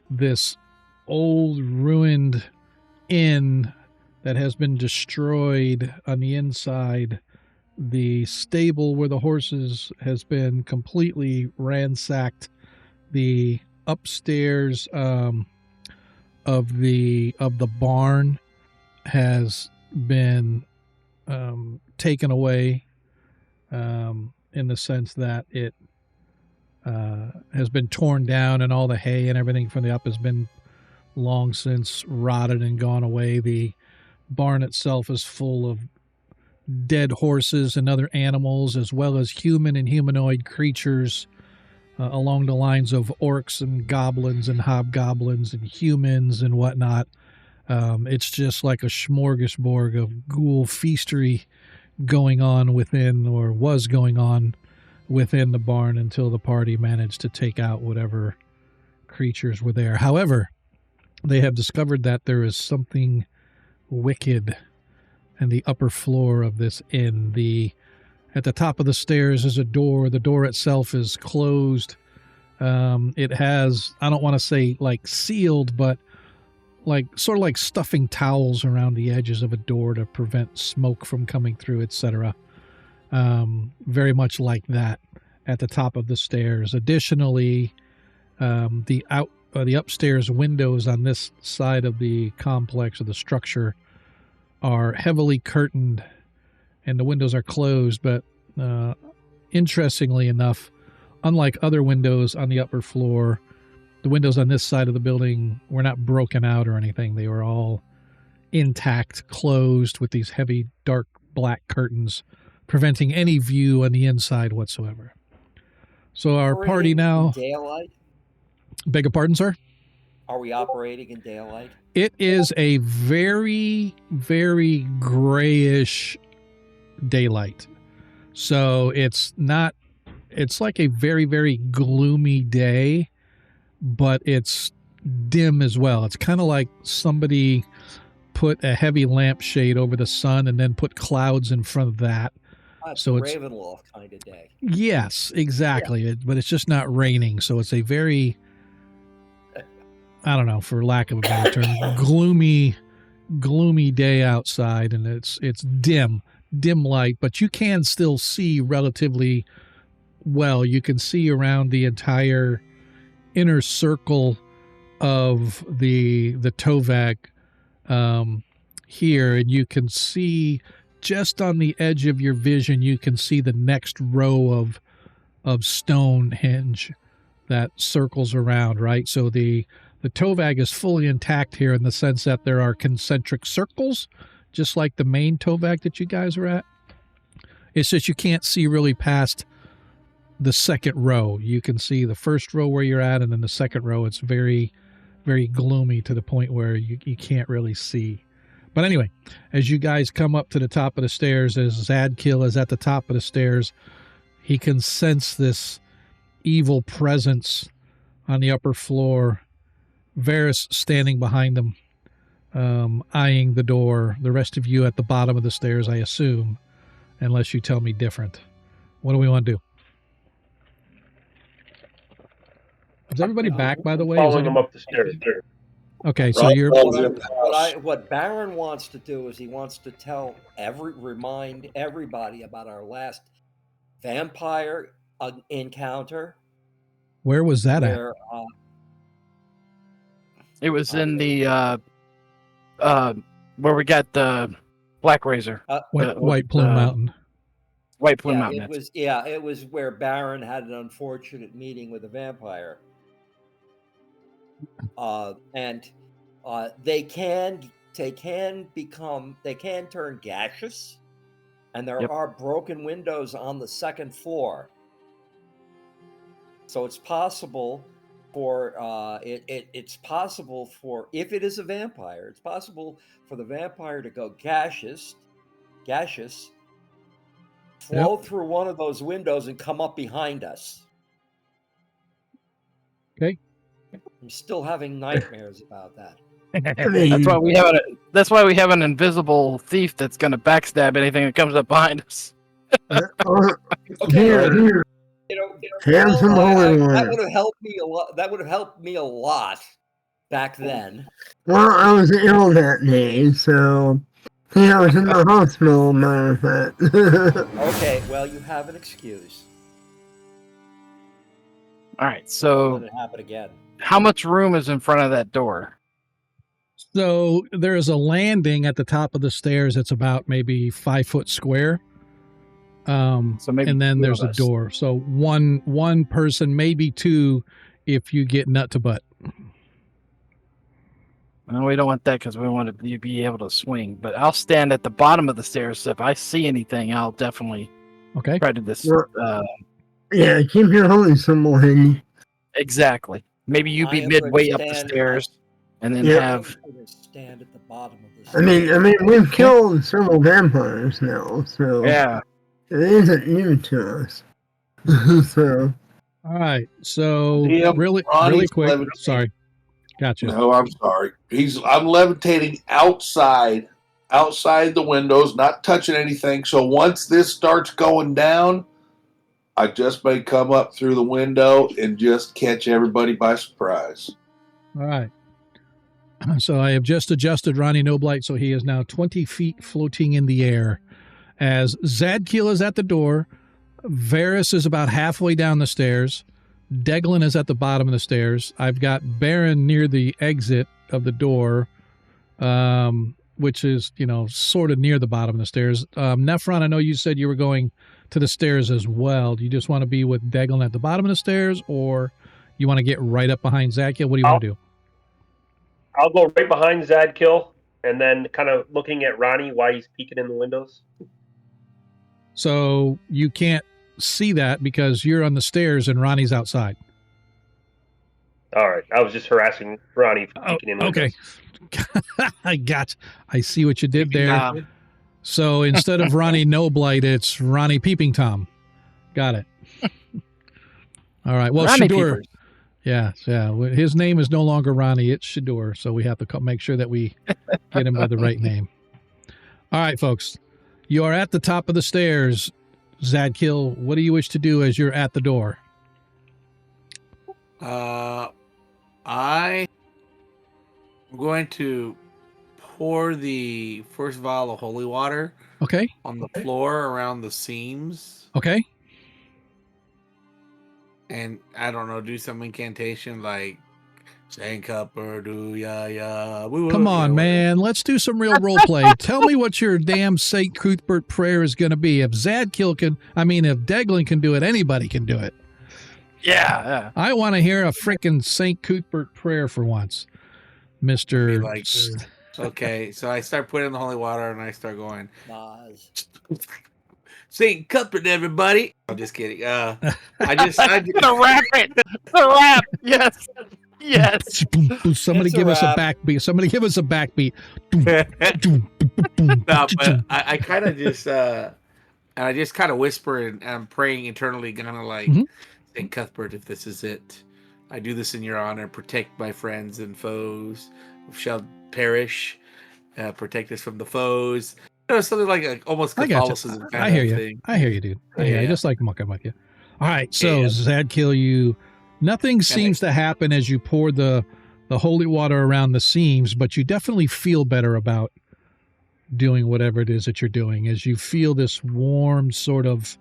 this old ruined inn that has been destroyed on the inside. The stable where the horses has been completely ransacked. The upstairs of the barn has been taken away, in the sense that it has been torn down, and all the hay and everything from the up has been long since rotted and gone away. The barn itself is full of dead horses and other animals, as well as human and humanoid creatures, along the lines of orcs and goblins and hobgoblins and humans and whatnot. It's just like a smorgasbord of ghoul feastery going on within, or was going on within the barn, until the party managed to take out whatever creatures were there. However, they have discovered that there is something wicked in the upper floor of this inn. At the top of the stairs is a door. The door itself is closed. It has, I don't want to say like sealed, but like sort of like stuffing towels around the edges of a door to prevent smoke from coming through, etc. Very much like that at the top of the stairs. Additionally, the upstairs windows on this side of the complex, or the structure, are heavily curtained, and the windows are closed. But interestingly enough, unlike other windows on the upper floor, the windows on this side of the building were not broken out or anything. They were all intact, closed, with these heavy, dark black curtains preventing any view on the inside whatsoever. So our party now... Daylight? Beg your pardon, sir? Are we operating in daylight? It is a very, very grayish daylight. So it's like a very, very gloomy day, but it's dim as well. It's kind of like somebody put a heavy lampshade over the sun and then put clouds in front of that. It's so a it's Ravenloft kind of day. Yes, exactly. But it's just not raining, so it's a very, I don't know, for lack of a better term, gloomy day outside, and it's dim light, but you can still see relatively well. You can see around the entire inner circle of the Tovag here, and you can see just on the edge of your vision, you can see the next row of Stonehenge that circles around, right? So the Tovag is fully intact here in the sense that there are concentric circles, just like the main Tovag that you guys are at. It's just you can't see really past the second row. You can see the first row where you're at, and then the second row, it's very, very gloomy to the point where you can't really see. But anyway, as you guys come up to the top of the stairs, as Zadkiel is at the top of the stairs, he can sense this evil presence on the upper floor. Varys standing behind him, eyeing the door. The rest of you at the bottom of the stairs, I assume, unless you tell me different. What do we want to do? Is everybody back, by the way? Following him up the stairs. Okay, so you're... What Baron wants to do is he wants to remind everybody about our last vampire encounter. Where was that at? It was in the where we got the Black Razor. White Plume Mountain. White Plume Mountain. It was where Baron had an unfortunate meeting with a vampire. And they can turn gaseous, and there are broken windows on the second floor. So it's possible for it's possible for, if it is a vampire, it's possible for the vampire to go gaseous, flow through one of those windows and come up behind us. Okay. I'm still having nightmares about that. That's why we have an invisible thief that's going to backstab anything that comes up behind us. Here. That would have helped me a lot. That would have helped me a lot back then. Well, I was ill that day, so I was in the hospital, matter of fact. Okay, well, you have an excuse. All right, so let it happen again. How much room is in front of that door? So there is a landing at the top of the stairs. It's about maybe 5 foot square. So maybe, and then there's a door. So one person, maybe two, if you get nut to butt. Well, we don't want that because we want to be able to swing. But I'll stand at the bottom of the stairs. So if I see anything, I'll definitely try to this. Yeah, keep your holy symbol handy. Exactly. Maybe you be midway up the stairs, and then have. Stand at the bottom of the stairs. I mean, we've killed several vampires now, so yeah, it isn't new to us. So, all right. So really quick. Sorry, gotcha. No, I'm sorry. I'm levitating outside the windows, not touching anything. So once this starts going down, I just may come up through the window and just catch everybody by surprise. All right. So I have just adjusted Ronnie Noblight, so he is now 20 feet floating in the air. As Zadkiel is at the door, Varys is about halfway down the stairs, Deglin is at the bottom of the stairs. I've got Baron near the exit of the door, which is, sort of near the bottom of the stairs. Nephron, I know you said you were going to the stairs as well. Do you just want to be with Deglin at the bottom of the stairs, or you want to get right up behind Zadkiel? What do you want to do? I'll go right behind Zadkiel and then kind of looking at Ronnie while he's peeking in the windows. So you can't see that because you're on the stairs and Ronnie's outside. All right. I was just harassing Ronnie for peeking in. Okay. I see what you did there. So instead of Ronnie No Blight, it's Ronnie Peeping Tom. Got it. All right. Well, Ronnie Shador. Peepers. Yeah. His name is no longer Ronnie. It's Shador. So we have to make sure that we get him by the right name. All right, folks. You are at the top of the stairs. Zadkill, what do you wish to do as you're at the door? I'm going to pour the first vial of holy water. Okay. On the floor around the seams. Okay. And I don't know, do some incantation like Saint Cupper, do ya. Come on, man. Let's do some real role play. Tell me what your damn St. Cuthbert prayer is going to be. If Zadkill if Deglin can do it, anybody can do it. Yeah. I want to hear a freaking St. Cuthbert prayer for once, Mr. Okay, so I start putting in the holy water and I start going, Maz. St. Cuthbert, everybody. I'm just kidding. I just the rap it. The rap. Yes. Somebody give us a backbeat. No, but I kind of just and I just kind of whisper and I'm praying internally, kind of like, St. Cuthbert, if this is it, I do this in your honor. Protect my friends and foes shall perish. Protect us from the foes. Something like almost Catholicism. I hear you. I hear you, dude. I just like mucking with you. All right, so Zadkill, nothing seems to happen as you pour the holy water around the seams, but you definitely feel better about doing whatever it is that you're doing, as you feel this warm sort of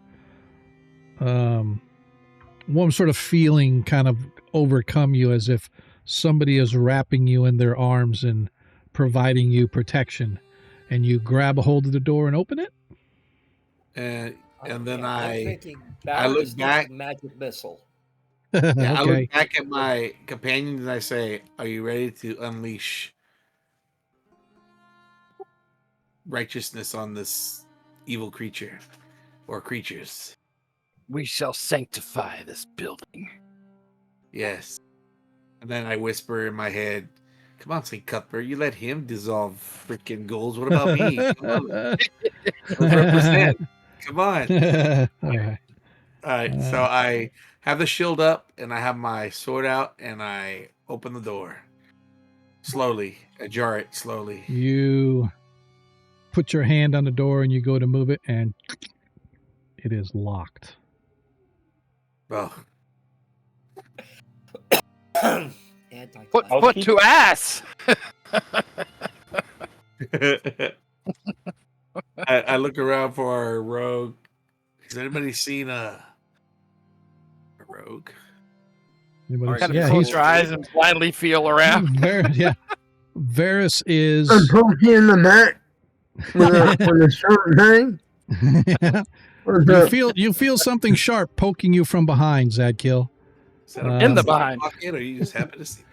feeling kind of overcome you, as if somebody is wrapping you in their arms and providing you protection. And you grab a hold of the door and open it? And then I look back. Magic missile. I look back at my companions and I say, are you ready to unleash righteousness on this evil creature or creatures? We shall sanctify this building. Yes. And then I whisper in my head, come on, St. Cuthbert, you let him dissolve freaking goals. What about me? Come on. Represent. Come on. All right. So I have the shield up and I have my sword out and I open the door. Slowly. Ajar it slowly. You put your hand on the door and you go to move it and it is locked. Oh. Foot to ass. I look around for our rogue. Has anybody seen a rogue? Close your eyes and blindly feel around. Varys is. I'm poking in the back with a short thing. You feel something sharp poking you from behind, Zadkill. In the behind. Or you just happen to see them?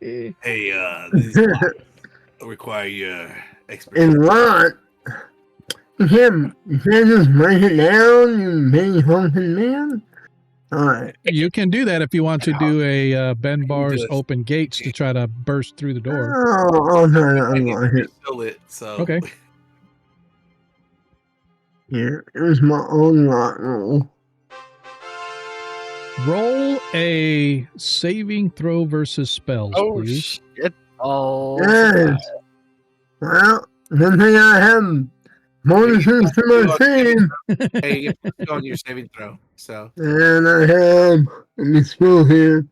Hey, this require your expertise. And what? You can't just break it down and be something, man? All right. You can do that if you want to do a Ben Bar's open gates to try to burst through the door. Oh, no. Still it, so. Okay. Here, here's my own lock roll. Roll a saving throw versus spells, please. Shit. Oh. Yes. Well, good thing I have bonuses to my team. Hey, you get on your saving throw. So. And I have the skill here.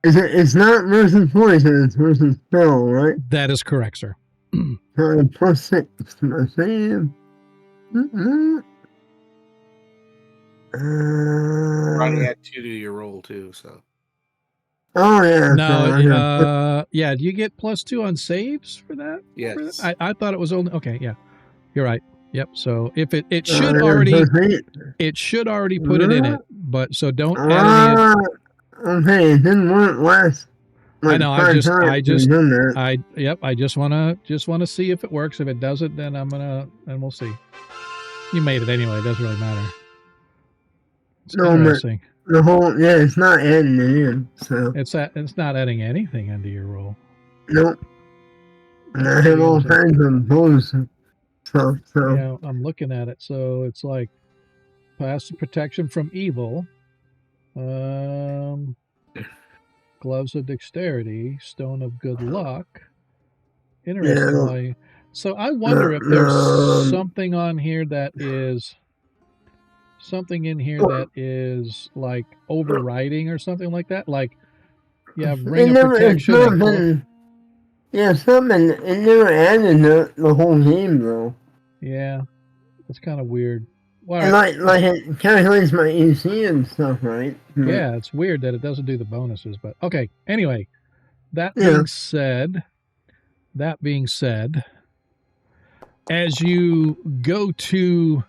It's not versus poison, it's versus spell, right? That is correct, sir. Plus 6 to my save. Ronnie had 2 to your roll too, so. Oh yeah. No, yeah. Do you get +2 on saves for that? Yes. I thought it was only yeah. You're right. Yep. So if it should already put it in it, but so don't add any. Okay, it didn't work last. I know. I just want to see if it works. If it doesn't, then then we'll see. You made it anyway. It doesn't really matter. It's interesting. The whole, yeah, it's not adding it in, so. It's not adding anything into your roll. Nope. And I have all kinds of those stuff, so. Yeah, I'm looking at it. So it's like passive protection from evil, gloves of dexterity, stone of good luck. Interestingly. Yeah. So I wonder if there's something on here that is something in here that is like overriding or something like that. Like, yeah, ring of protection. Yeah, something. It never added the whole game, though. Yeah, it's kind of weird. And like it calculates my AC and stuff, right? Yeah, it's weird that it doesn't do the bonuses, but okay. Anyway, that being said, as you go to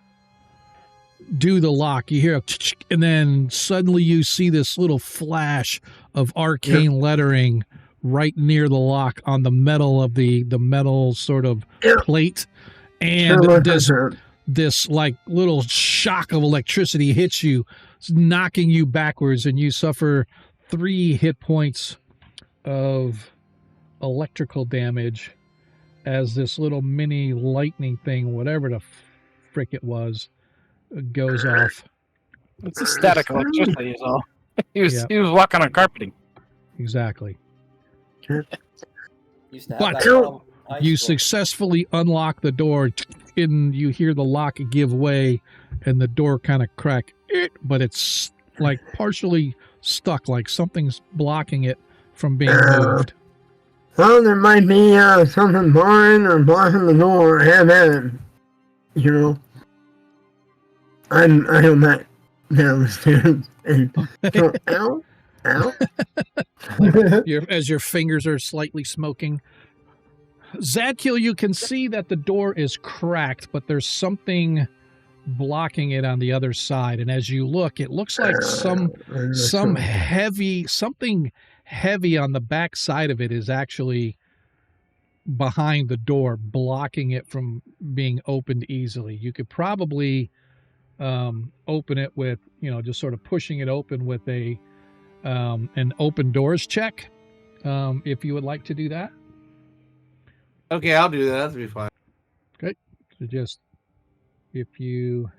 do the lock, you hear a and then suddenly you see this little flash of arcane lettering right near the lock on the metal of the metal sort of plate, and this like little shock of electricity hits you, knocking you backwards, and you suffer 3 hit points of electrical damage as this little mini lightning thing, whatever the frick it was, goes off. It's a static electricity is all. He was walking on carpeting. Exactly. But you successfully unlock the door, and you hear the lock give way, and the door kind of crack, but it's like partially stuck, like something's blocking it from being moved. Well, there might be something barring or blocking the door. Have at it. You know, I am not downstairs and so, ow. As your fingers are slightly smoking. Zadkiel, you can see that the door is cracked, but there's something blocking it on the other side. And as you look, it looks like something heavy on the back side of it is actually behind the door, blocking it from being opened easily. You could probably open it with, just sort of pushing it open with an open doors check, if you would like to do that. Okay, I'll do that. That'll be fine. Okay. So just, if you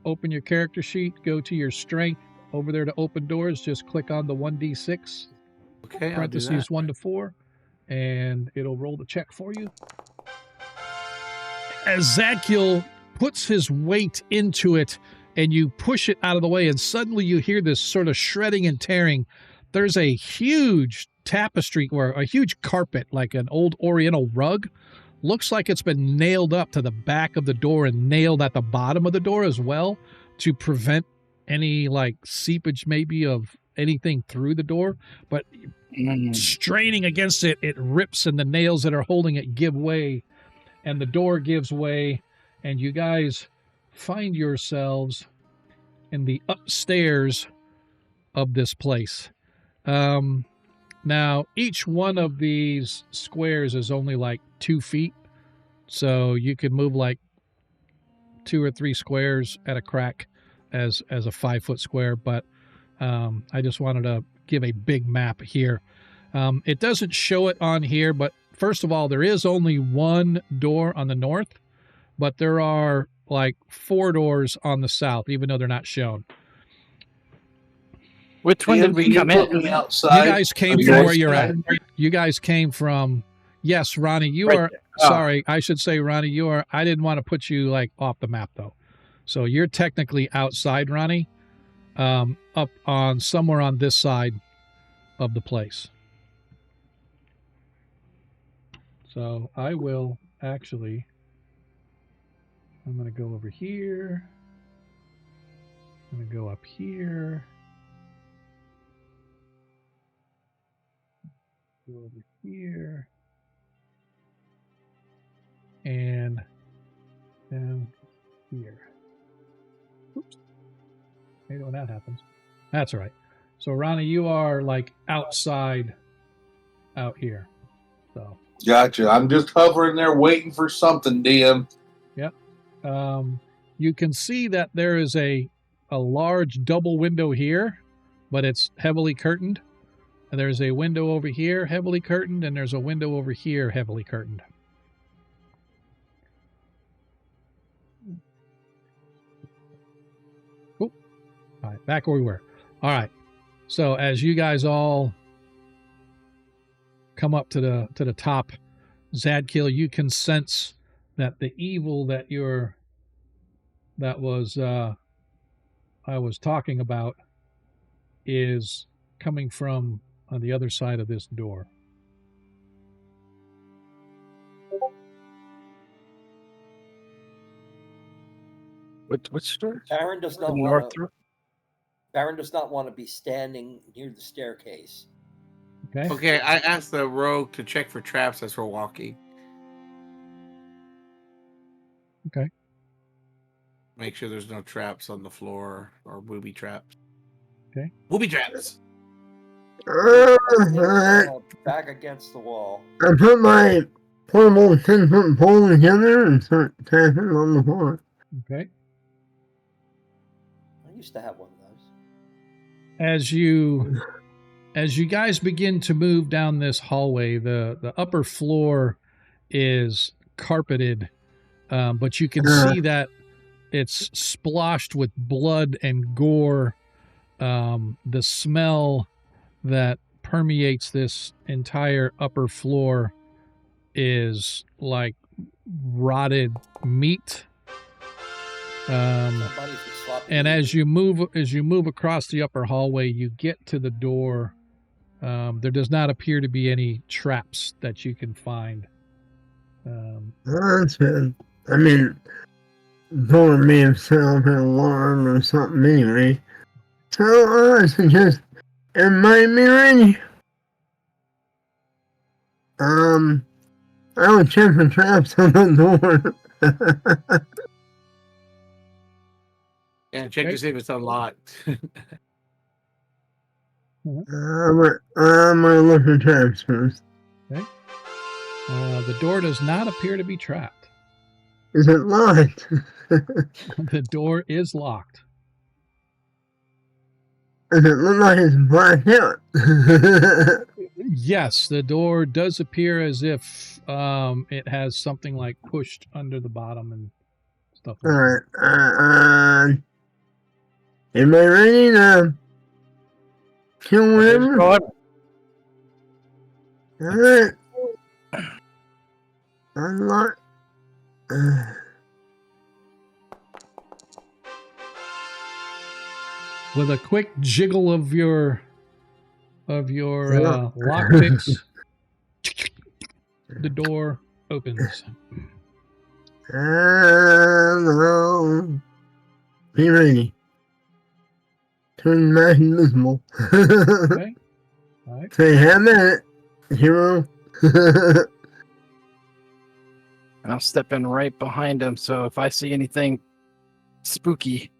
open your character sheet, go to your strength over there to open doors, just click on the 1d6, okay, parentheses 1 to 4, and it'll roll the check for you. As Zadkiel puts his weight into it and you push it out of the way, and suddenly you hear this sort of shredding and tearing. There's a huge tapestry or a huge carpet, like an old Oriental rug. Looks like it's been nailed up to the back of the door and nailed at the bottom of the door as well to prevent any like seepage maybe of anything through the door. But straining against it, it rips, and the nails that are holding it give way, and the door gives way, and you guys find yourselves in the upstairs of this place. Now, each one of these squares is only like 2 feet, so you could move like 2 or 3 squares at a crack as a 5-foot square, but I just wanted to give a big map here. It doesn't show it on here, but first of all, there is only 1 door on the north, but there are like 4 doors on the south, even though they're not shown. Which one did we come in? Outside. You guys came from where you're at. You guys came from. Yes, Ronnie, you are. Sorry, I should say, Ronnie, you are. I didn't want to put you like off the map though. So you're technically outside, Ronnie, up on somewhere on this side of the place. So I will actually. I'm going to go over here. I'm going to go up here. Go over here. And down here. Oops. I hate when that happens. That's all right. So, Ronnie, you are like outside out here. So. Gotcha. I'm just hovering there waiting for something, DM. Yep. You can see that there is a a large double window here, but it's heavily curtained. And there's a window over here, heavily curtained, and there's a window over here, heavily curtained. Cool. All right, back where we were. All right. So as you guys all come up to the top, Zadkiel, you can sense that the evil that I was talking about is coming from on the other side of this door. Which door? Baron does not want to. Baron does not want to be standing near the staircase. Okay. Okay, I asked the rogue to check for traps as we're walking. Okay. Make sure there's no traps on the floor or booby traps. Okay. Booby traps. Back against the wall. I put my portable 10-foot pole together and start tapping on the floor. Okay. I used to have one of those. As you guys begin to move down this hallway, the upper floor is carpeted, but you can see that it's splotched with blood and gore. The smell that permeates this entire upper floor is like rotted meat. And as you move across the upper hallway, you get to the door. There does not appear to be any traps that you can find. That's good. I mean, door may have set off an alarm or something anyway. So I suggest it might be ready. I'll check the traps on the door. Yeah, check to see if it's unlocked. I'm gonna look for traps first. Okay. The door does not appear to be trapped. Is it locked? The door is locked. Does it look like it's blacked out? Yes, the door does appear as if it has something like pushed under the bottom and stuff like that. Alright, am I ready to kill whatever? Alright. Unlock. With a quick jiggle of your lockpicks, the door opens. Be ready. Turn back invisible. Okay. All right. Say, have that, hero. I'll step in right behind him, so if I see anything spooky,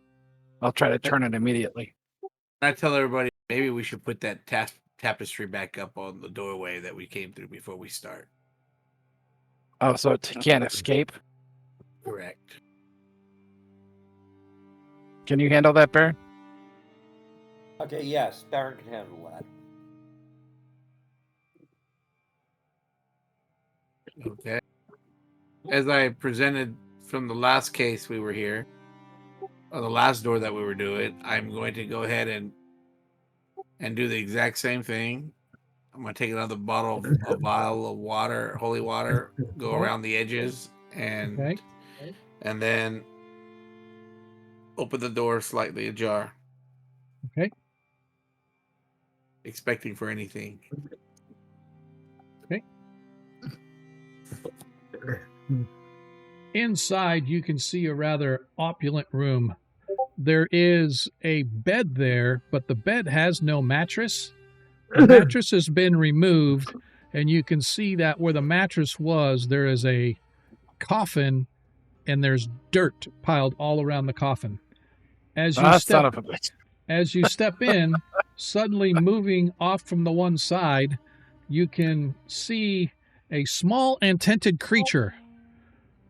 I'll try to turn it immediately. I tell everybody maybe we should put that tapestry back up on the doorway that we came through before we start. Oh, so it can't escape? Correct. Can you handle that, Baron? Okay, yes, Baron can handle that. Okay. As I presented from the last case we were here, or the last door that we were doing, I'm going to go ahead and do the exact same thing. I'm going to take another bottle, a vial of water, holy water, go around the edges, and then open the door slightly ajar. Okay. Expecting for anything. Okay. Inside, you can see a rather opulent room. There is a bed there, but the bed has no mattress. The mattress has been removed, and you can see that where the mattress was, there is a coffin, and there's dirt piled all around the coffin. As you step in, suddenly moving off from the one side, you can see a small and-tinted creature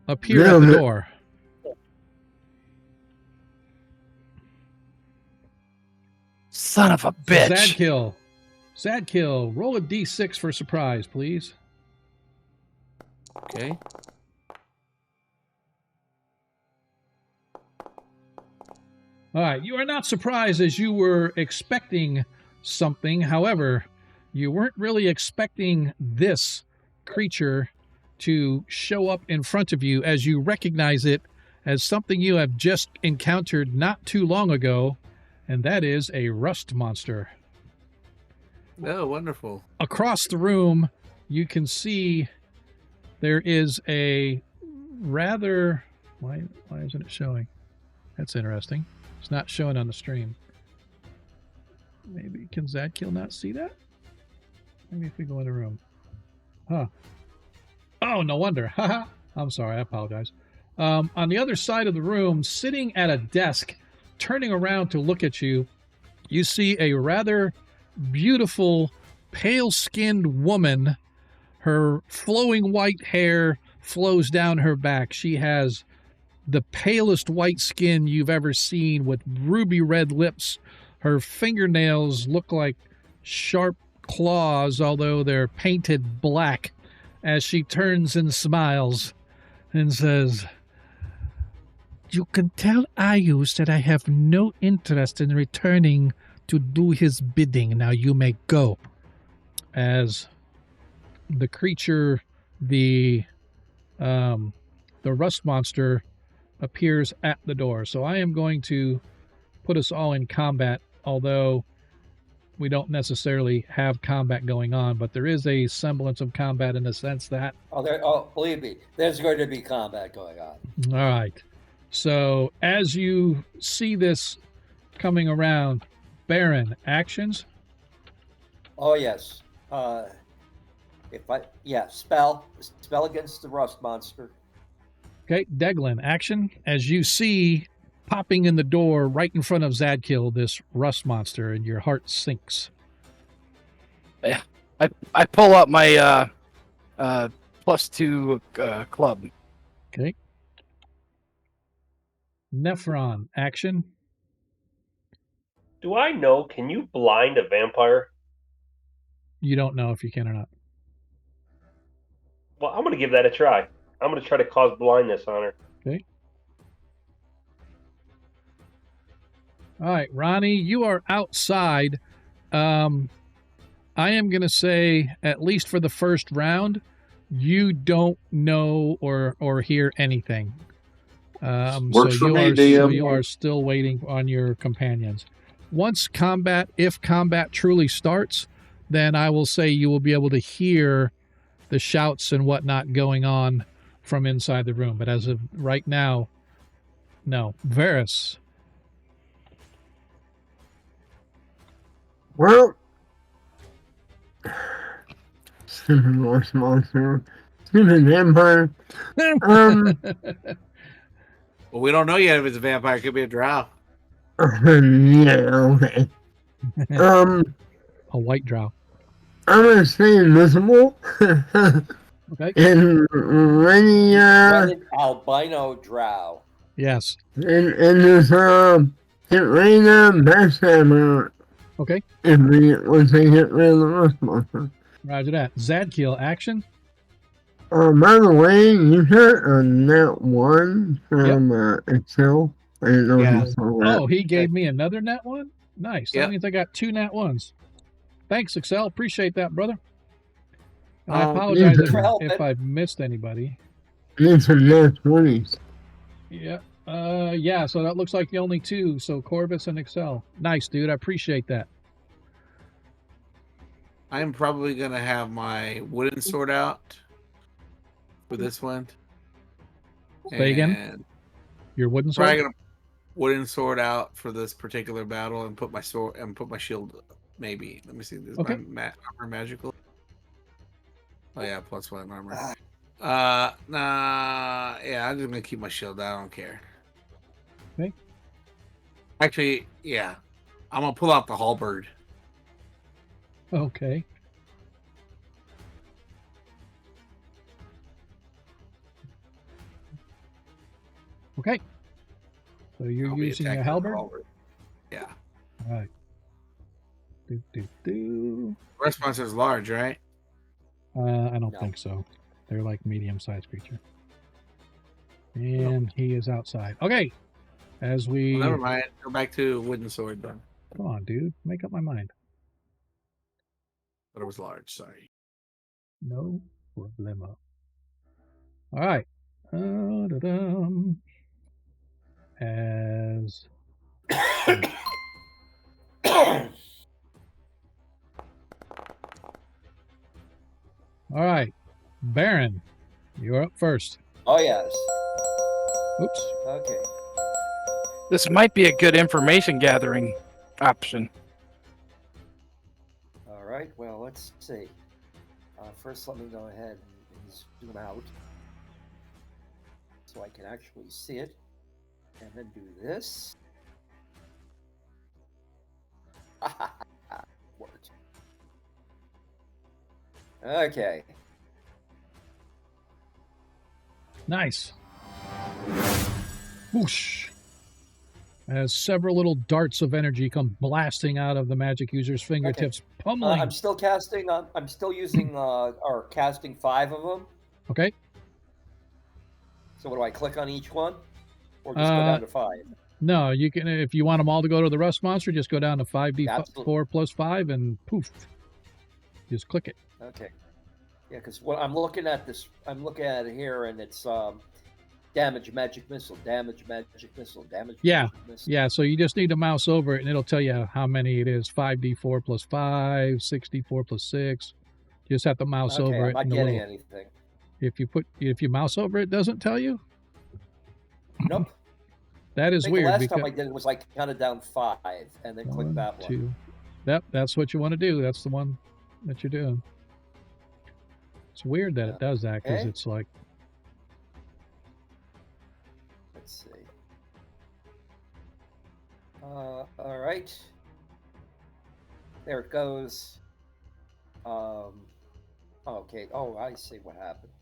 appear at the door. Son of a bitch. Zadkill, roll a d6 for surprise, please. Okay. All right, you are not surprised as you were expecting something. However, you weren't really expecting this creature to show up in front of you as you recognize it as something you have just encountered not too long ago, and that is a rust monster. Oh, wonderful. Across the room, you can see there is a rather... Why isn't it showing? That's interesting. It's not showing on the stream. Maybe, can Zadkill not see that? Maybe if we go in the room. Huh. Oh, no wonder. Haha. I'm sorry. I apologize. On the other side of the room, sitting at a desk, turning around to look at you, you see a rather beautiful, pale-skinned woman. Her flowing white hair flows down her back. She has the palest white skin you've ever seen with ruby red lips. Her fingernails look like sharp claws, although they're painted black, as she turns and smiles and says, "You can tell Ayus that I have no interest in returning to do his bidding. Now you may go." As the creature, the rust monster, appears at the door. So I am going to put us all in combat, although we don't necessarily have combat going on, but there is a semblance of combat in the sense that... believe me, there's going to be combat going on. All right. So as you see this coming around, Baron, actions? Oh, yes. Spell against the rust monster. Okay, Deglin, action as you see popping in the door right in front of Zadkill, this rust monster, and your heart sinks. Yeah, I pull up my +2 club. Okay. Nephron, action. Do I know? Can you blind a vampire? You don't know if you can or not. Well, I'm going to give that a try. I'm going to try to cause blindness on her. Okay. All right, Ronnie, you are outside. I am going to say, at least for the first round, you don't know or hear anything. Works for me, DM. So you are still waiting on your companions. Once if combat truly starts, then I will say you will be able to hear the shouts and whatnot going on from inside the room. But as of right now, no. Varys. Well, stupid rust monster, stupid vampire. Well, we don't know yet if it's a vampire. It could be a drow. Yeah, okay. A white drow. I'm gonna stay invisible. Okay. And ready, albino drow. Yes. And there's get ready to backstab her. Okay. Once they get rid of the rust monster. Roger that. Zadkill, action. By the way, you got a nat 1 from Excel. I didn't know if you saw that. Oh, he gave me another nat 1? Nice. Yep. That means I got 2 nat 1s. Thanks, Excel. Appreciate that, brother. And I apologize if I've missed anybody. Need some nat 20s. Yeah. Yeah, so that looks like the only 2. So Corvus and Excel. Nice, dude. I appreciate that. I'm probably going to have my wooden sword out for this one. Say again? Your wooden sword? Probably going to wooden sword out for this particular battle and put my sword and put my shield. Maybe. Let me see. This okay. My armor magical. Oh yeah, +1 armor. Nah. Yeah, I'm just gonna keep my shield. I don't care. Okay. Actually, yeah, I'm gonna pull out the halberd. Okay. Okay. So you're using a halberd? Yeah. All right. Rust monster's large, right? I don't No. think so. They're like medium-sized creature. And he is outside. Okay. As we... Well, never mind. Go back to wooden sword then. Come on, dude. Make up my mind. But it was large, sorry. No problemo. All right. As... All right. Baron, you're up first. Oh, yes. Oops. Okay. This might be a good information gathering option. All right. Well, let's see. First, let me go ahead and zoom out so I can actually see it. And then do this. Worked. Okay. Nice. Whoosh. As several little darts of energy come blasting out of the magic user's fingertips, pummeling. I'm still casting. I'm still using or casting 5 of them. Okay. So what do I click on each one, or just go down to 5? No, you can. If you want them all to go to the rust monster, just go down to 5d4 plus 5, and poof, just click it. Okay. Yeah, because what I'm looking at it here, and it's damage magic missile, damage magic missile, damage. Magic missile. Yeah. So you just need to mouse over it, and it'll tell you how many it is: 5d4 plus 5, 6d4 plus 6. You just have to mouse over it. I'm not getting anything. If you mouse over it, doesn't tell you. Nope. That is weird. The last time I did it was like counted down 5 and then click that one. 2. That's what you want to do. That's the one that you're doing. It's weird that it does that because it's like. Let's see. All right. There it goes. Okay. Oh, I see what happened.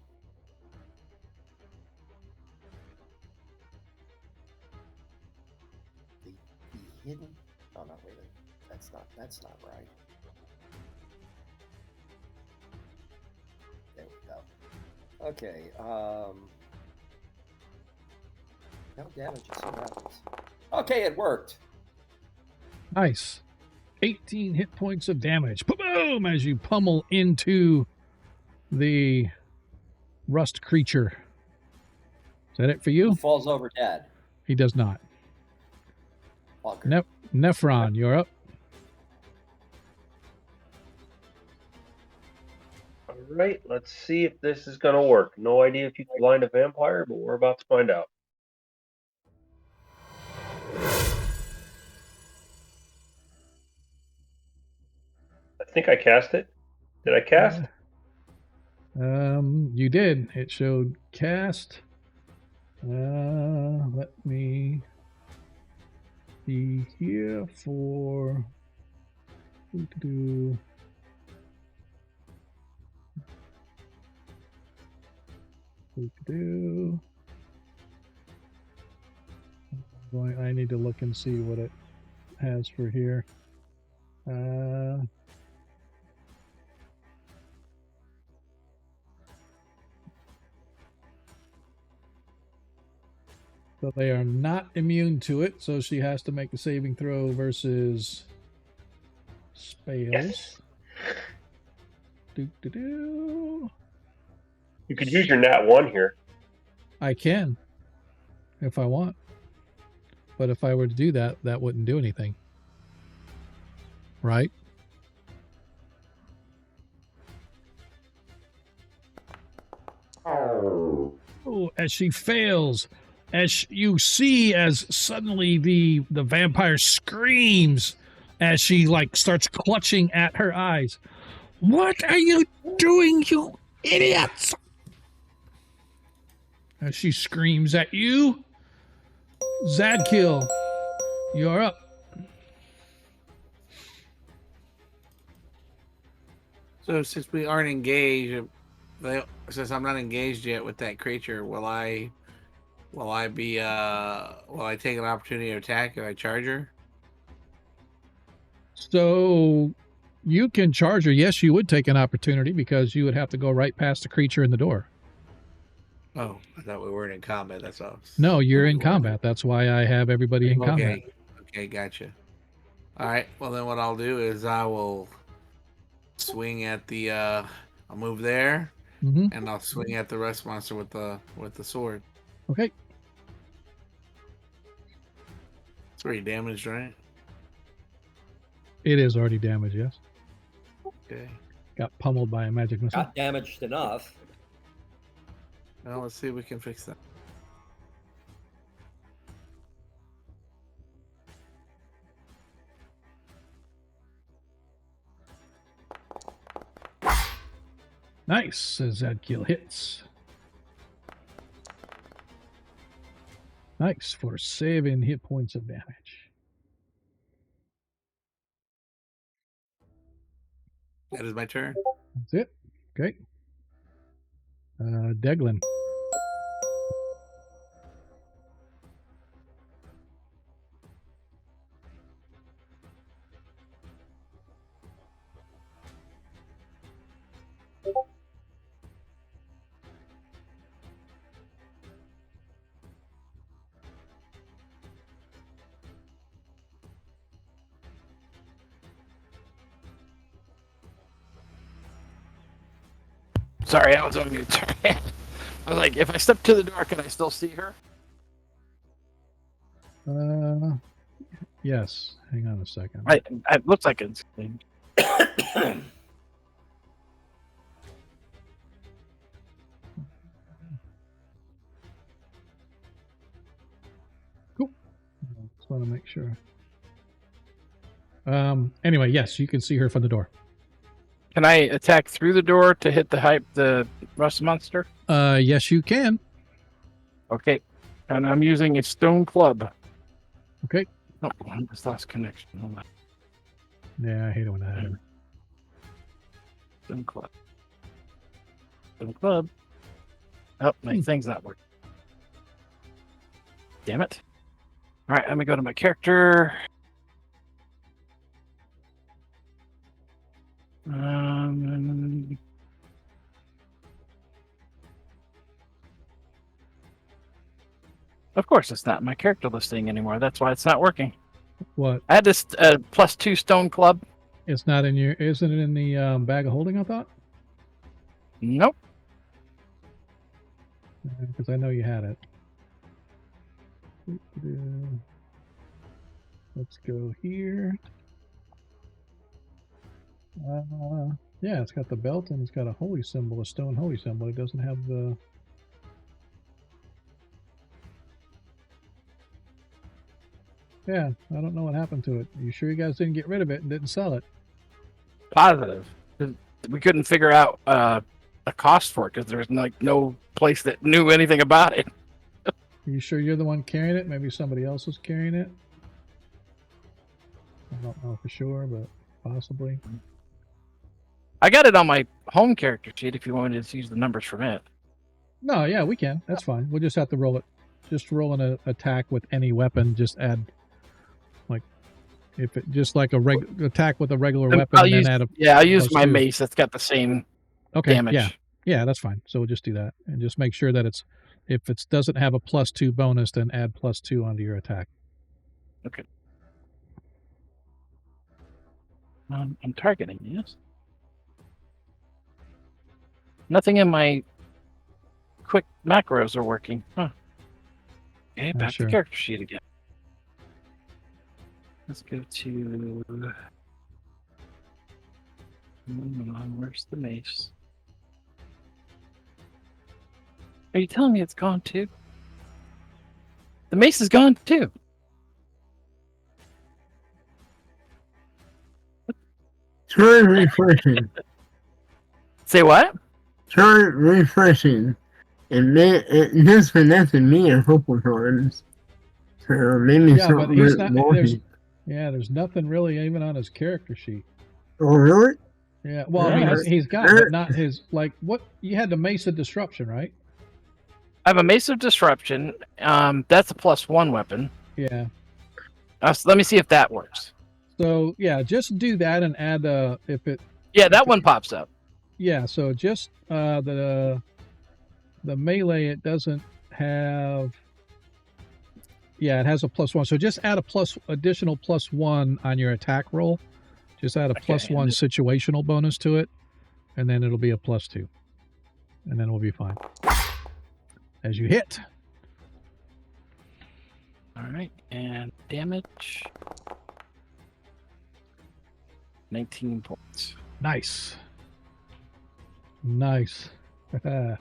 The hidden. Oh no! Wait a minute. That's not right. There we go. Okay. No damage. See what happens. Okay, it worked. Nice. 18 hit points of damage. Boom! As you pummel into the rust creature. Is that it for you? He falls over dead. He does not. Nephron, you're up. All right, let's see if this is going to work. No idea if you can blind a vampire, but we're about to find out. I think I cast it. Did I cast? You did. It showed cast. Let me be here for I need to look and see what it has for here. So they are not immune to it, so she has to make a saving throw versus spells. Yes. You could use your nat 1 here. I can, if I want. But if I were to do that, that wouldn't do anything. Right? Oh, as she fails, as you see, as suddenly the vampire screams as she starts clutching at her eyes. What are you doing, you idiots? As she screams at you. Zadkill, you're up. So since we aren't engaged, since I'm not engaged yet with that creature, will I take an opportunity to attack if I charge her? So you can charge her. Yes, you would take an opportunity because you would have to go right past the creature in the door. Oh, I thought we weren't in combat. That's all. No, you're in combat. That's why I have everybody in combat. Okay, gotcha. All right. Well, then what I'll do is I will swing at the. I'll move there, and I'll swing at the rest monster with the sword. Okay. It's already damaged, right? It is already damaged. Yes. Okay. Got pummeled by a magic missile. Got damaged enough. Well, let's see if we can fix that. Nice, as that kill hits. Nice for 7 hit points of damage. That is my turn. That's it. Okay. Deglin. Sorry, I was on mute. Sorry. I was like, if I step to the door, can I still see her? Yes. Hang on a second. It looks like it's. Cool. Just want to make sure. Anyway, yes, you can see her from the door. Can I attack through the door to hit the rust monster? Yes, you can. Okay. And I'm using a stone club. Okay. Oh, I just lost connection. Hold on. Yeah, I hate it when that happens. Stone club. Stone club. Oh, my thing's not working. Damn it. All right, let me go to my character. Of course, it's not my character listing anymore. That's why it's not working. What? I had this +2 stone club. It's not in your. Isn't it in the bag of holding? I thought. Nope. Because I know you had it. Let's go here. Yeah, it's got the belt and it's got a holy symbol, a stone holy symbol. It doesn't have the. Yeah, I don't know what happened to it. Are you sure you guys didn't get rid of it and didn't sell it? Positive. We couldn't figure out a cost for it because there's no place that knew anything about it. Are you sure you're the one carrying it? Maybe somebody else was carrying it? I don't know for sure, but possibly. I got it on my home character sheet if you wanted to use the numbers from it. No, yeah, we can. That's fine. We'll just have to roll it. Just roll an attack with any weapon. Just add, like, if it just like a attack with a regular weapon, and then add a. Yeah, I'll use my mace. That's got the same damage. Yeah, that's fine. So we'll just do that, and just make sure that it's, if it doesn't have a +2 bonus, then add +2 onto your attack. Okay. I'm targeting, yes. Nothing in my quick macros are working. Huh. Okay, back to character sheet again. Let's go to... Where's the mace? Are you telling me it's gone too? The mace is gone too. Try refreshing. Say what? Try refreshing. And it disconnected me a couple times. So maybe there's nothing really even on his character sheet. Oh, really? Yeah, well, I mean, he's got, but not his, like, what, you had the Mace of Disruption, right? I have a Mace of Disruption. That's a +1 weapon. Yeah. So let me see if that works. So yeah, just do that and add if it. Yeah, that one pops up. Yeah, so just the melee, it doesn't have. Yeah, it has a +1. So just add a additional +1 on your attack roll. Just add a +1 situational bonus to it, and then it'll be a +2, and then we'll be fine. As you hit. All right, and damage. 19 points. Nice. Nice. All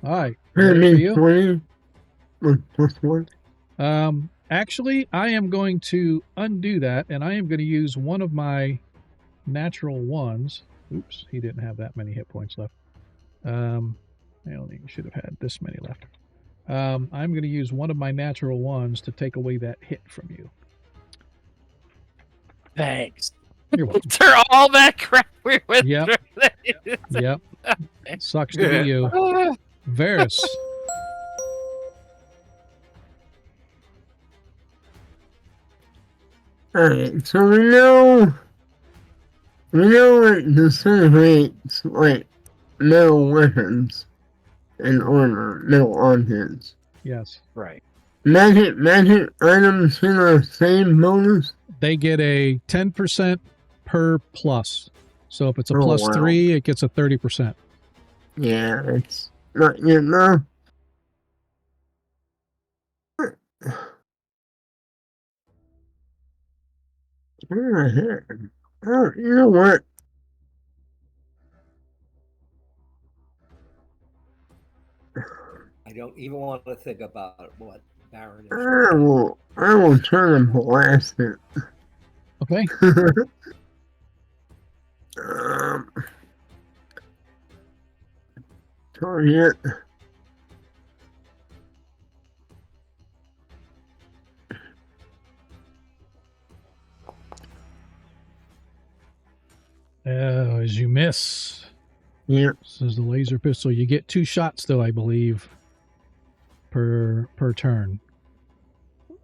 right. +1. Actually, I am going to undo that, and I am going to use one of my natural ones. Oops, he didn't have that many hit points left. I only should have had this many left. I'm going to use one of my natural ones to take away that hit from you. Thanks. You're welcome. After all that crap we went through. Yep. Sucks to be you. Varys. Alright, so we know it disintegrates, like, metal weapons in order, metal objects. Yes. Right. Magic items get the same bonus? They get a 10% per plus. So if it's a +3, it gets a 30%. Yeah, it's not yet enough. Where the heck? Oh, you know what? I don't even want to think about what Baron is. I will turn and blast it. Okay. Target. As you miss. Yep. This is the laser pistol. You get 2 shots, though, I believe, per turn.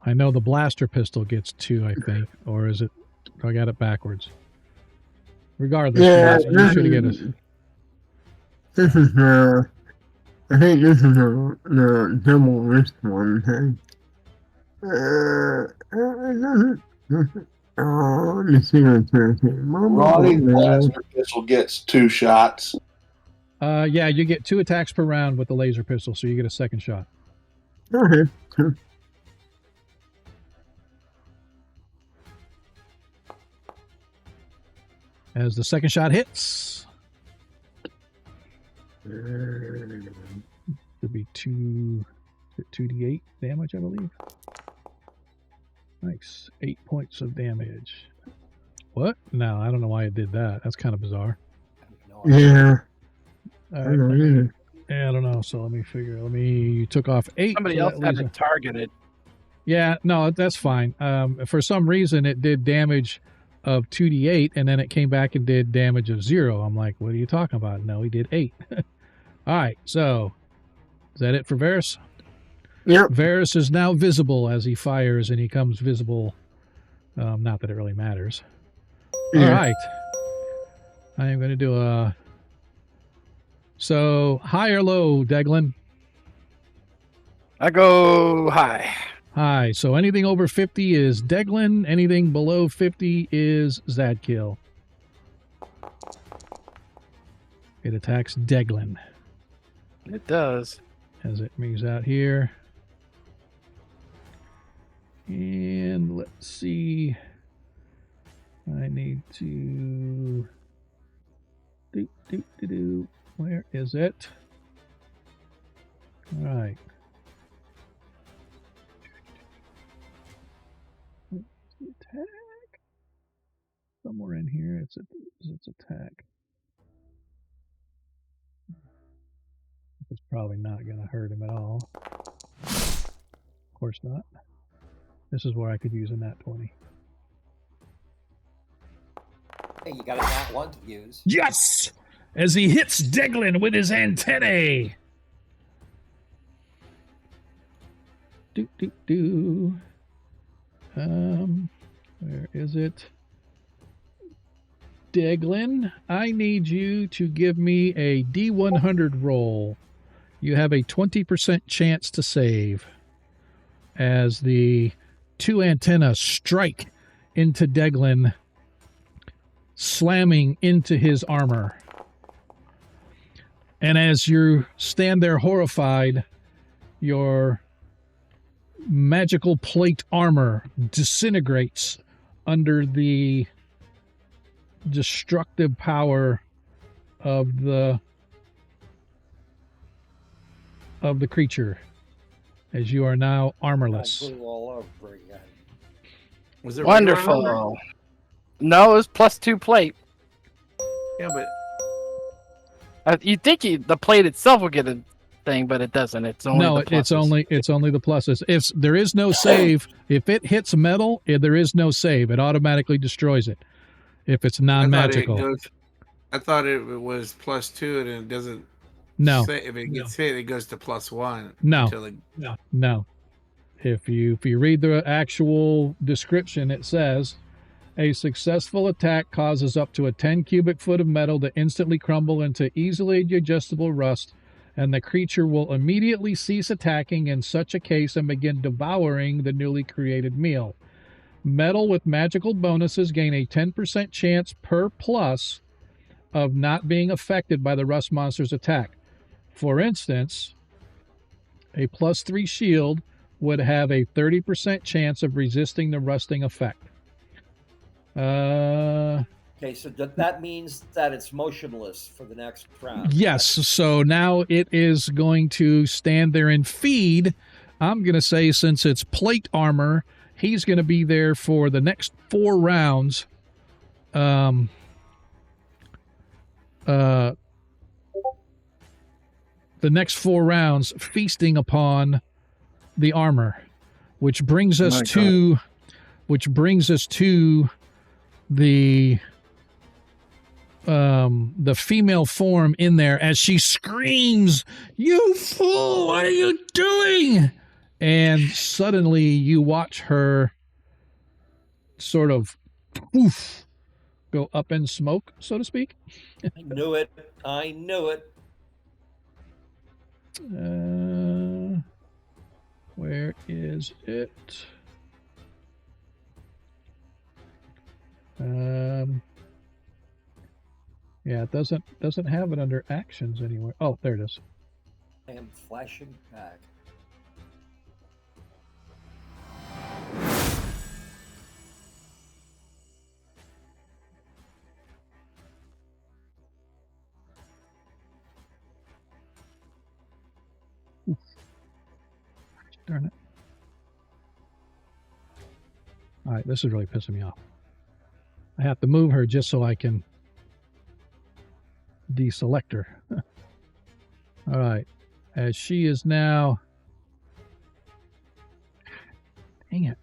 I know the blaster pistol gets 2, I think. Or is it? I got it backwards. Regardless, yeah, you should get it. This is I think this is the double wrist one thing. Let me see what's there. Ronnie blaster pistol gets 2 shots. Yeah, you get 2 attacks per round with the laser pistol, so you get a second shot. Okay. As the second shot hits, could be 2d8 damage, I believe. Nice. 8 points of damage. What? No, I don't know why it did that. That's kind of bizarre. Yeah. I don't know. So let me figure. You took off 8. Somebody else had it targeted. Yeah, no, that's fine. For some reason, it did damage of 2d8, and then it came back and did damage of 0. I'm like, what are you talking about? No, he did 8. All right, so is that it for Varys? Yep. Varys is now visible as he fires, and he comes visible. Not that it really matters. Yeah. All right. I am going to do a... So, high or low, Deglin? I go high. High. So anything over 50 is Deglin. Anything below 50 is Zadkill. It attacks Deglin. It does. As it moves out here. And let's see. I need to... Where is it? All right. Attack. Somewhere in here, it's attack. It's probably not going to hurt him at all. Of course not. This is where I could use a nat 20. Hey, you got a nat 1 to use. Yes! As he hits Deglin with his antennae. Where is it? Deglin, I need you to give me a D100 roll. You have a 20% chance to save as the two antennas strike into Deglin, slamming into his armor. And as you stand there horrified, your magical plate armor disintegrates under the destructive power of the creature, as you are now armorless. All over again. Was it Wonderful. No, it was +2 plate. Yeah, but You'd think the plate itself would get a thing, but it doesn't. It's only the pluses. it's only the pluses. If there is no save, if it hits metal, there is no save. It automatically destroys it. If it's non-magical. I thought it was +2, and it doesn't. No. Say, if it gets hit, it goes to +1. No. No. If you read the actual description, it says a successful attack causes up to a 10 cubic foot of metal to instantly crumble into easily digestible rust, and the creature will immediately cease attacking in such a case and begin devouring the newly created meal. Metal with magical bonuses gain a 10% chance per plus of not being affected by the rust monster's attack. For instance, a +3 shield would have a 30% chance of resisting the rusting effect. Okay, so that means that it's motionless for the next round. Yes, so now it is going to stand there and feed. I'm going to say, since it's plate armor, he's going to be there for the next 4 rounds. The next 4 rounds feasting upon the armor, which brings us to the female form in there as she screams, "You fool, what are you doing?" And suddenly you watch her sort of poof, go up in smoke, so to speak. I knew it. Where is it? Yeah, it doesn't have it under actions anywhere. Oh, there it is. I am flashing back. Darn it. All right, this is really pissing me off. I have to move her just so I can deselect her. All right, as she is now... Dang it.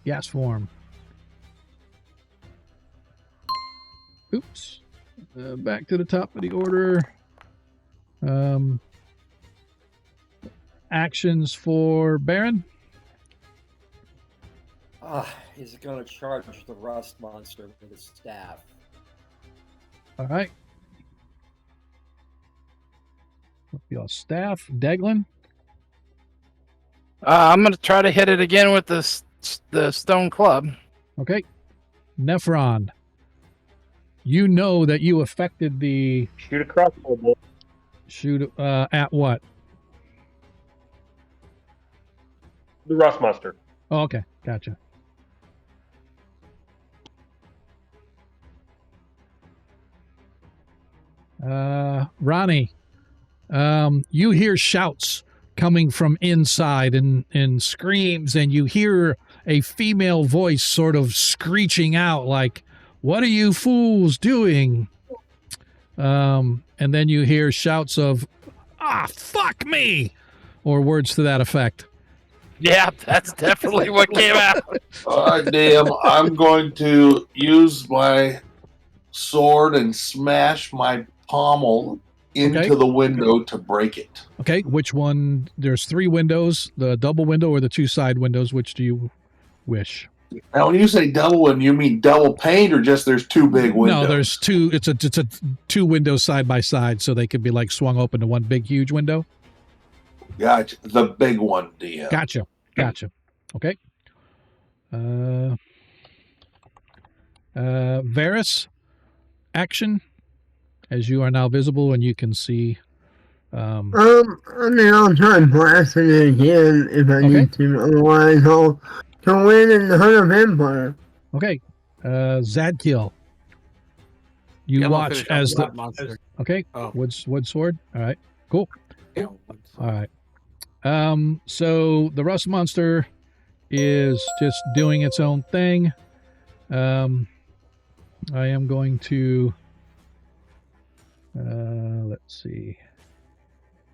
Gas form. Oops. Back to the top of the order. Actions for Baron. He's going to charge the rust monster with his staff. All right. Your staff, Deglin. I'm going to try to hit it again with the stone club. Okay. Nephron. You know that you affected the... Shoot a crossbow bolt. Shoot at what? The rust monster. Oh, okay. Gotcha. Ronnie, you hear shouts coming from inside and screams, and you hear a female voice sort of screeching out like, "What are you fools doing?" And then you hear shouts of, "Ah, fuck me," or words to that effect. Yeah, that's definitely what came out. Damn, I'm going to use my sword and smash my pommel into the window to break it. Okay, which one? There's 3 windows, the double window or the 2 side windows. Which do you wish? Now, when you say double window, you mean double pane or just there's two big windows? No, there's two. It's a two windows side by side, so they could be like swung open to one big huge window. Gotcha. The big one, DM. Gotcha. Okay. Varus, action, as you are now visible and you can see. I mean, I'll try blasting it again if I need to. Otherwise, I'll win in the Hunt of Empire. Okay. Zadkiel. You watch as the monster. Okay. Oh. Wood sword. All right. Cool. Yeah. All right. So the rust monster is just doing its own thing. I am going to let's see.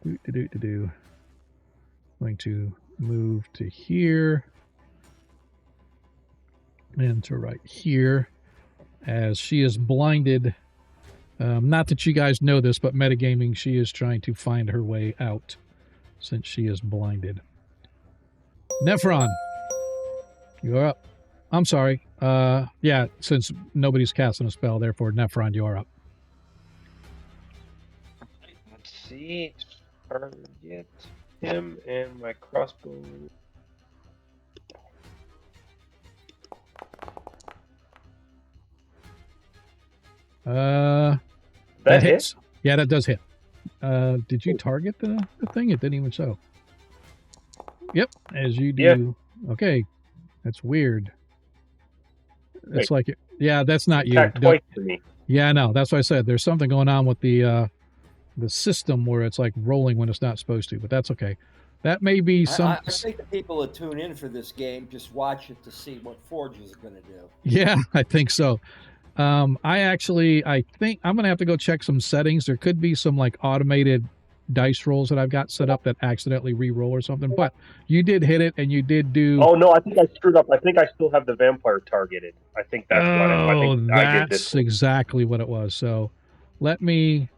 Going to move to here and to right here as she is blinded. Not that you guys know this, but metagaming, she is trying to find her way out since she is blinded. Nephron, you're up. I'm sorry. Yeah, since nobody's casting a spell, therefore Nephron, you're up. Let's see. Target him and my crossbow. That hits. Yeah, that does hit. Did you target the thing? It didn't even show. Yep, as you do. Yeah. Okay, that's weird. It's like, yeah, that's not you. Twice to me. Yeah, I know. That's what I said. There's something going on with the system where it's like rolling when it's not supposed to, but that's okay. That may be some. I think the people that tune in for this game just watch it to see what Forge is going to do. Yeah, I think so. I think I'm going to have to go check some settings. There could be some like automated dice rolls that I've got set up that accidentally re-roll or something, but you did hit it and you did do. Oh no, I think I screwed up. I think I still have the vampire targeted. I think that's what I did this. That's exactly what it was. So I'm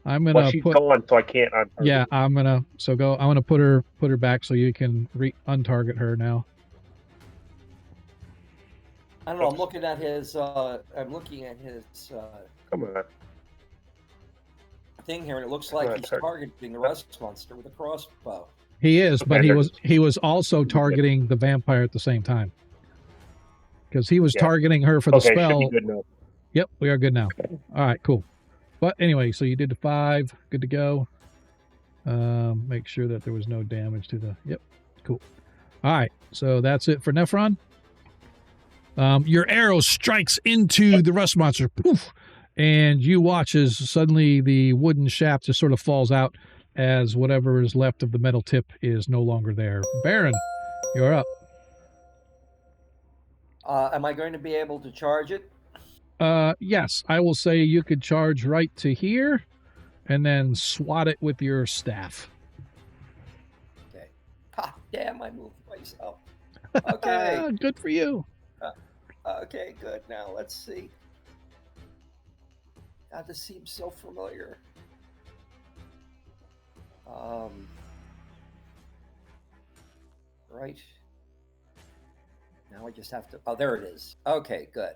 gonna well, she's gone, so I can't untarget. Yeah, I'm gonna put her back so you can untarget her now. I don't know. I'm looking at his. Come on. Thing here, and it looks like he's targeting the rust monster with a crossbow. He is, but he was also targeting the vampire at the same time because he was targeting her for the spell. Should be good now. Yep, we are good now. All right, cool. But anyway, so you did the 5, good to go. Make sure that there was no damage to the. Yep, cool. All right, so that's it for Nephron. Your arrow strikes into the rust monster. Poof. And you watch as suddenly the wooden shaft just sort of falls out as whatever is left of the metal tip is no longer there. Baron, you're up. Am I going to be able to charge it? Yes, I will say you could charge right to here and then swat it with your staff. Okay. Ha, damn, I moved myself. Okay. Good for you. Okay, good. Now let's see. God, this seems so familiar. Right. Now I just have to. Oh, there it is. Okay, good.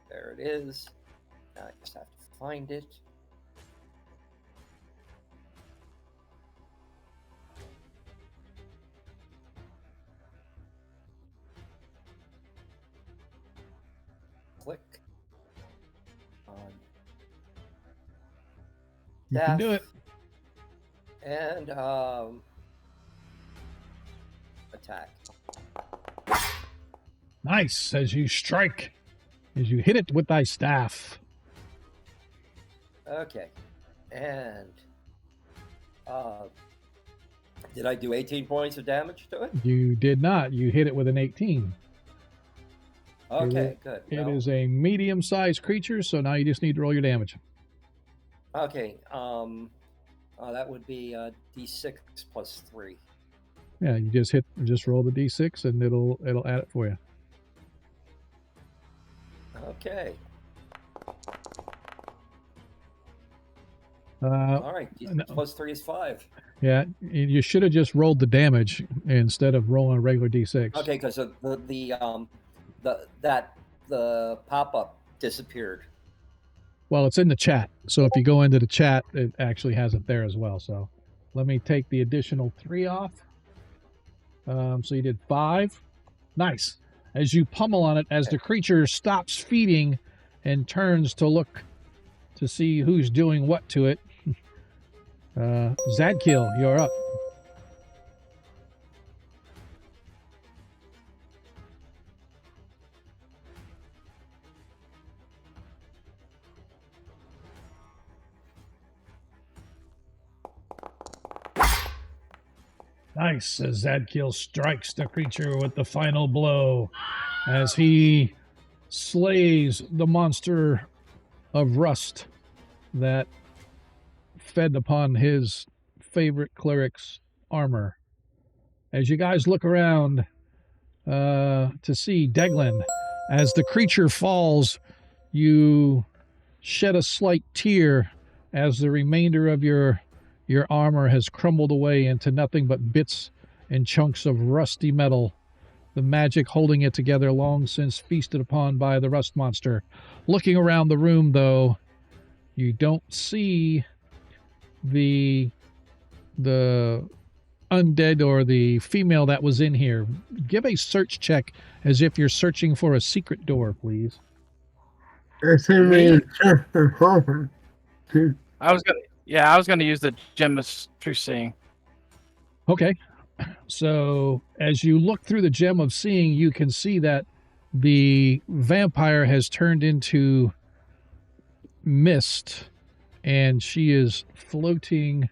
There it is. Now I just have to find it. Click. You can do it. And attack. Nice, as you strike, as you hit it with thy staff. Okay. And did I do 18 points of damage to it? You did not. You hit it with an 18. Okay, good. It is a medium-sized creature, so now you just need to roll your damage. Okay, that would be D6 plus 3. Yeah, you just roll the D6 and it'll add it for you. Okay. All right, plus 3 is 5. Yeah, you should have just rolled the damage instead of rolling a regular d6. Okay, because the pop-up disappeared. Well, it's in the chat. So if you go into the chat, it actually has it there as well. So let me take the additional 3 off. So you did 5. Nice. As you pummel on it, as the creature stops feeding and turns to look to see who's doing what to it. Zadkiel, you're up. Nice, as Zadkiel strikes the creature with the final blow as he slays the monster of rust that fed upon his favorite cleric's armor. As you guys look around to see Deglin, as the creature falls, you shed a slight tear as the remainder of your armor has crumbled away into nothing but bits and chunks of rusty metal, the magic holding it together long since feasted upon by the rust monster. Looking around the room, though, you don't see the undead or the female that was in here. Give a search check as if you're searching for a secret door, please. I was gonna use the gem of true seeing. Okay. So as you look through the gem of seeing, you can see that the vampire has turned into mist, and she is floating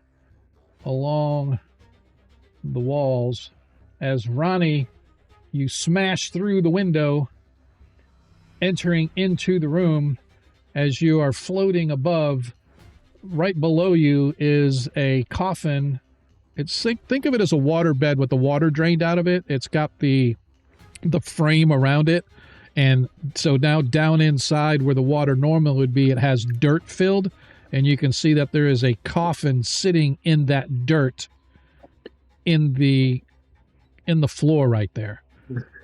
along the walls. As Ronnie, you smash through the window, entering into the room. As you are floating above, right below you is a coffin. Think of it as a water bed with the water drained out of it. It's got the frame around it, and so now down inside where the water normally would be, it has dirt filled, and you can see that there is a coffin sitting in that dirt in the floor right there.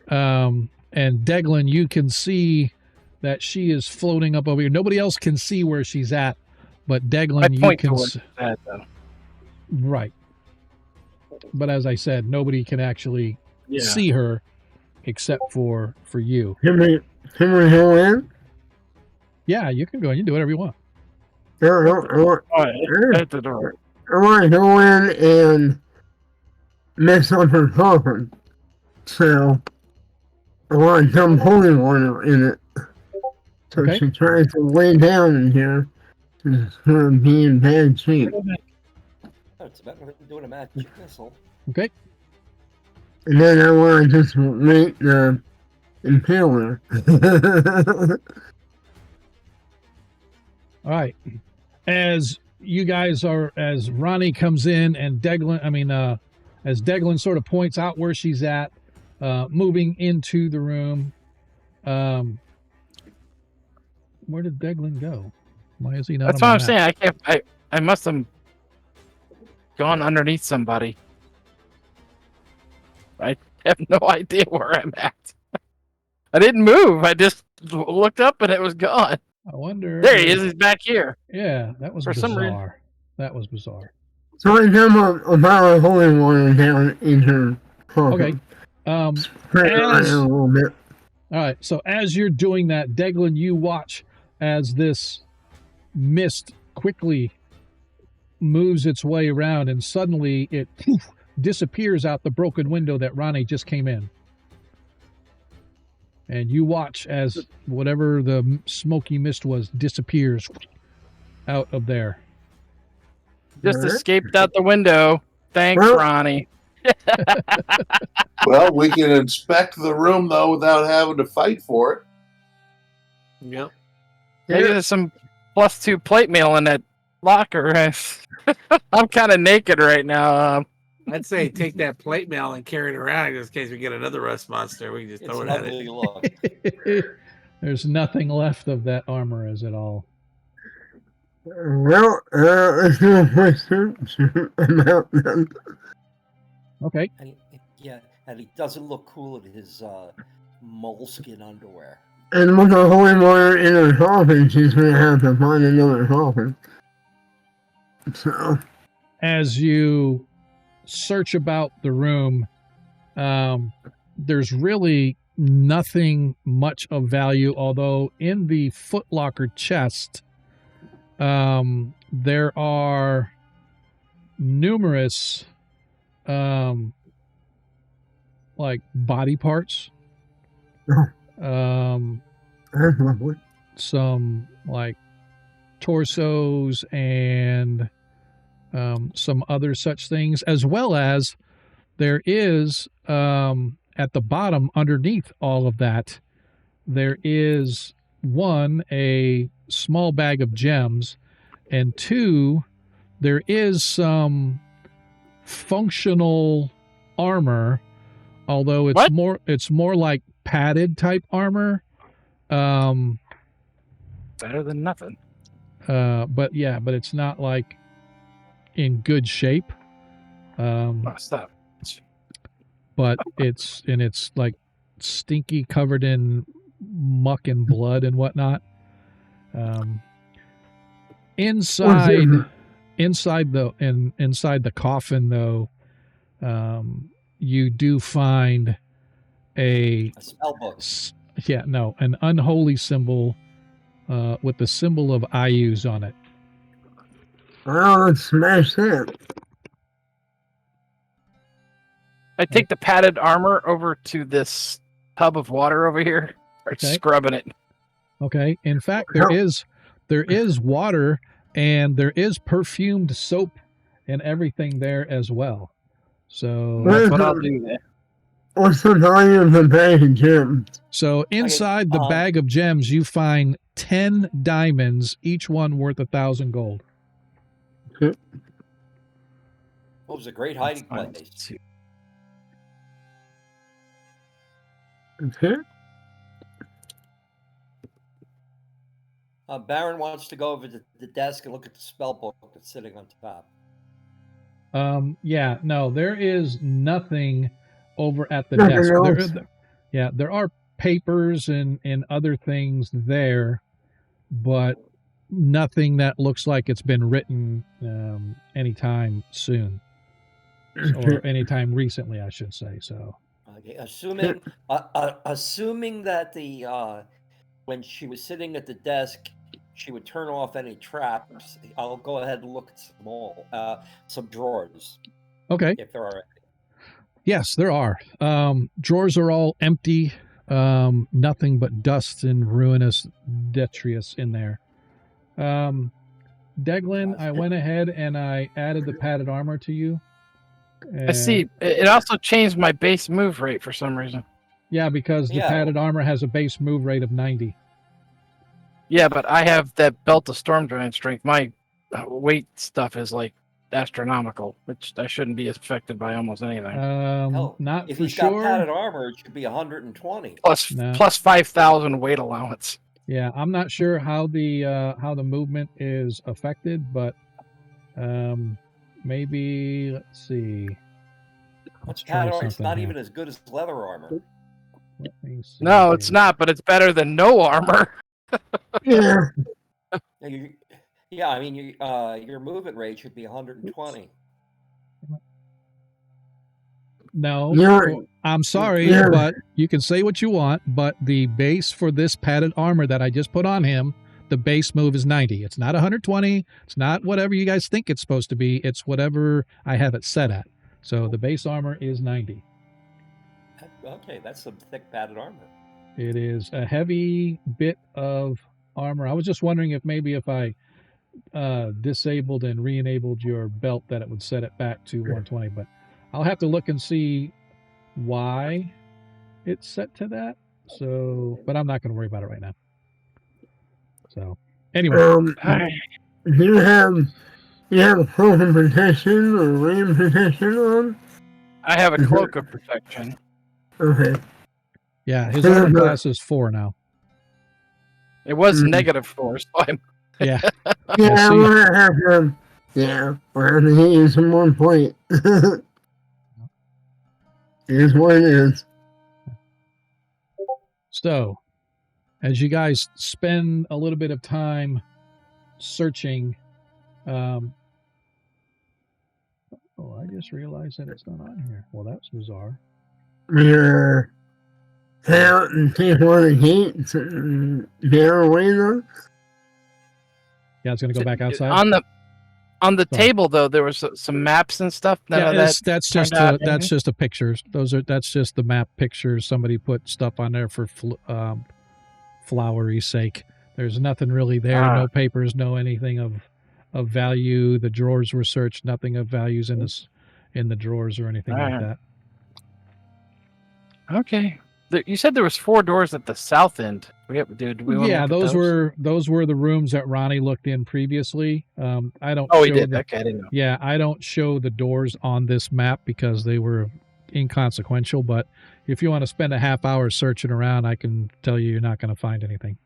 And Deglin, you can see that she is floating up over here. Nobody else can see where she's at, but Deglin, you can see. Right. But as I said, nobody can actually see her except for you. Can we go in? Yeah, you can go in. You can do whatever you want. At the door. I want to go in and mess up her coffin. So I want some holy water in it. So Okay. she tries to lay down in here. It's going to be in bad shape. Oh, it's about doing a magic missile. Okay. And then I want to just make the impaler. All right. As you guys as Ronnie comes in and Deglin, as Deglin sort of points out where she's at, moving into the room. Where did Deglin go? Why is he not? That's what I'm saying. I must have gone underneath somebody. I have no idea where I'm at. I didn't move. I just looked up and it was gone. I wonder. There he is. He's back here. Yeah, that was bizarre. That was bizarre. So I have a bottle of holy water down in her coffin. Okay. Spread it around a little bit. All right. So as you're doing that, Deglin, you watch as this mist quickly moves its way around, and suddenly it disappears out the broken window that Ronnie just came in. And you watch as whatever the smoky mist was disappears out of there. Just escaped out the window. Thanks, Ronnie. Well, we can inspect the room, though, without having to fight for it. Yep. Maybe there's some +2 plate mail in that locker. I'm kind of naked right now. I'd say take that plate mail and carry it around just in case we get another rust monster. We can just throw it at it. Look. There's nothing left of that armor, is it all? Well, it's no question about them. Okay. And and he doesn't look cool in his moleskin underwear. And with the holy water in her coffin, she's going to have to find another coffin. So, as you search about the room, there's really nothing much of value, although in the footlocker chest, there are numerous like body parts. Some like torsos and some other such things, as well as there is at the bottom underneath all of that, there is one, a small bag of gems, and two, there is some functional armor, although it's more like padded type armor. Better than nothing. But it's not like in good shape. Stop. But it's like stinky, covered in muck and blood and whatnot. Inside the coffin, though, you do find a spell book. An unholy symbol with the symbol of Ayus on it. Well, let's smash that. I take the padded armor over to this tub of water over here. Start scrubbing it. Okay. In fact, there is water and there is perfumed soap and everything there as well. So that's what I'll do there. What's the value of the bag of gems? So inside the bag of gems, you find 10 diamonds, each one worth 1,000 gold. It was a great hiding place. Okay. Baron wants to go over to the desk and look at the spell book that's sitting on top. There is nothing over at the desk. There are papers and other things there, but nothing that looks like it's been written anytime soon or anytime recently, I should say. So, okay, assuming that the when she was sitting at the desk, she would turn off any traps. I'll go ahead and look at some drawers. Okay. If there are any. Yes, there are. Drawers are all empty. Nothing but dust and ruinous detritus in there. Deglin, I went ahead and I added the padded armor to you. I see. It also changed my base move rate for some reason. Yeah, because the padded armor has a base move rate of 90. Yeah, but I have that belt of storm giant strength. My weight stuff is like astronomical, which I shouldn't be affected by almost anything. Not if for he's sure. Got padded armor, it should be 120 plus 5,000 weight allowance. Yeah, I'm not sure how the movement is affected, but maybe let's see. Padded armor is not even as good as leather armor. No, it's not, but it's better than no armor. Yeah. I mean, your movement rate should be 120. No, I'm sorry, but you can say what you want, but the base for this padded armor that I just put on him, the base move is 90. It's not 120. It's not whatever you guys think it's supposed to be. It's whatever I have it set at. So the base armor is 90. Okay, that's some thick padded armor. It is a heavy bit of armor. I was just wondering if maybe if I disabled and re-enabled your belt that it would set it back to 120, but I'll have to look and see why it's set to that. So, but I'm not going to worry about it right now. So, anyway, you have a cloak of protection or rain protection on? I have a cloak of protection. Okay. Yeah, his armor class is 4 now. It was -4, so Yeah. Yeah, we're gonna have to. Yeah, we're gonna get you some more plate. Here's what it is. So, as you guys spend a little bit of time searching, oh, I just realized that it's not on here. Well, that's bizarre. We're out and take one of the gates and bear away though. Yeah, it's going to go back outside. On the table though, there was some maps and stuff. That's just a pictures. That's just the map pictures. Somebody put stuff on there for flowery sake. There's nothing really there. No papers. No anything of value. The drawers were searched. Nothing of values in the drawers or anything like that. Okay. You said there was 4 doors at the south end. Those were the rooms that Ronnie looked in previously. I don't. Oh, he did. Okay, I didn't know. Yeah, I don't show the doors on this map because they were inconsequential. But if you want to spend a half hour searching around, I can tell you're not going to find anything.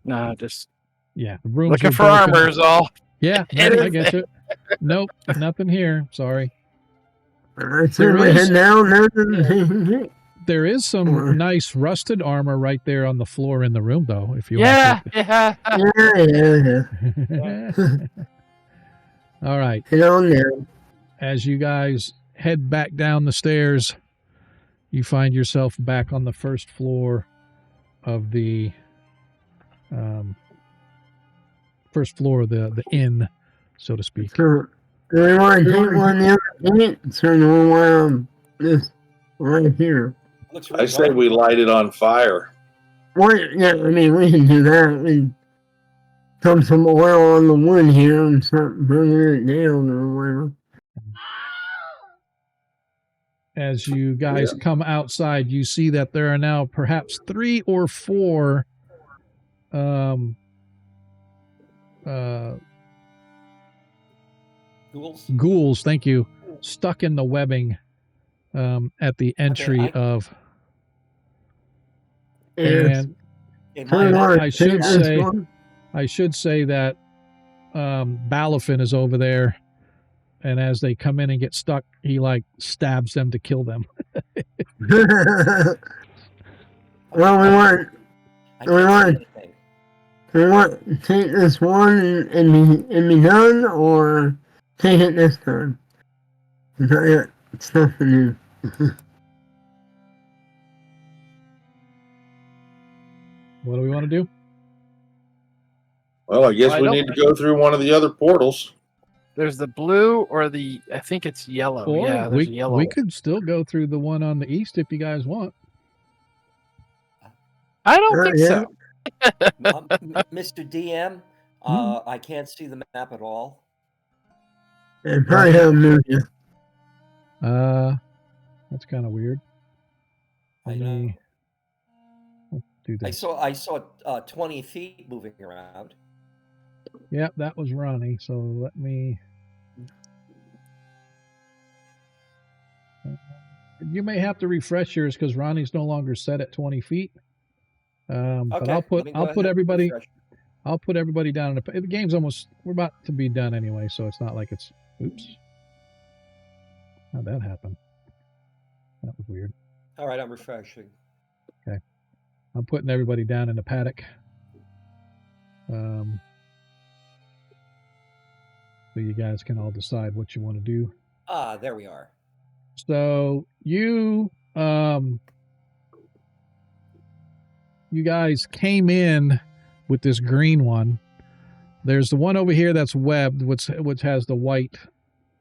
No, just the rooms looking for armor is all. Yeah, I get it. Nope, nothing here. Sorry. There is some nice rusted armor right there on the floor in the room, though. If you want to. All right. As you guys head back down the stairs, you find yourself back on the first floor of the inn, so to speak. So, do we want to take one the other gate? So this right here. I say we light it on fire. Yeah, I mean, we can do that. We dump some oil on the wood here and start burning it down or whatever. As you guys come outside, you see that there are now perhaps 3 or 4 ghouls, thank you, stuck in the webbing at the entry of. And I should say that Balafin is over there, and as they come in and get stuck, he stabs them to kill them. Well, we want to take this one and be done, or take it this time. It's nothing new. What do we want to do? Well, I guess we need to go through one of the other portals. There's the blue or I think it's yellow. Or there's yellow. We could still go through the one on the east if you guys want. I don't think so. Mr. DM, I can't see the map at all. It probably haven't moved yet. That's kind of weird. I know. Do this. I saw 20 feet moving around. Yeah, that was Ronnie. So let me. You may have to refresh yours because Ronnie's no longer set at 20 feet. But I'll put everybody down. The game's we're about to be done anyway, so it's not like it's. Oops. How'd that happen? That was weird. All right, I'm refreshing. Okay. I'm putting everybody down in the paddock. So you guys can all decide what you want to do. There we are. So you guys came in with this green one. There's the one over here that's webbed, which has the white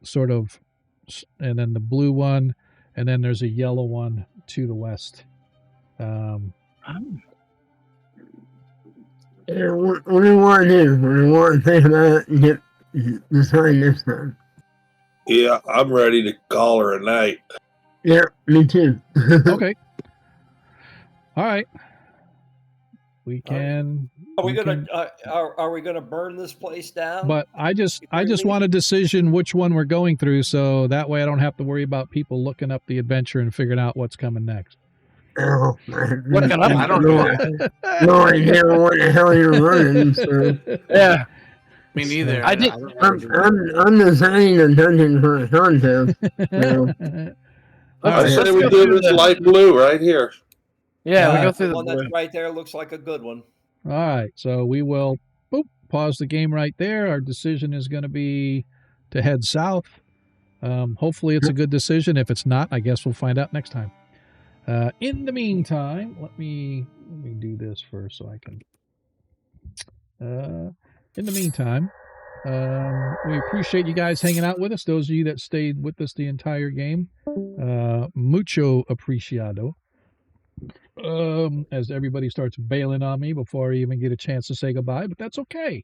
sort of, and then the blue one, and then there's a yellow one to the west. Yeah, what do you want to do? What do you want to think about and get decide this time? Yeah, I'm ready to call her a night. Yeah, me too. Okay. All right. We can. Are we gonna burn this place down? But I just want a decision which one we're going through, so that way I don't have to worry about people looking up the adventure and figuring out what's coming next. Oh, Looking up. I don't know. no idea what the hell you're running. So. Yeah. Me neither. I did. I'm designing a dungeon for a contest. So. I Let's say we go do through this the- light blue right here. Yeah, we go through The the one blue. that's right there looks like a good one. All right, so we will pause the game right there. Our decision is going to be to head south. Hopefully, it's a good decision. If it's not, I guess we'll find out next time. In the meantime, let me do this first so I can. In the meantime, we appreciate you guys hanging out with us. Those of you that stayed with us the entire game, mucho apreciado. As everybody starts bailing on me before I even get a chance to say goodbye, but that's okay.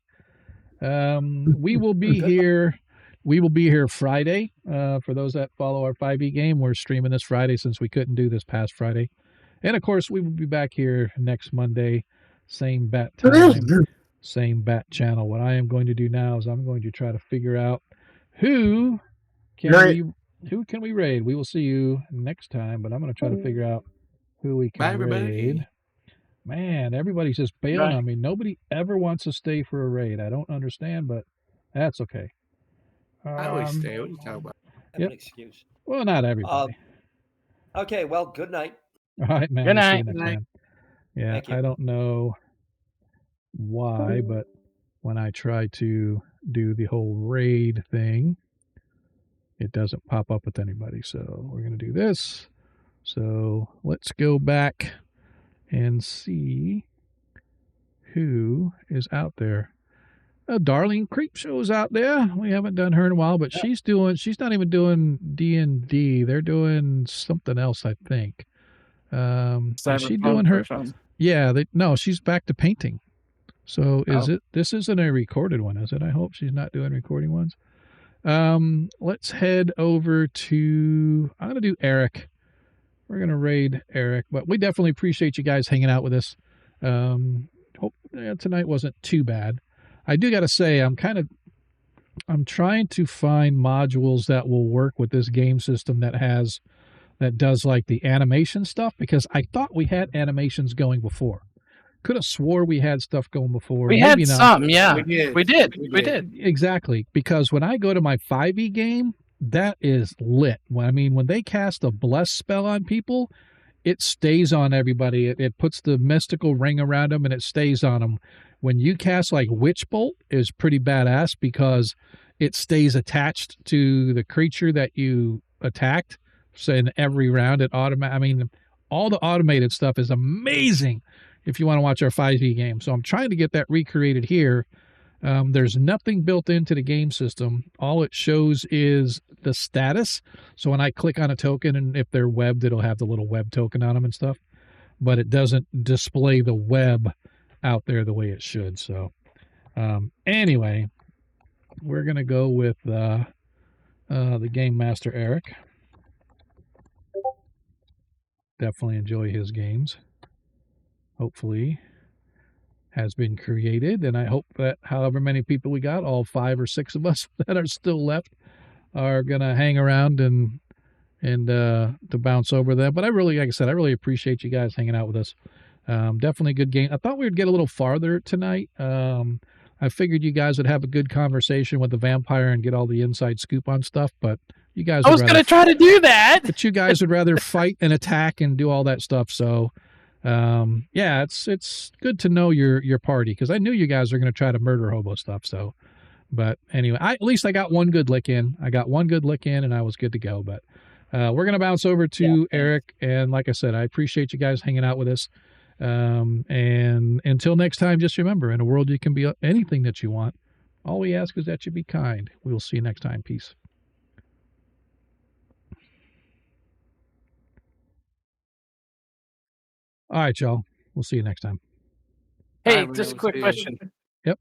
We will be here. We will be here Friday. For those that follow our 5e game, we're streaming this Friday since we couldn't do this past Friday. And of course, we will be back here next Monday, same bat time, same bat channel. What I am going to do now is I'm going to try to figure out who can we raid. We will see you next time, but I'm going to try to figure out who we can Bye, everybody. raid. Man, everybody's just bailing on me. Nobody ever wants to stay for a raid. I don't understand, but that's okay. I always stay. What are you talking about? I have an excuse. Well, not everybody. Okay, well, good night. All right, man. Good We'll see night. you next time. Yeah, Thank you. I don't know why, but when I try to do the whole raid thing, it doesn't pop up with anybody. So we're going to do this. So let's go back and see who is out there. Darlene Creepshow's out there. We haven't done her in a while, but she's not even doing D&D. They're doing something else, I think. Is she doing her? Yeah, she's back to painting. So this isn't a recorded one, is it? I hope she's not doing recording ones. Let's head over to, I'm going to do Eric. We're going to raid Eric, but we definitely appreciate you guys hanging out with us. Hope tonight wasn't too bad. I do got to say, I'm trying to find modules that will work with this game system that does like the animation stuff, because I thought we had animations going before. Could have swore we had stuff going before. We had some, yeah. We did. Exactly, because when I go to my 5e game, that is lit. When they cast a bless spell on people, it stays on everybody. It puts the mystical ring around them and it stays on them. When you cast like Witch Bolt is pretty badass because it stays attached to the creature that you attacked. So in every round, all the automated stuff is amazing if you want to watch our 5e game. So I'm trying to get that recreated here. There's nothing built into the game system. All it shows is the status. So when I click on a token, and if they're webbed, it'll have the little web token on them and stuff. But it doesn't display the web out there the way it should. So anyway, we're going to go with the Game Master, Eric. Definitely enjoy his games. Hopefully has been created, and I hope that however many people we got, all 5 or 6 of us that are still left, are gonna hang around and to bounce over them. But like I said, I really appreciate you guys hanging out with us. Definitely a good game. I thought we would get a little farther tonight. I figured you guys would have a good conversation with the vampire and get all the inside scoop on stuff, but you guys I was going to try to do that. But you guys would rather fight and attack and do all that stuff. So yeah, it's good to know your party, because I knew you guys are going to try to murder hobo stuff. So, but anyway, at least I got one good lick in. And I was good to go. But we're going to bounce over to Eric. And like I said, I appreciate you guys hanging out with us. And until next time, just remember, in a world you can be anything that you want. All we ask is that you be kind. We'll see you next time. Peace. All right, y'all. We'll see you next time. Hey, just a quick question. Yep.